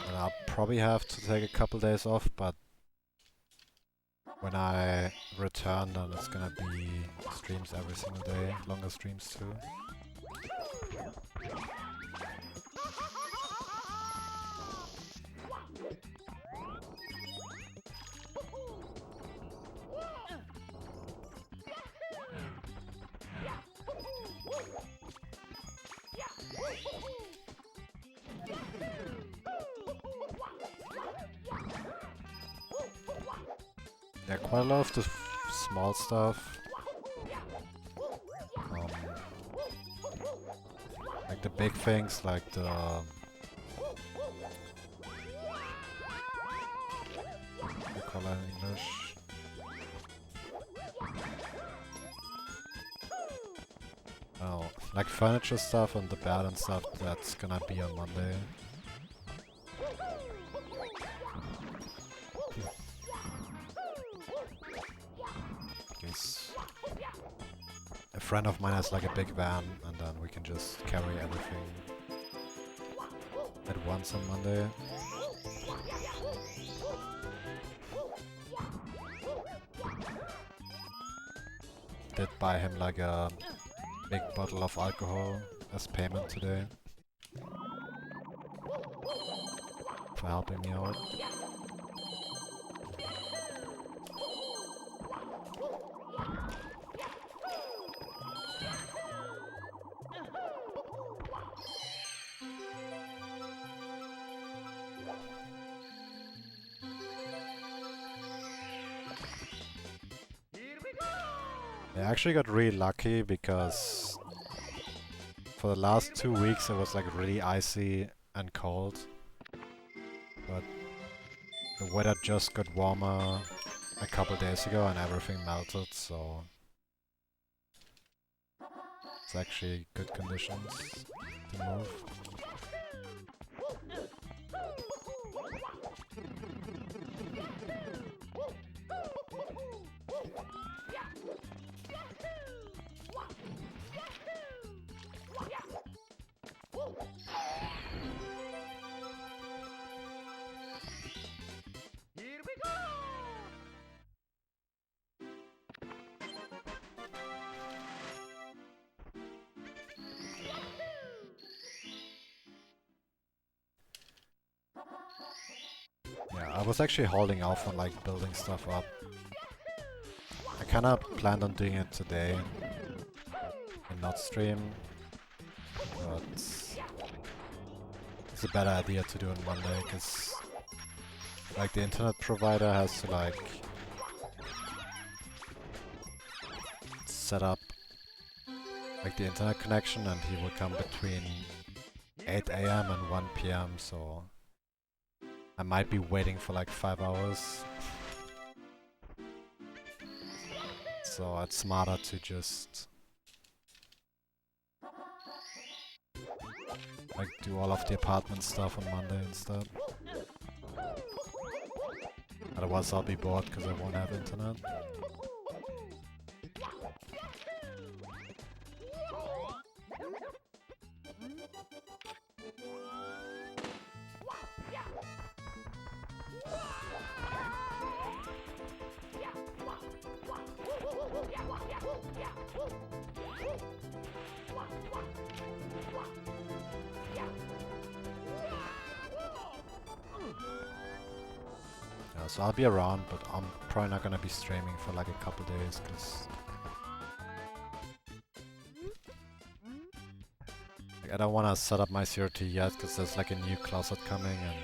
And I'll probably have to take a couple days off, but when I return then it's gonna be streams every single day, longer streams too. Yeah, quite a lot of the small stuff. Like the big things, like the... what do you call that in English? Oh, like furniture stuff and the bed and stuff, that's gonna be on Monday. A friend of mine has like a big van and then we can just carry everything at once on Monday. Did buy him like a big bottle of alcohol as payment today for helping me out. I actually got really lucky because for the last 2 weeks it was like really icy and cold. But the weather just got warmer a couple days ago and everything melted, so it's actually good conditions to move. Here we go! Yeah, I was actually holding off on like building stuff up. I kinda planned on doing it today and not stream, but it's a better idea to do on Monday because like the internet provider has to like set up like the internet connection and he will come between 8 AM and 1 PM, so I might be waiting for like 5 hours. So it's smarter to just like do all of the apartment stuff on Monday instead. Otherwise I'll be bored because I won't have internet. Yeah, so I'll be around, but I'm probably not gonna be streaming for like a couple days because like, I don't want to set up my CRT yet because there's like a new closet coming and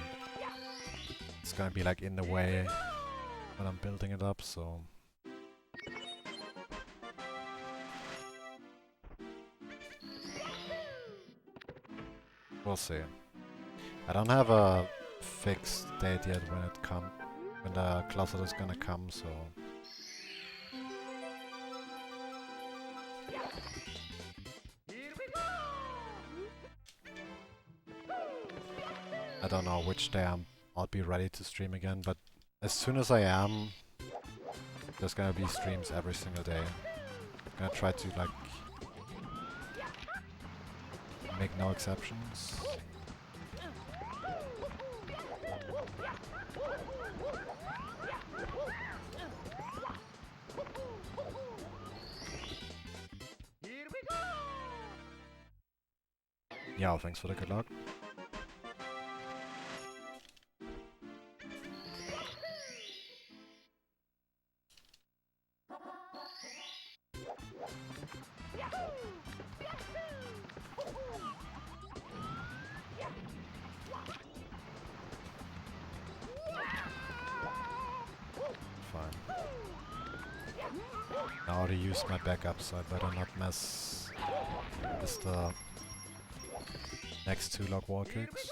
it's gonna be like in the way when I'm building it up, so we'll see. I don't have a fixed date yet when the closet is gonna come, so Here we go! I don't know which day I'll be ready to stream again, but as soon as I am, there's gonna be streams every single day. I'm gonna try to like make no exceptions. Here we go! Yeah, thanks for the good luck. Fine. I already used my backup, so I better not mess with the next 2 log wall kicks.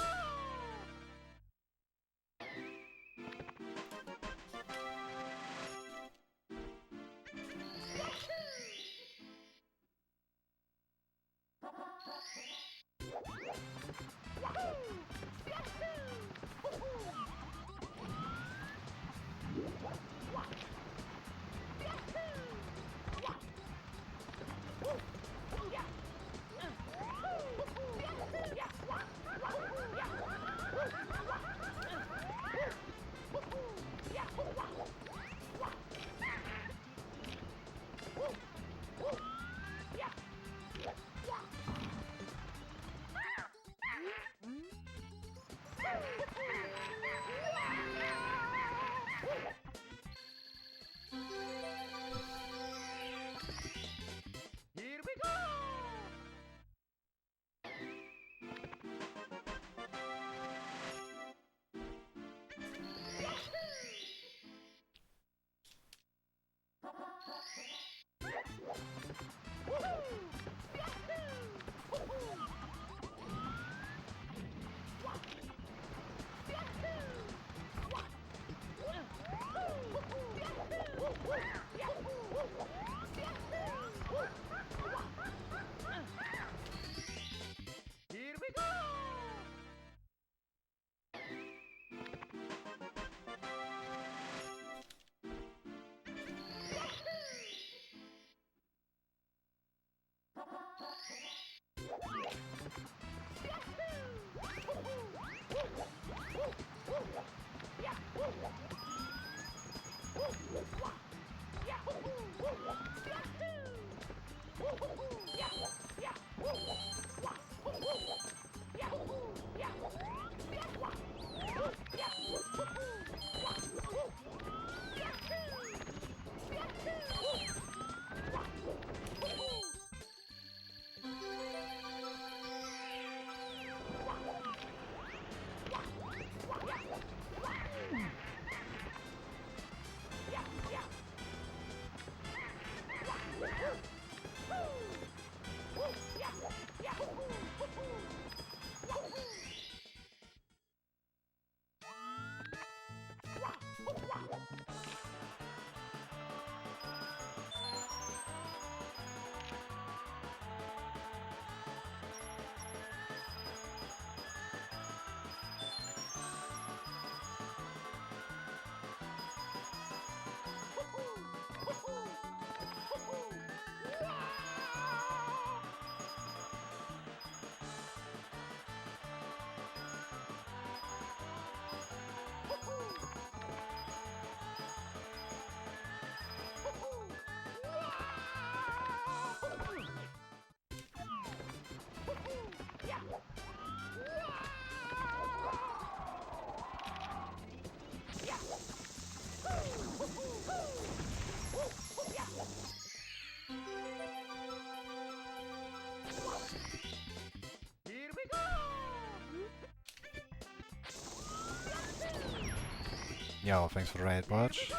Yo, thanks for the raid watch.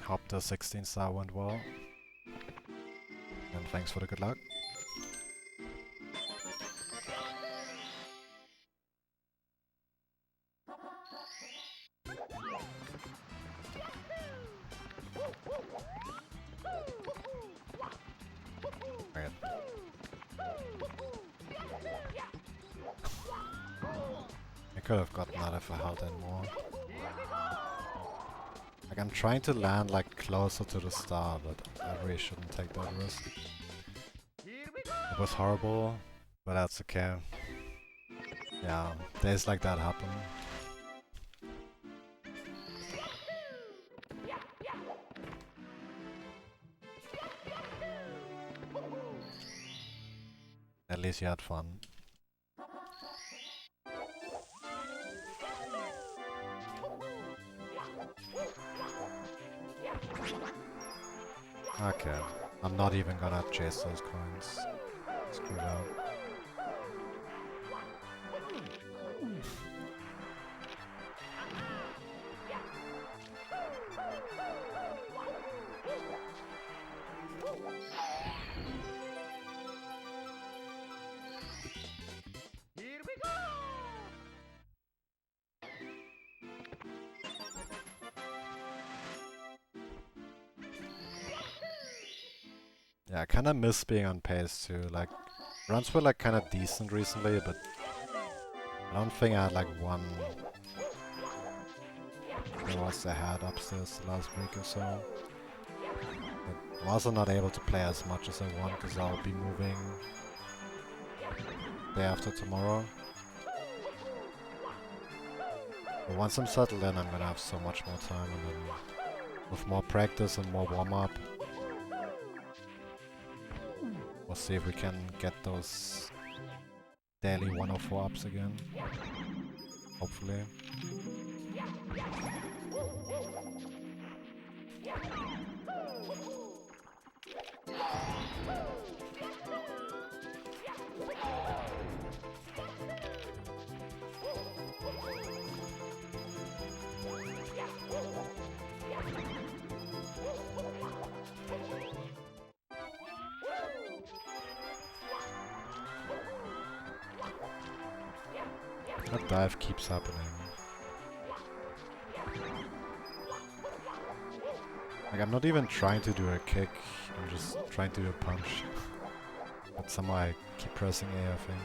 Hope the 16 star went well. And thanks for the good luck. Right. I could have gotten that if I held in more. Like, I'm trying to land like closer to the star, but I really shouldn't take that risk. It was horrible, but that's okay. Yeah, days like that happen. At least you had fun. Okay, I'm not even gonna chase those coins. Screw that. Here we go! Yeah, I kinda miss being on pace too. Like, runs were like kinda decent recently, but I don't think I had like one. There was a head upstairs the last week or so. But I'm also not able to play as much as I want because I'll be moving day after tomorrow. But once I'm settled in, I'm gonna have so much more time, and then with more practice and more warm-up, we'll see if we can get those daily 104 ups again. Hopefully. That dive keeps happening. Like, I'm not even trying to do a kick, I'm just trying to do a punch. But somehow I keep pressing A, I think.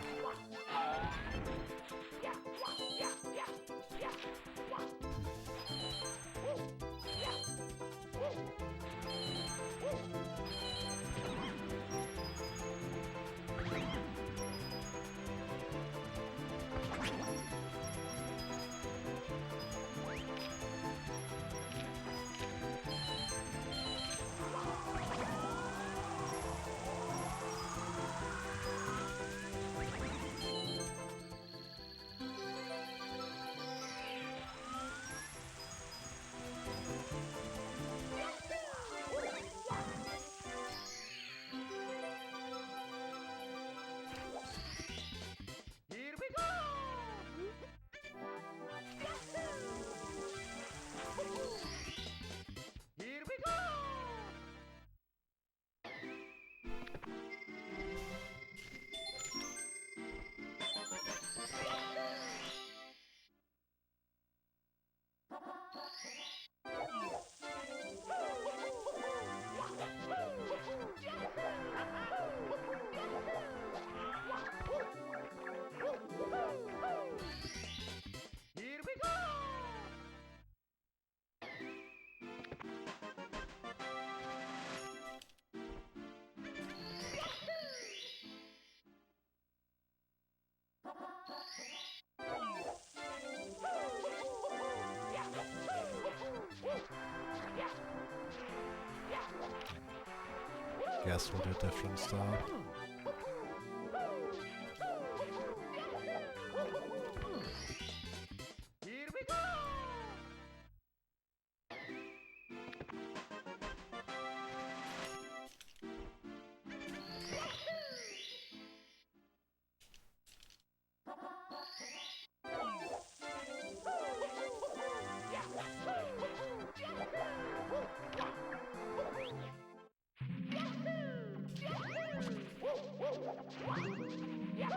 Here we go! Here we go! Here we go! Guess we'll do different stuff. Here we go! Here we go!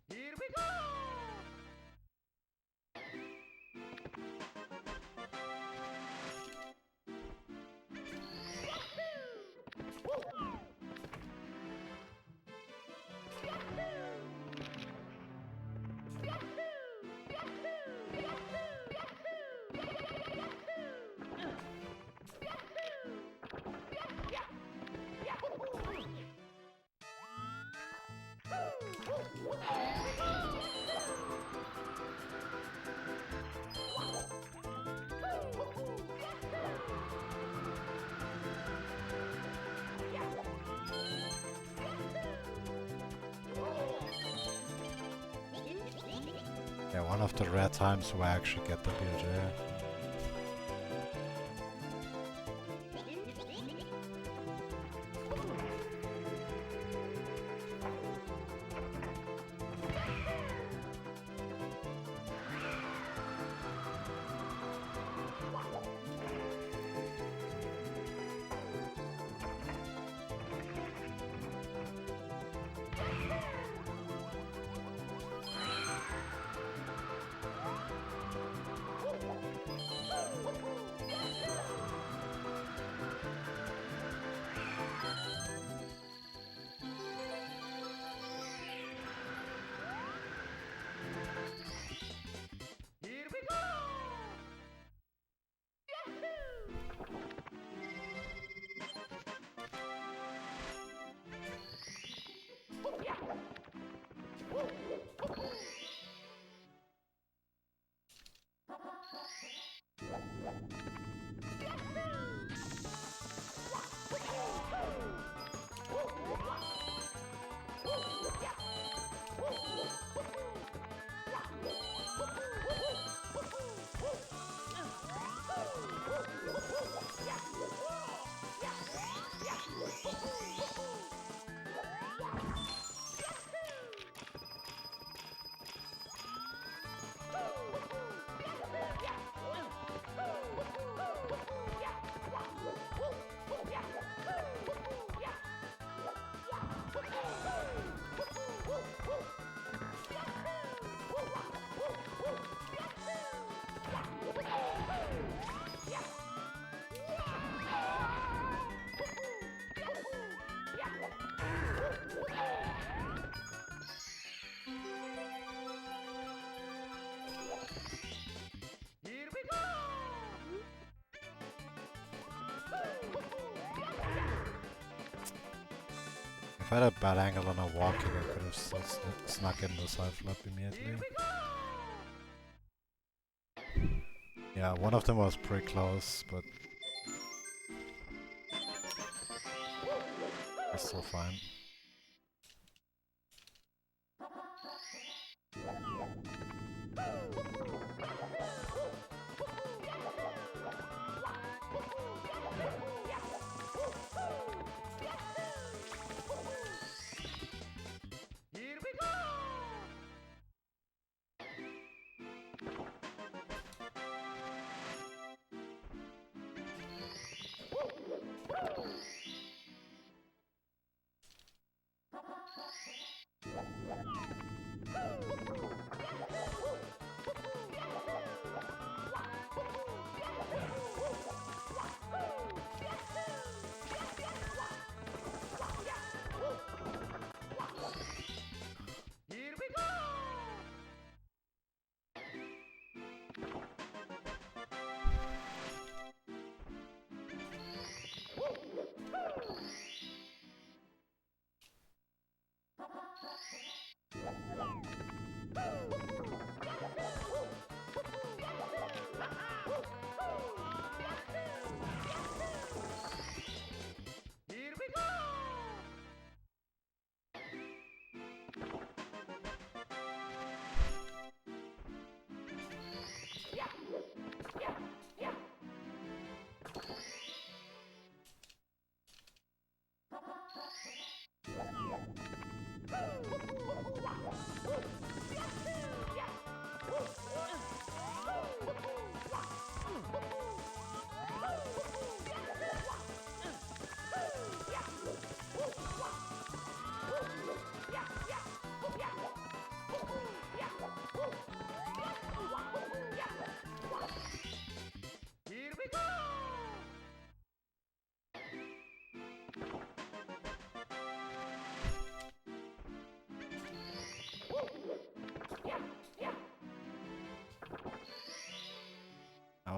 Here we go! Yeah, one of the rare times where I actually get the BLJ. Here we go! Here we go! If I had a bad angle on a walking, I could have still snuck in the side flip immediately. Yeah, one of them was pretty close, but it's still fine. Here we go!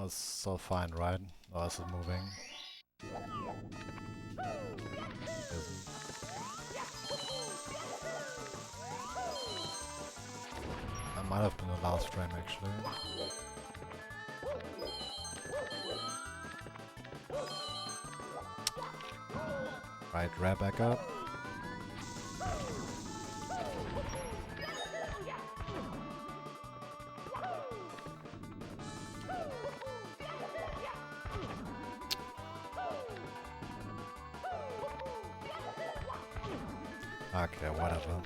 Oh, it's still fine, right? Or is it moving? Isn't. That might have been the last frame, actually. Right, rear back up. Okay, whatever.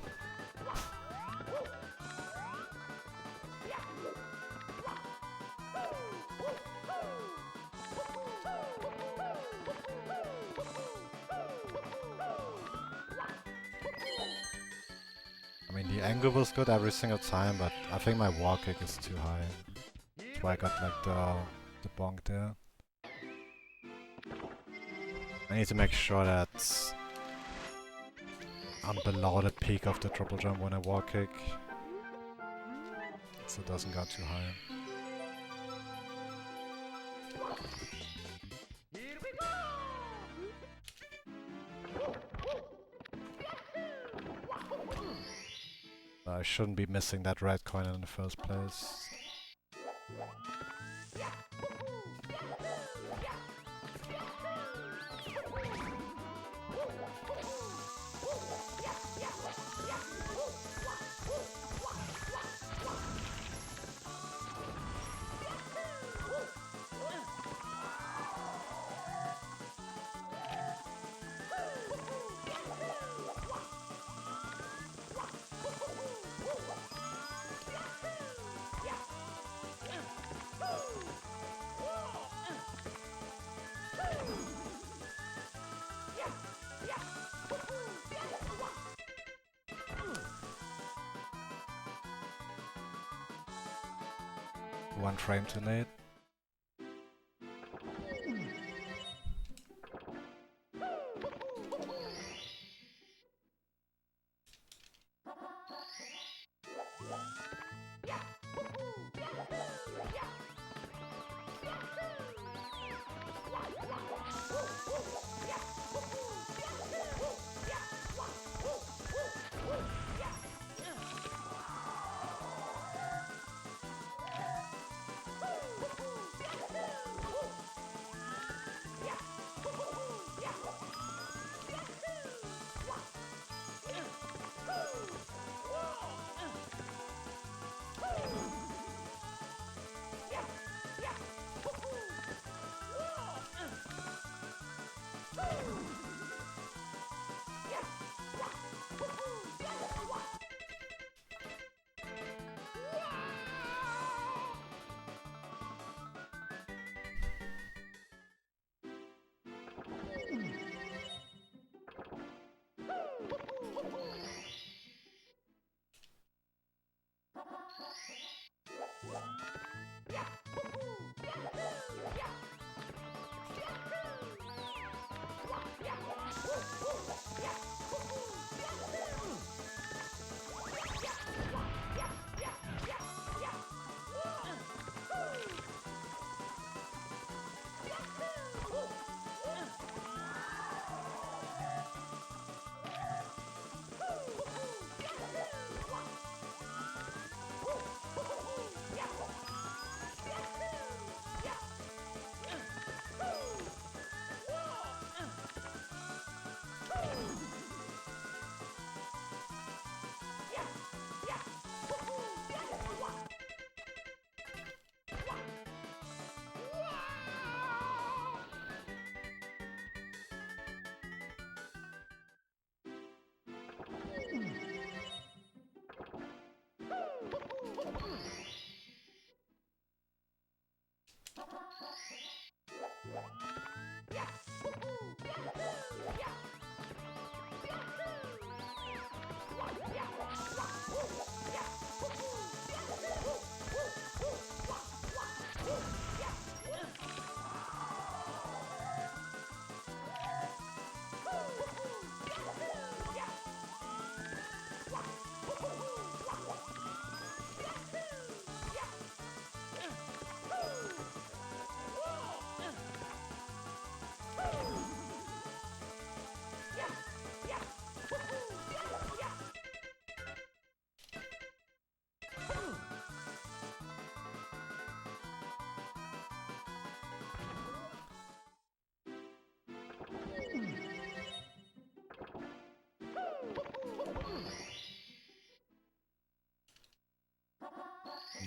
I mean, the angle was good every single time, but I think my wall kick is too high. That's why I got like the bonk there. I need to make sure that I'm below the peak of the triple jump when I wall kick, so it doesn't go too high. I shouldn't be missing that red coin in the first place. One frame too late.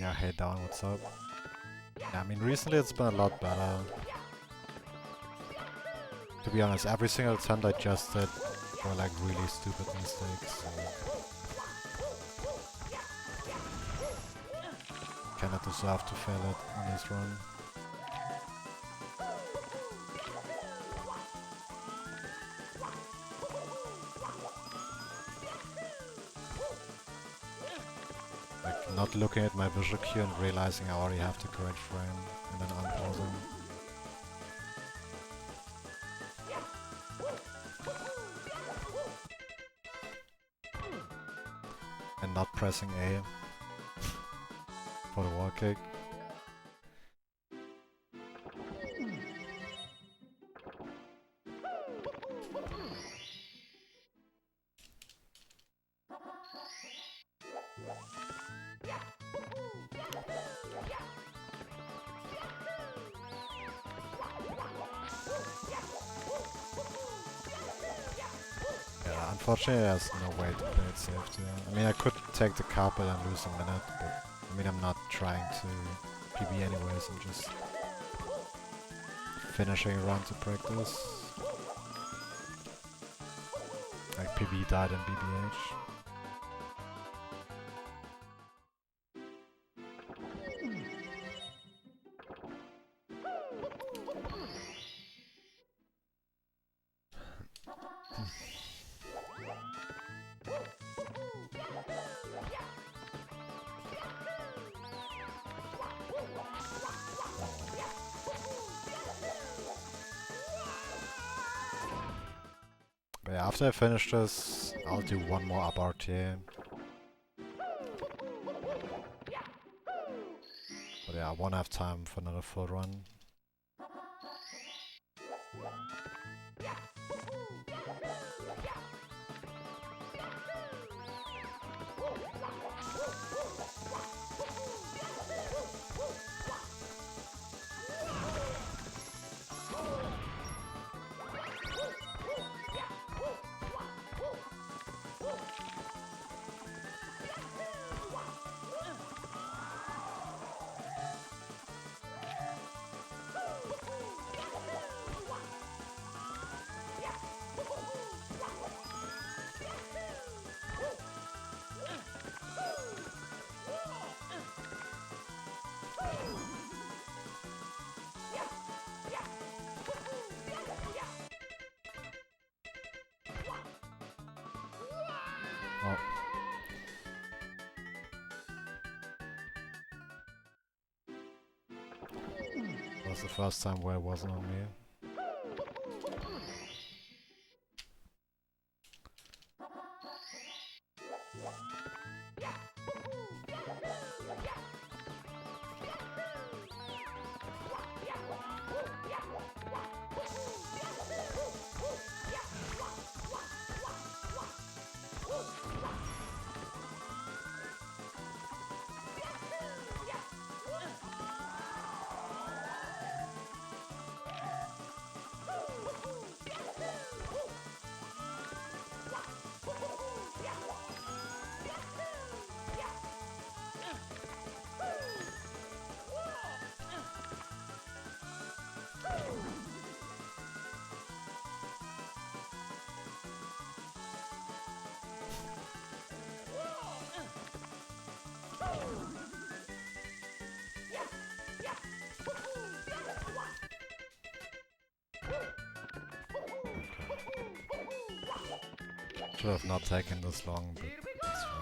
Yeah, hey down, what's up? Yeah, I mean recently it's been a lot better. To be honest, every single attempt I just did were like really stupid mistakes. So kinda deserve to fail it on this run. Like not looking at my visual cue and realizing I already have the correct frame and then unpausing. And not pressing A for the wall kick. Yeah, unfortunately there's no way to play it safe there. I mean I could take the carpet and lose a minute, but I mean I'm not trying to PB anyways, I'm just finishing a run to practice. Like PB died in BBH. But yeah, after I finish this, I'll do one more up RTA. But yeah, I won't have time for another full run. Oh. That was the first time where it wasn't on me. Should have not taken this long, but it's fine.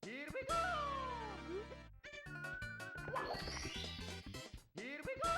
Here we go! Here we go! Here we go!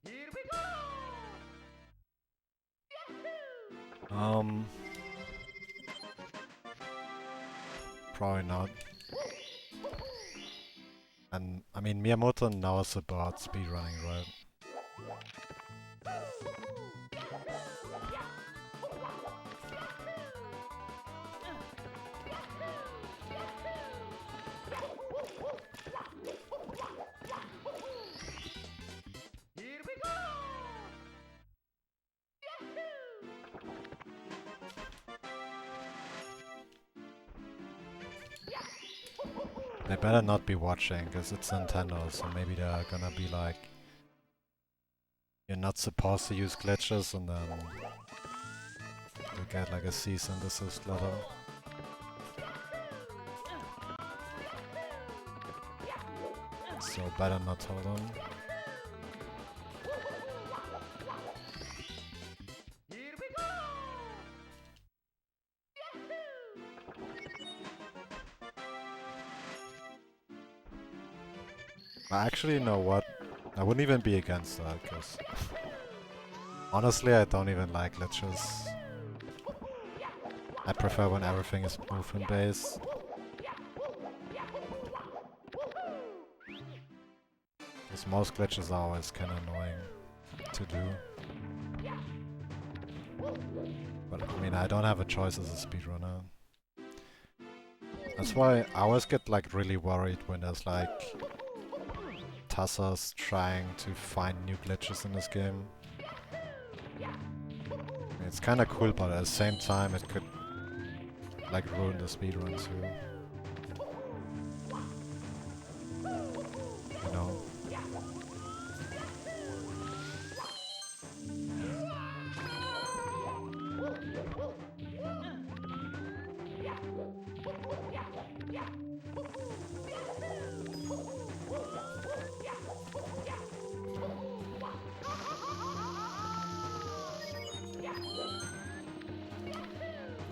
Here we go! Probably not. And I mean, Miyamoto knows about speedrunning, right? Here we go! They better not be watching, because it's Nintendo, so maybe they're gonna be like, you're not supposed to use glitches, and then you get like a cease and desist letter. So better not tell them. Here we go! Actually, you know what? I wouldn't even be against that, because honestly, I don't even like glitches. I prefer when everything is movement based. Because most glitches are always kind of annoying to do. But I mean, I don't have a choice as a speedrunner. That's why I always get like really worried when there's like Tassas trying to find new glitches in this game. I mean, it's kinda cool, but at the same time it could like ruin the speedrun too. You know?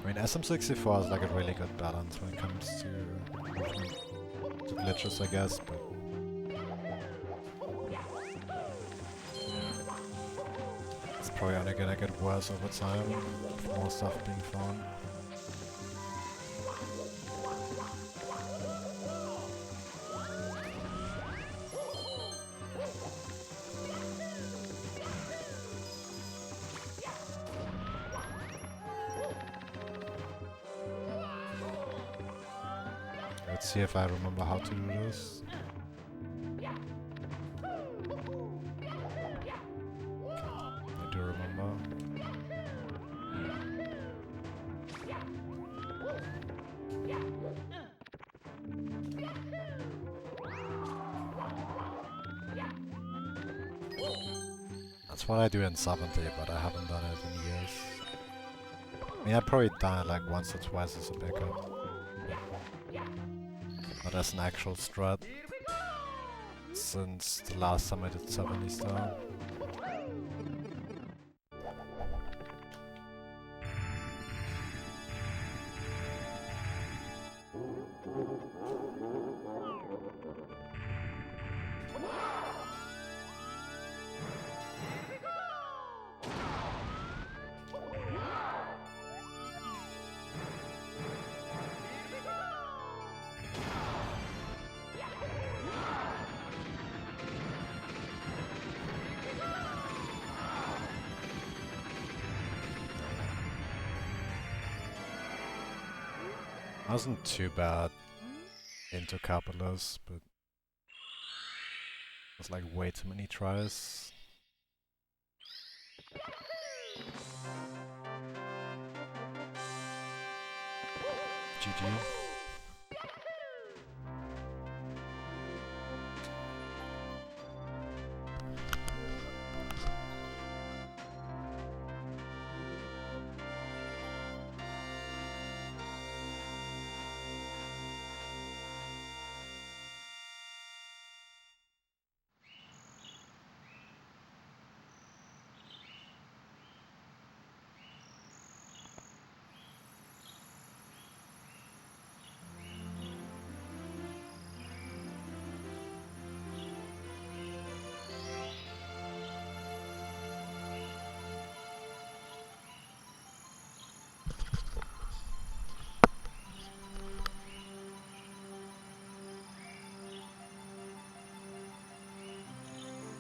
I mean, SM64 is like a really good balance when it comes to glitches, I guess, but it's probably only gonna get worse over time, with more stuff being found. Let's see if I remember how to do this. I do remember. That's what I do in 70, but I haven't done it in years. I mean, I've probably done it like once or twice as a backup. But as an actual strat. Since the last time I did 70 star. Wasn't too bad into Capitalist, but it was like way too many tries. GG.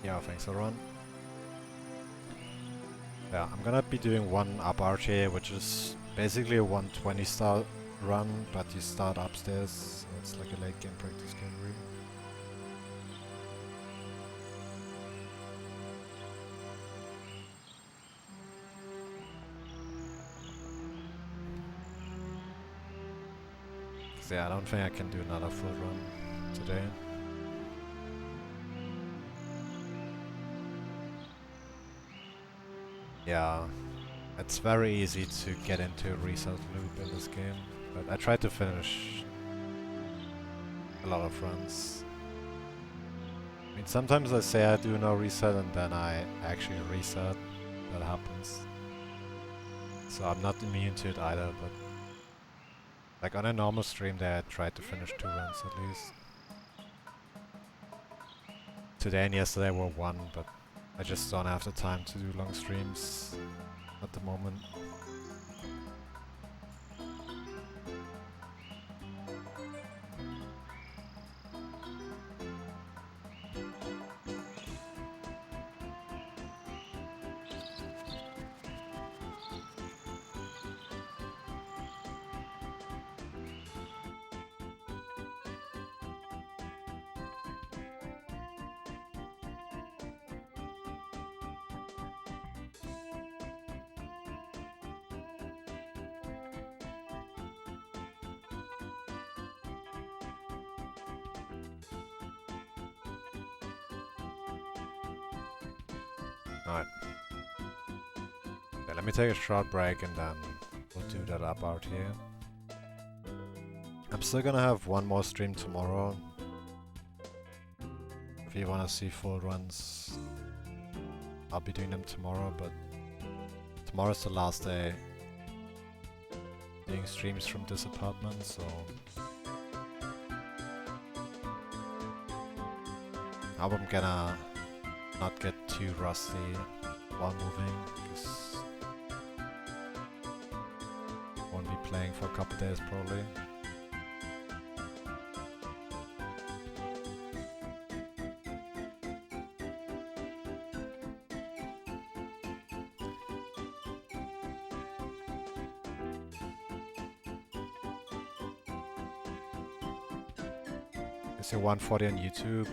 Yeah, thanks everyone. Yeah, I'm gonna be doing one up RTA, which is basically a 120 star run, but you start upstairs, so it's like a late game practice game room. So yeah, I don't think I can do another full run today. Yeah, it's very easy to get into a reset loop in this game, but I tried to finish a lot of runs. I mean, sometimes I say I do no reset and then I actually reset. That happens. So I'm not immune to it either, but like on a normal stream day I tried to finish 2 runs at least. Today and yesterday were 1, but I just don't have the time to do long streams at the moment. Alright. Yeah, let me take a short break and then we'll do that up out here. I'm still gonna have one more stream tomorrow. If you wanna see full runs, I'll be doing them tomorrow, but tomorrow's the last day doing streams from this apartment, so I hope I'm gonna not get too rusty while moving, because I won't be playing for a couple days probably. Is it 140 on YouTube?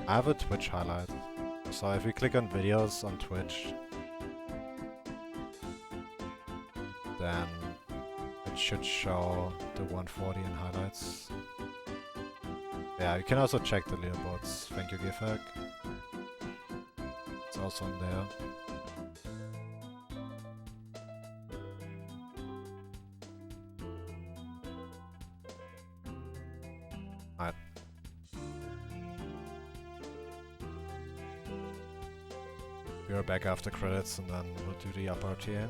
I have a Twitch highlight. So if we click on videos on Twitch, then it should show the 140 in highlights. Yeah, you can also check the leaderboards. Thank you, Gifag. It's also in there. Alright. We're back after credits and then we'll do the upper tier.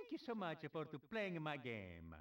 Thank you so much for to playing my game.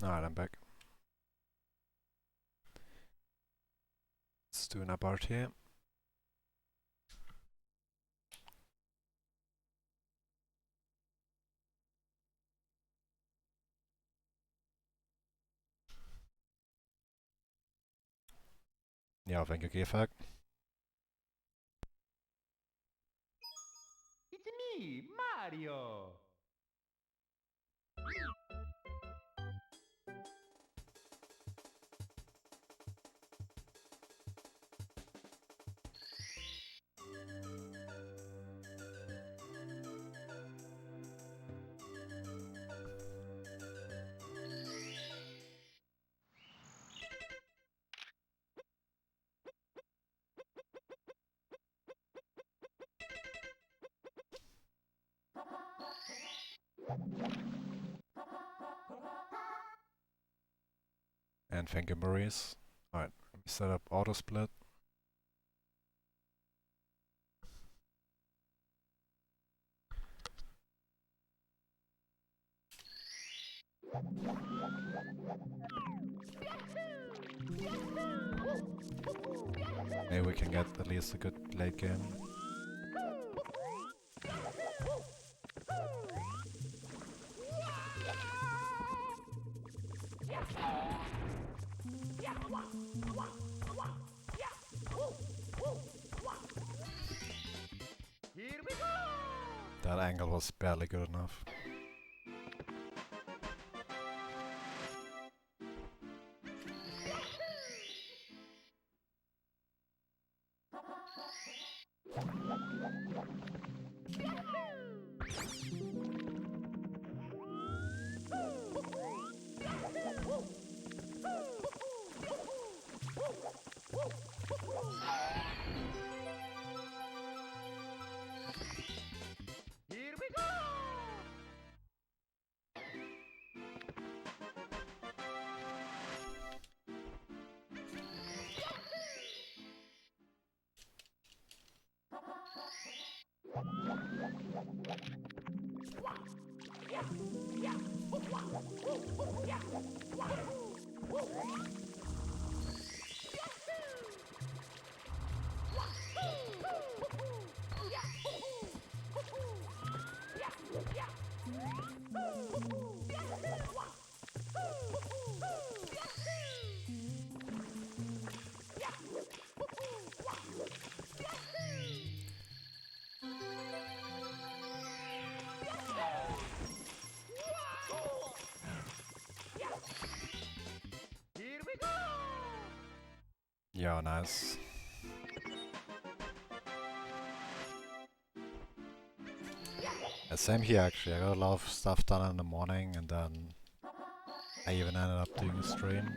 Alright, I'm back. Let's do an abort here. Ja, thank you, Gefag. It's me, Mario. And thank you, Maurice. Alright, let me set up auto split. Maybe we can get at least a good late game. Here we go. That angle was barely good enough. Here we go. Here we go. Yeah, nice. Same here actually, I got a lot of stuff done in the morning and then I even ended up doing a stream.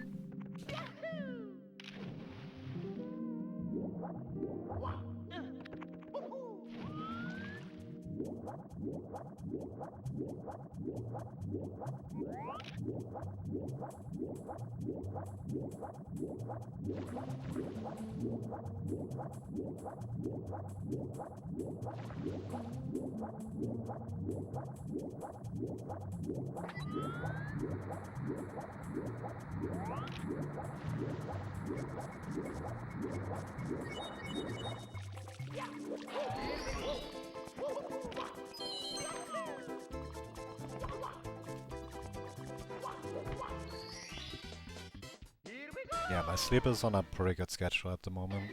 Here we go. Yeah, my sleep is on a pretty good schedule at the moment.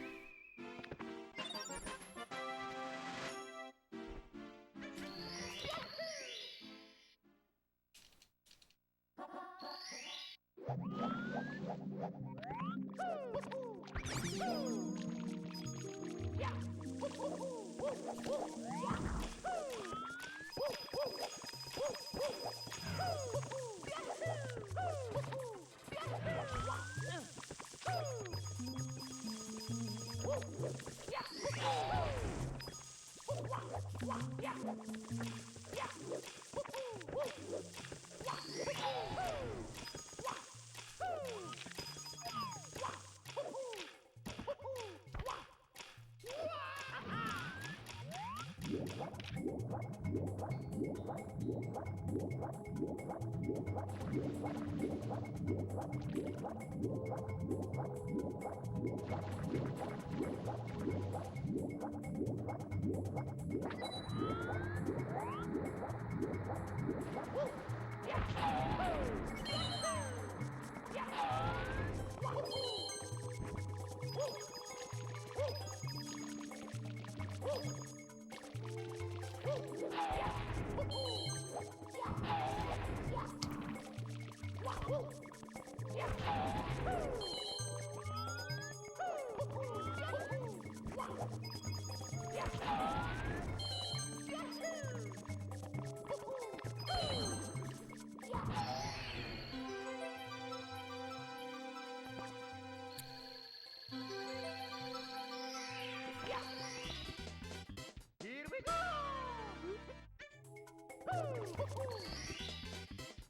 Here we go!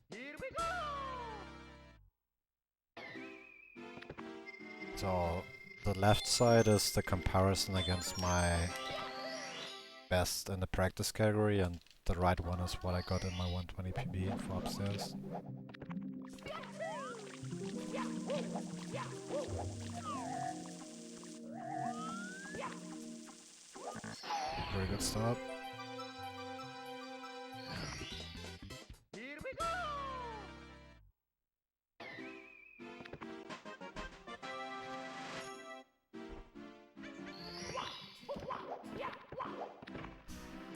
Here we go! So the left side is the comparison against my best in the practice category, and the right one is what I got in my 120 PB for upstairs. Very good start. Here we go!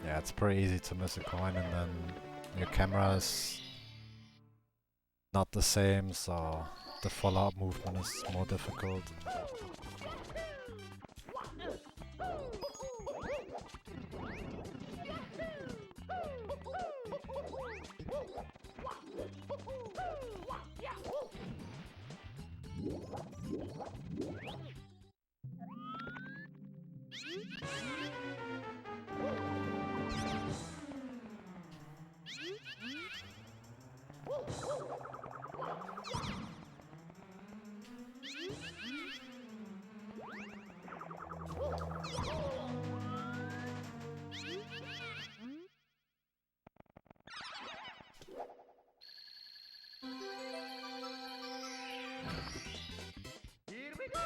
Yeah, it's pretty easy to miss a coin, and then your camera is not the same, so the follow-up movement is more difficult. Here we go!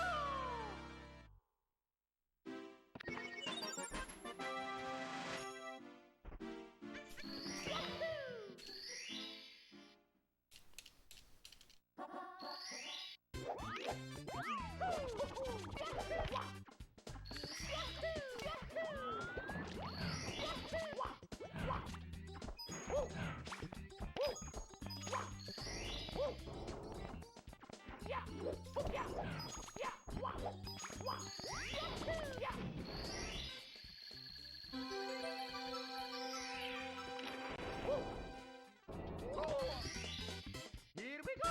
Here we go!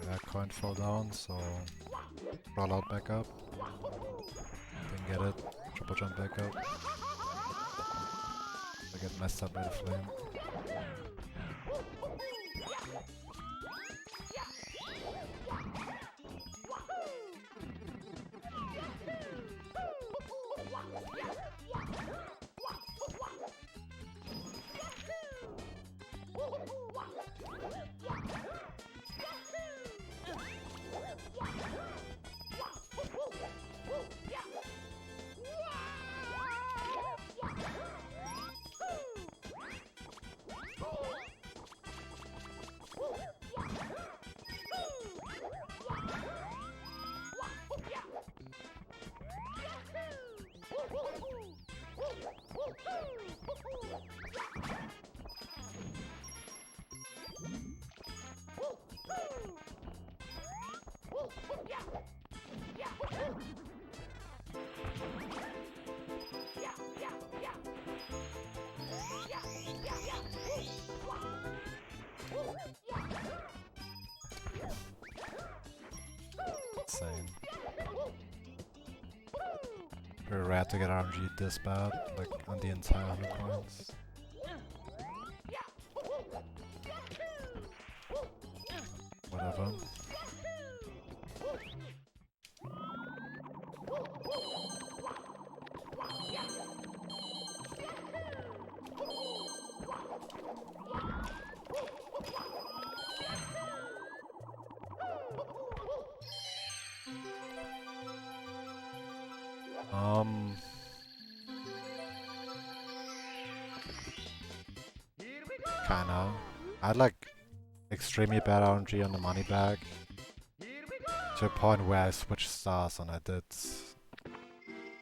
That coin fell down, so roll out back up. Didn't get it. Triple jump back up. I get messed up by the flame. Insane. Very rare to get RNG this bad, like on the entire 100 coins. whatever. Kinda. I'd like extremely bad RNG on the money bag to a point where I switched stars and I did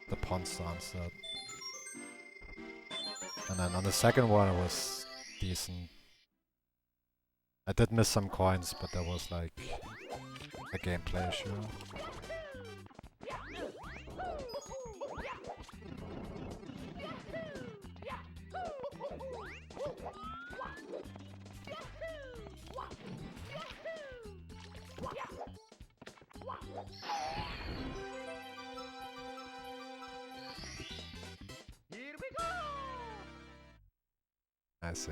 the pawn star instead. And then on the second one it was decent. I did miss some coins, but there was like a gameplay issue. I see.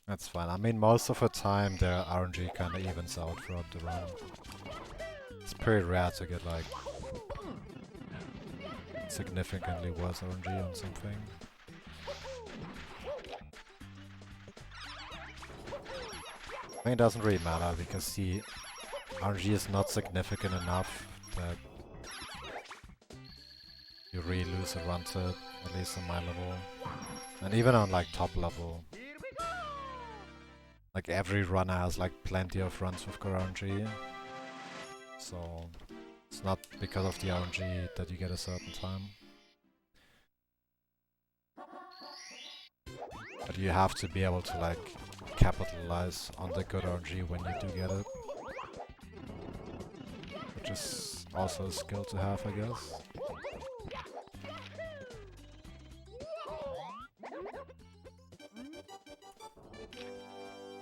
That's fine. I mean, most of the time their RNG kinda evens out throughout the run. It's pretty rare to get like significantly worse RNG on something. I mean, it doesn't really matter because the RNG is not significant enough that you really lose a run to it, at least on my level. And even on like top level, like every runner has like plenty of runs with good RNG. So it's not because of the RNG that you get a certain time. But you have to be able to like capitalize on the good RNG when you do get it. Which is also a skill to have, I guess.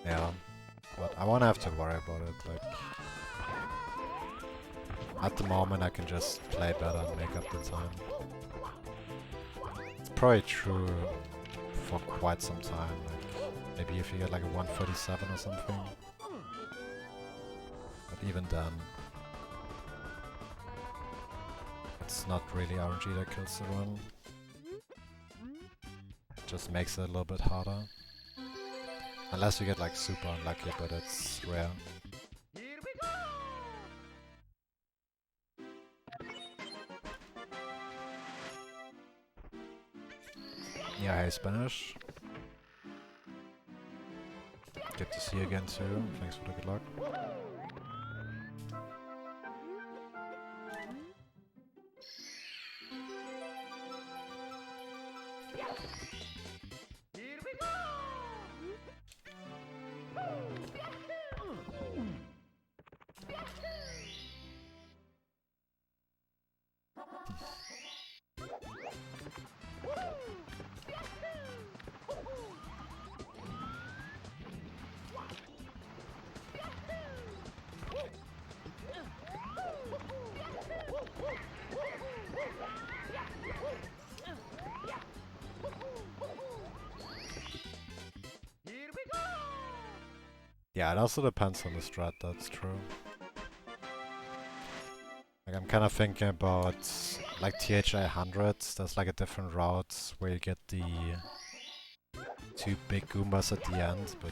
Yeah, but I won't have to worry about it, like... At the moment I can just play better and make up the time. It's probably true for quite some time, like maybe if you get like a 137 or something. But even then, it's not really RNG that kills the run. It just makes it a little bit harder. Unless you get like super unlucky, but it's rare. Yeah, hey Spanish. Good to see you again too. Thanks for the good luck. Yeah, it also depends on the strat, that's true. Like I'm kind of thinking about like THA 100, there's like a different route where you get the two big Goombas at the end, but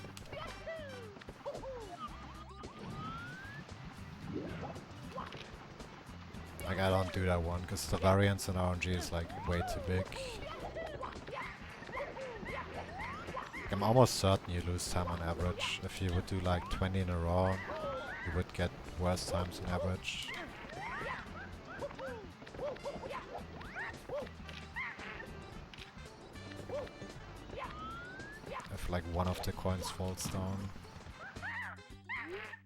like I don't do that one because the variance in RNG is like way too big. I'm almost certain you lose time on average. If you would do like 20 in a row, you would get worse times on average. If like one of the coins falls down.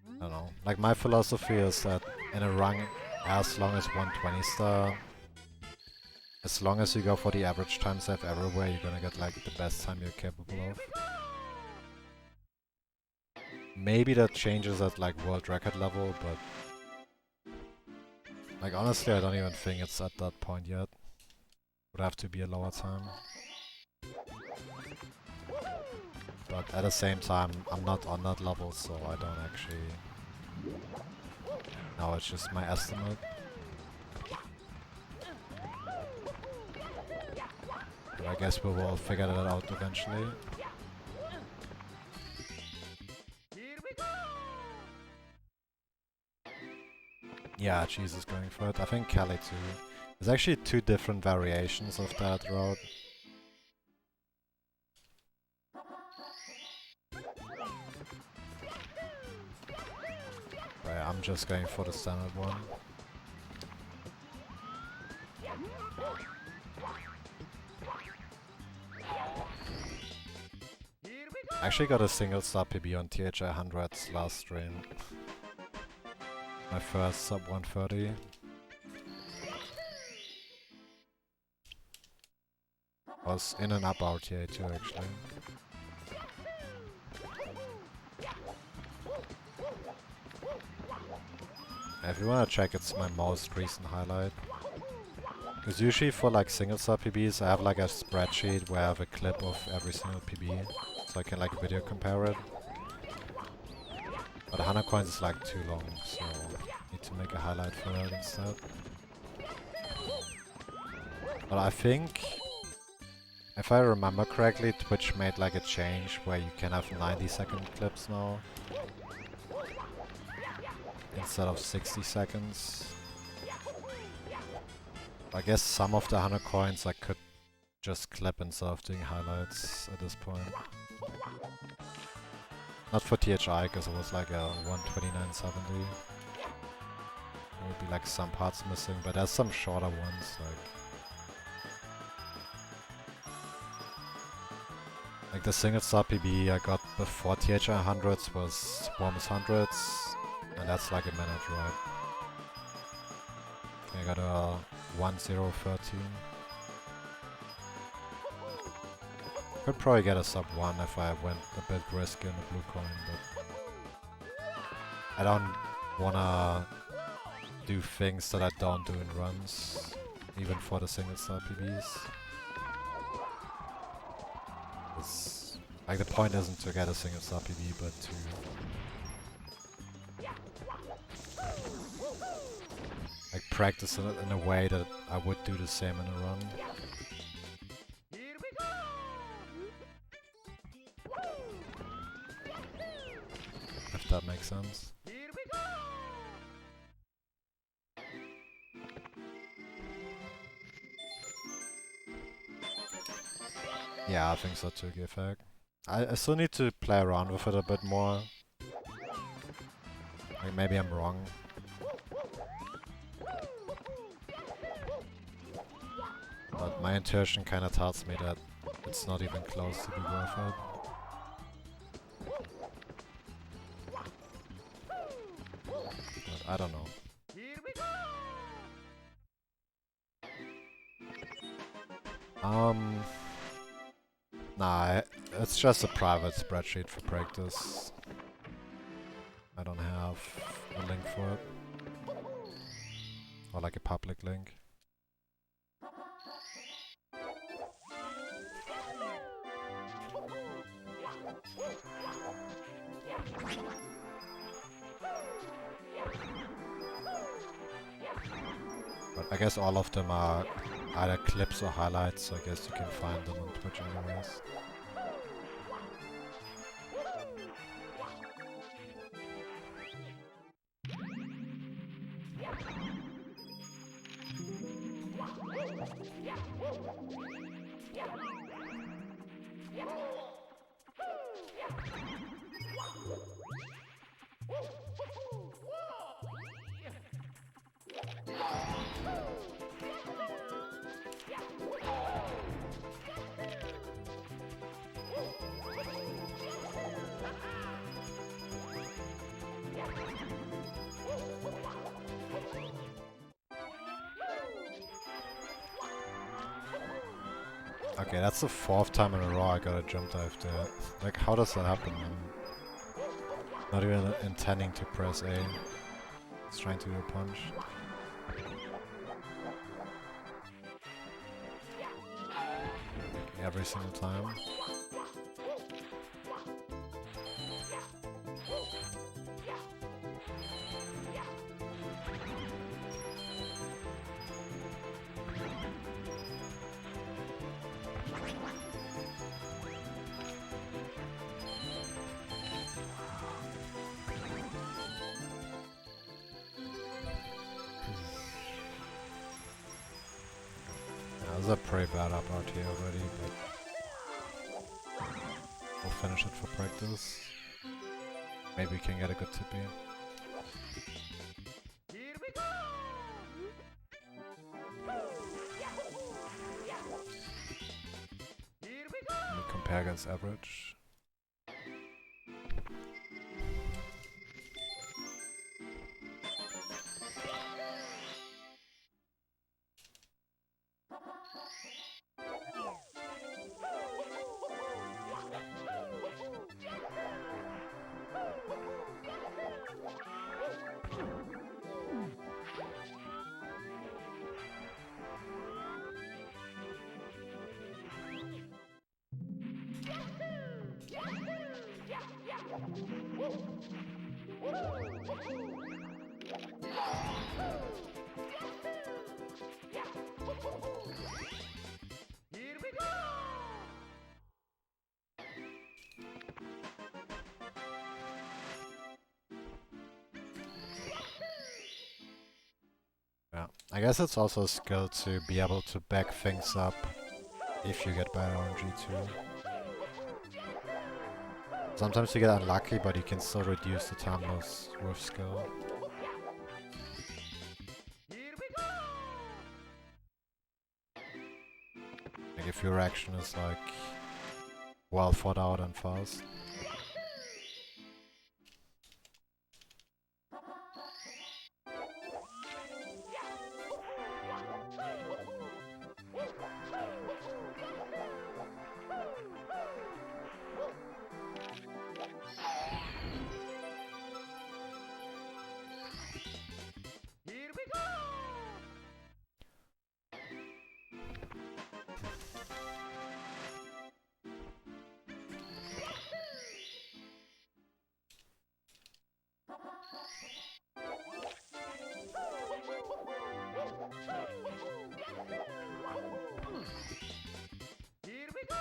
I don't know. Like my philosophy is that in a run as long as 120 star, as long as you go for the average time save everywhere, you're gonna get like the best time you're capable of. Maybe that changes at like world record level, but like honestly I don't even think it's at that point yet. Would have to be a lower time. But at the same time, I'm not on that level, so I don't actually... No, it's just my estimate. But I guess we will figure that out eventually. Yeah, Cheese is going for it. I think Kelly too. There's actually two different variations of that route. Right, I'm just going for the standard one. I actually got a single sub PB on THI 100s last stream. My first sub 130. Was in and up RTA too actually. If you wanna check, it's my most recent highlight. Because usually for like single sub PBs I have like a spreadsheet where I have a clip of every single PB. So I can like video compare it. But 100 coins is like too long, so I need to make a highlight for that instead. But I think, if I remember correctly, Twitch made like a change where you can have 90-second clips now. Instead of 60 seconds. I guess some of the 100 coins I could just clip instead of doing highlights at this point. Not for THI, because it was like a 129.70. There would be like some parts missing, but there's some shorter ones, like the single sub PB I got before THI 100s was Worms 100s, and that's like a minute, right? I got a 1013. Could probably get a sub 1 if I went a bit risky on the blue coin, but I don't wanna do things that I don't do in runs, even for the single sub PBs. It's, like the point isn't to get a single sub PB, but to like practice it in a way that I would do the same in a run. If that makes sense. Yeah, I think so too, Gifag. I still need to play around with it a bit more. Like maybe I'm wrong. But my intuition kinda tells me that it's not even close to be worth it. But I don't know. Nah, it's just a private spreadsheet for practice. I don't have a link for it. Or like a public link. But I guess all of them are either clips or highlights, so I guess you can find them on Twitch anyways. Okay, that's the 4th time in a row I got a jump dive there. Like, how does that happen? I'm not even intending to press A. It's trying to do a punch. every single time. That was a pretty bad up RT already, but we'll finish it for practice. Maybe we can get a good tippy. Here we go! Here we go! We compare against average. Here we go! Yeah, I guess it's also a skill to be able to back things up if you get bad RNG too. Sometimes you get unlucky, but you can still reduce the time loss with skill. Here we go! Like if your action is like well thought out and fast. Here we go! Here we go!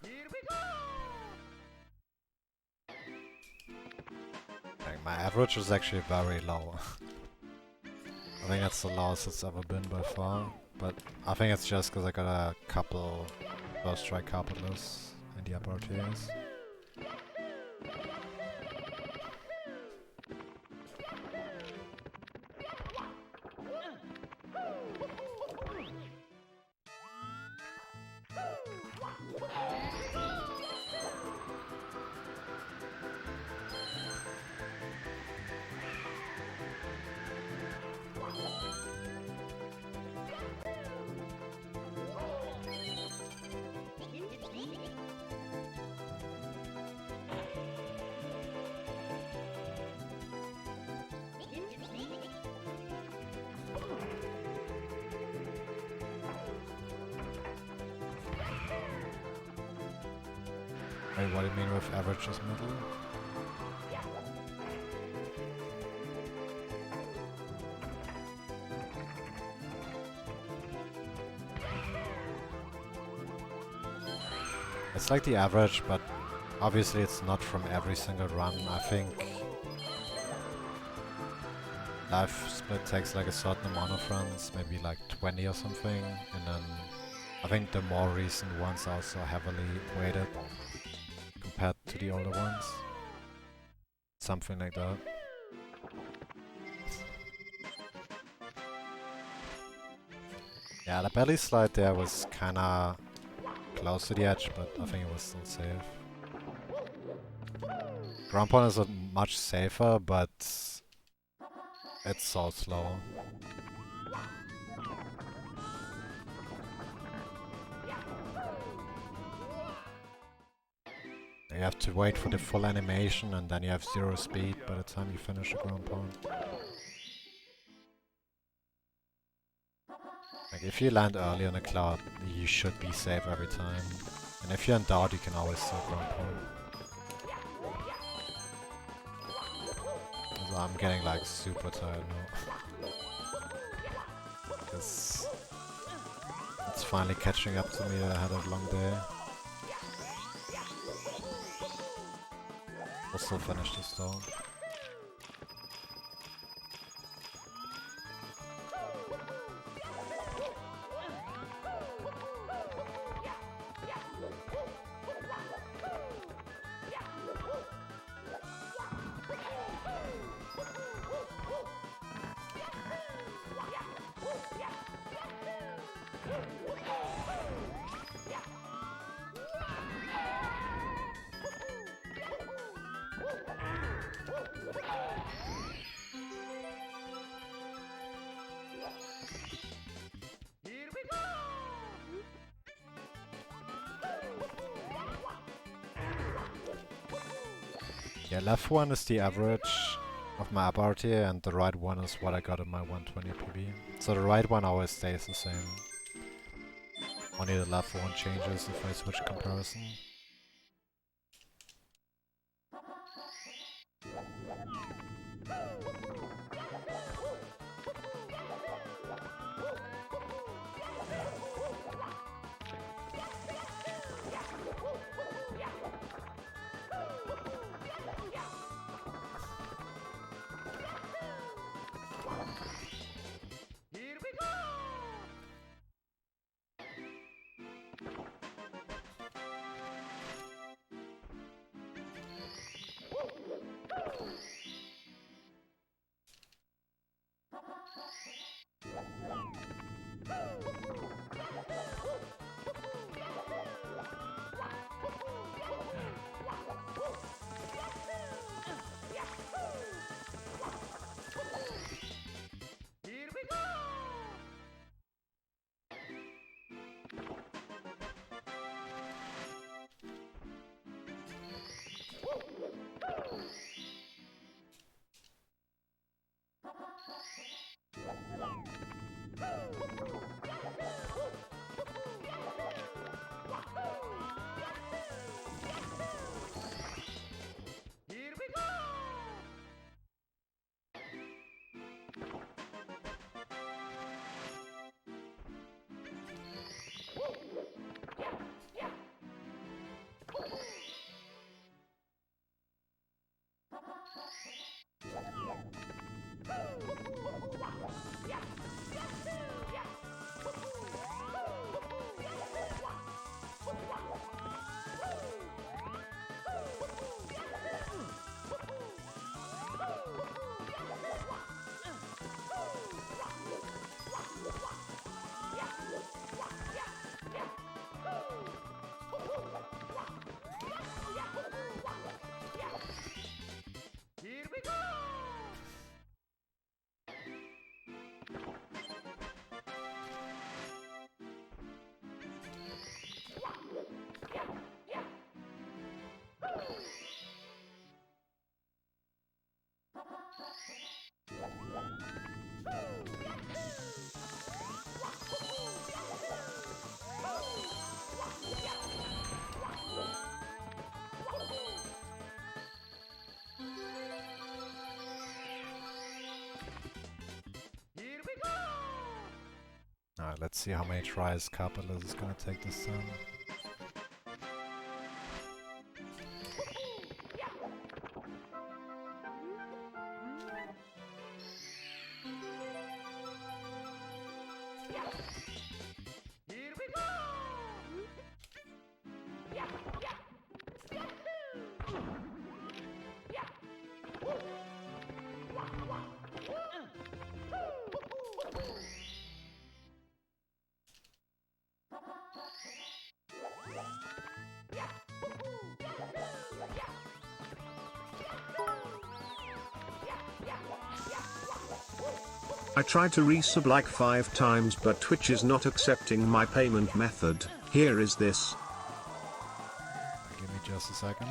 Here we go! Like my average is actually very low. I think that's the lowest it's ever been by far. But I think it's just because I got a couple first strike carpetless in the upper tiers. Wait, what do you mean with average is middle? It's like the average, but obviously it's not from every single run. I think life split takes like a certain amount of runs, maybe like 20 or something, and then I think the more recent ones are also heavily weighted compared to the older ones. Something like that. Yeah, the belly slide there was kinda close to the edge, but I think it was still safe. Ground pound is much safer, but it's so slow. You have to wait for the full animation and then you have 0 speed by the time you finish the ground pound. Like if you land early on a cloud, you should be safe every time. And if you're in doubt, you can always still ground pound. So I'm getting like super tired now. Because it's finally catching up to me that I had a long day. We'll still finish this though. Yeah, left one is the average of my up RTA and the right one is what I got in my 120 PB. So the right one always stays the same. Only the left one changes if I switch comparison. Alright, let's see how many tries Capitalist is gonna take this time. I tried to resub like 5 times but Twitch is not accepting my payment method. Here is this. Give me just a second.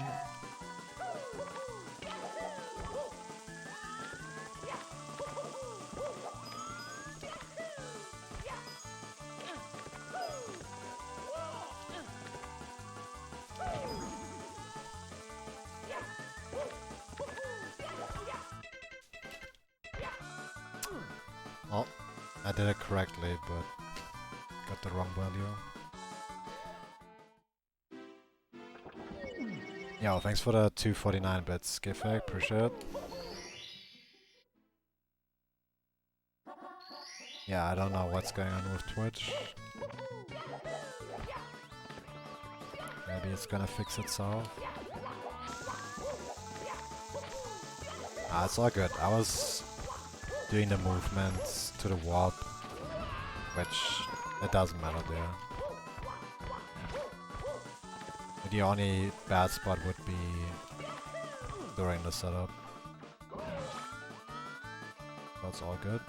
Oh, I did it correctly, but got the wrong value. Yeah, well, thanks for the 249 bits, Skiffy, appreciate it. Yeah, I don't know what's going on with Twitch. Maybe it's gonna fix itself. Ah, it's all good. I was doing the movements to the warp, which it doesn't matter there. The only bad spot would be during the setup. That's all good.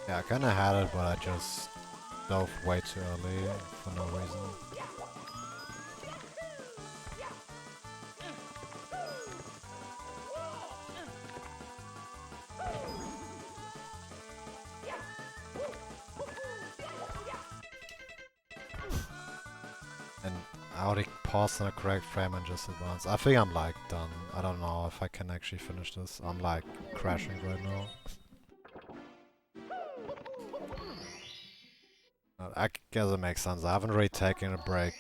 Yeah, I kinda had it, but I just dove way too early for no reason. And I already paused on a correct frame and just advanced. I think I'm like done. I don't know if I can actually finish this. I'm like crashing right now. I guess it makes sense. I haven't really taken a break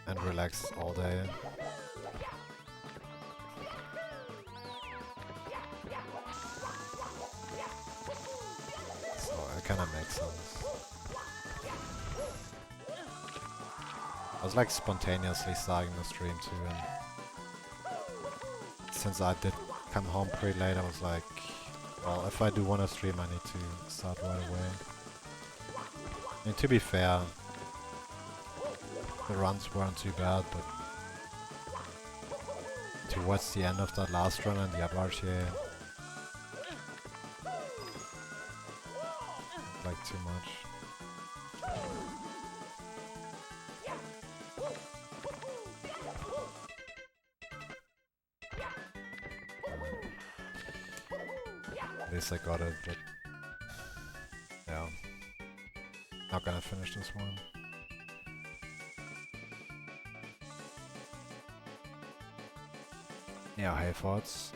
and relaxed all day. So it kinda makes sense. I was like spontaneously starting the stream too, and since I did come home pretty late, I was like, well, if I do want to stream, I need to start right away. I mean, to be fair, the runs weren't too bad, but towards the end of that last run and the uplarge here, like too much. At least I got it, but yeah, not gonna finish this one. Yeah, hey thoughts.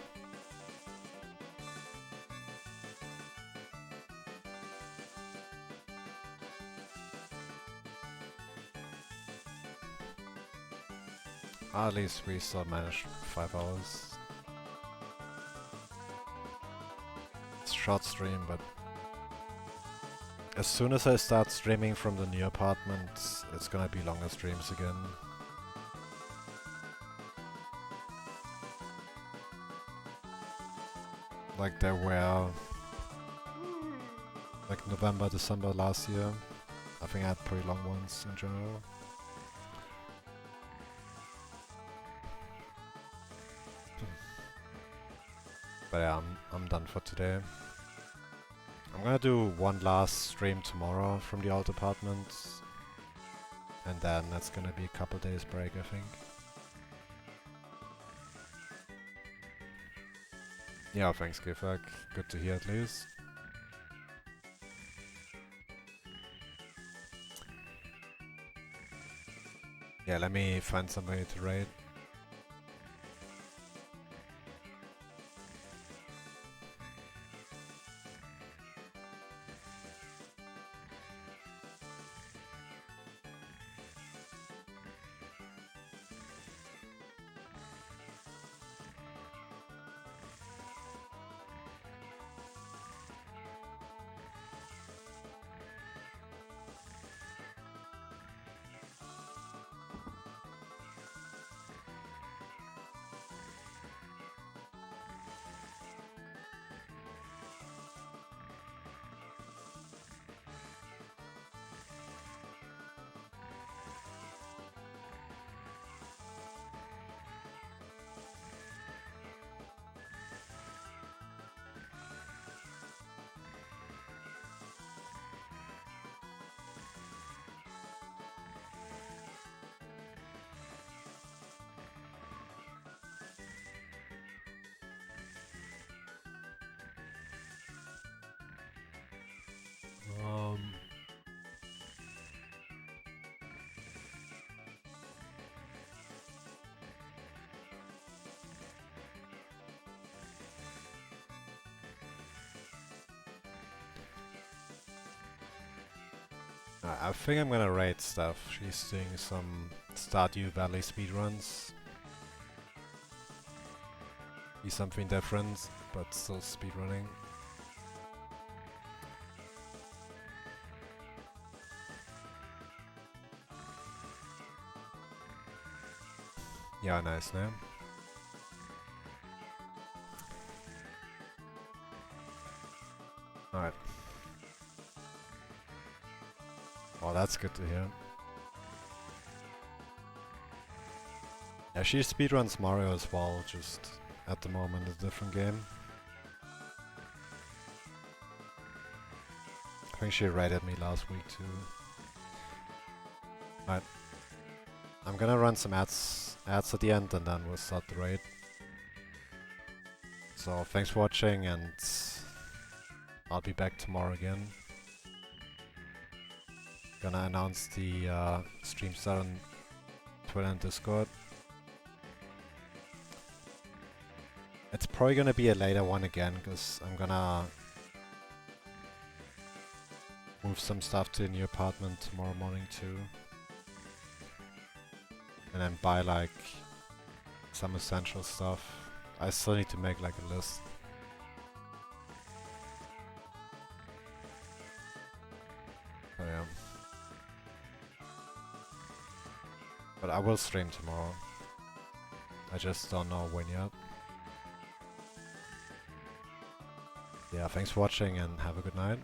At least we still managed 5 hours. It's a short stream, but as soon as I start streaming from the new apartment, it's gonna be longer streams again. Like there were like November, December last year. I think I had pretty long ones in general. But yeah, I'm done for today. I'm gonna do one last stream tomorrow from the old apartment. And then that's gonna be a couple days break, I think. Yeah, thanks, Gifak. Good to hear at least. Yeah, let me find somebody to raid. I think I'm gonna raid stuff. She's doing some Stardew Valley speedruns. Be something different, but still speedrunning. Yeah, nice name. Alright. Oh, that's good to hear. Yeah, she speedruns Mario as well, just at the moment a different game. I think she raided me last week too. Alright. I'm gonna run some ads at the end and then we'll start the raid. So thanks for watching and I'll be back tomorrow again. Gonna announce the stream start on Twitter and Discord. It's probably gonna be a later one again, because I'm gonna move some stuff to the new apartment tomorrow morning too. And then buy like some essential stuff. I still need to make like a list. But yeah. But I will stream tomorrow. I just don't know when yet. Yeah, thanks for watching and have a good night.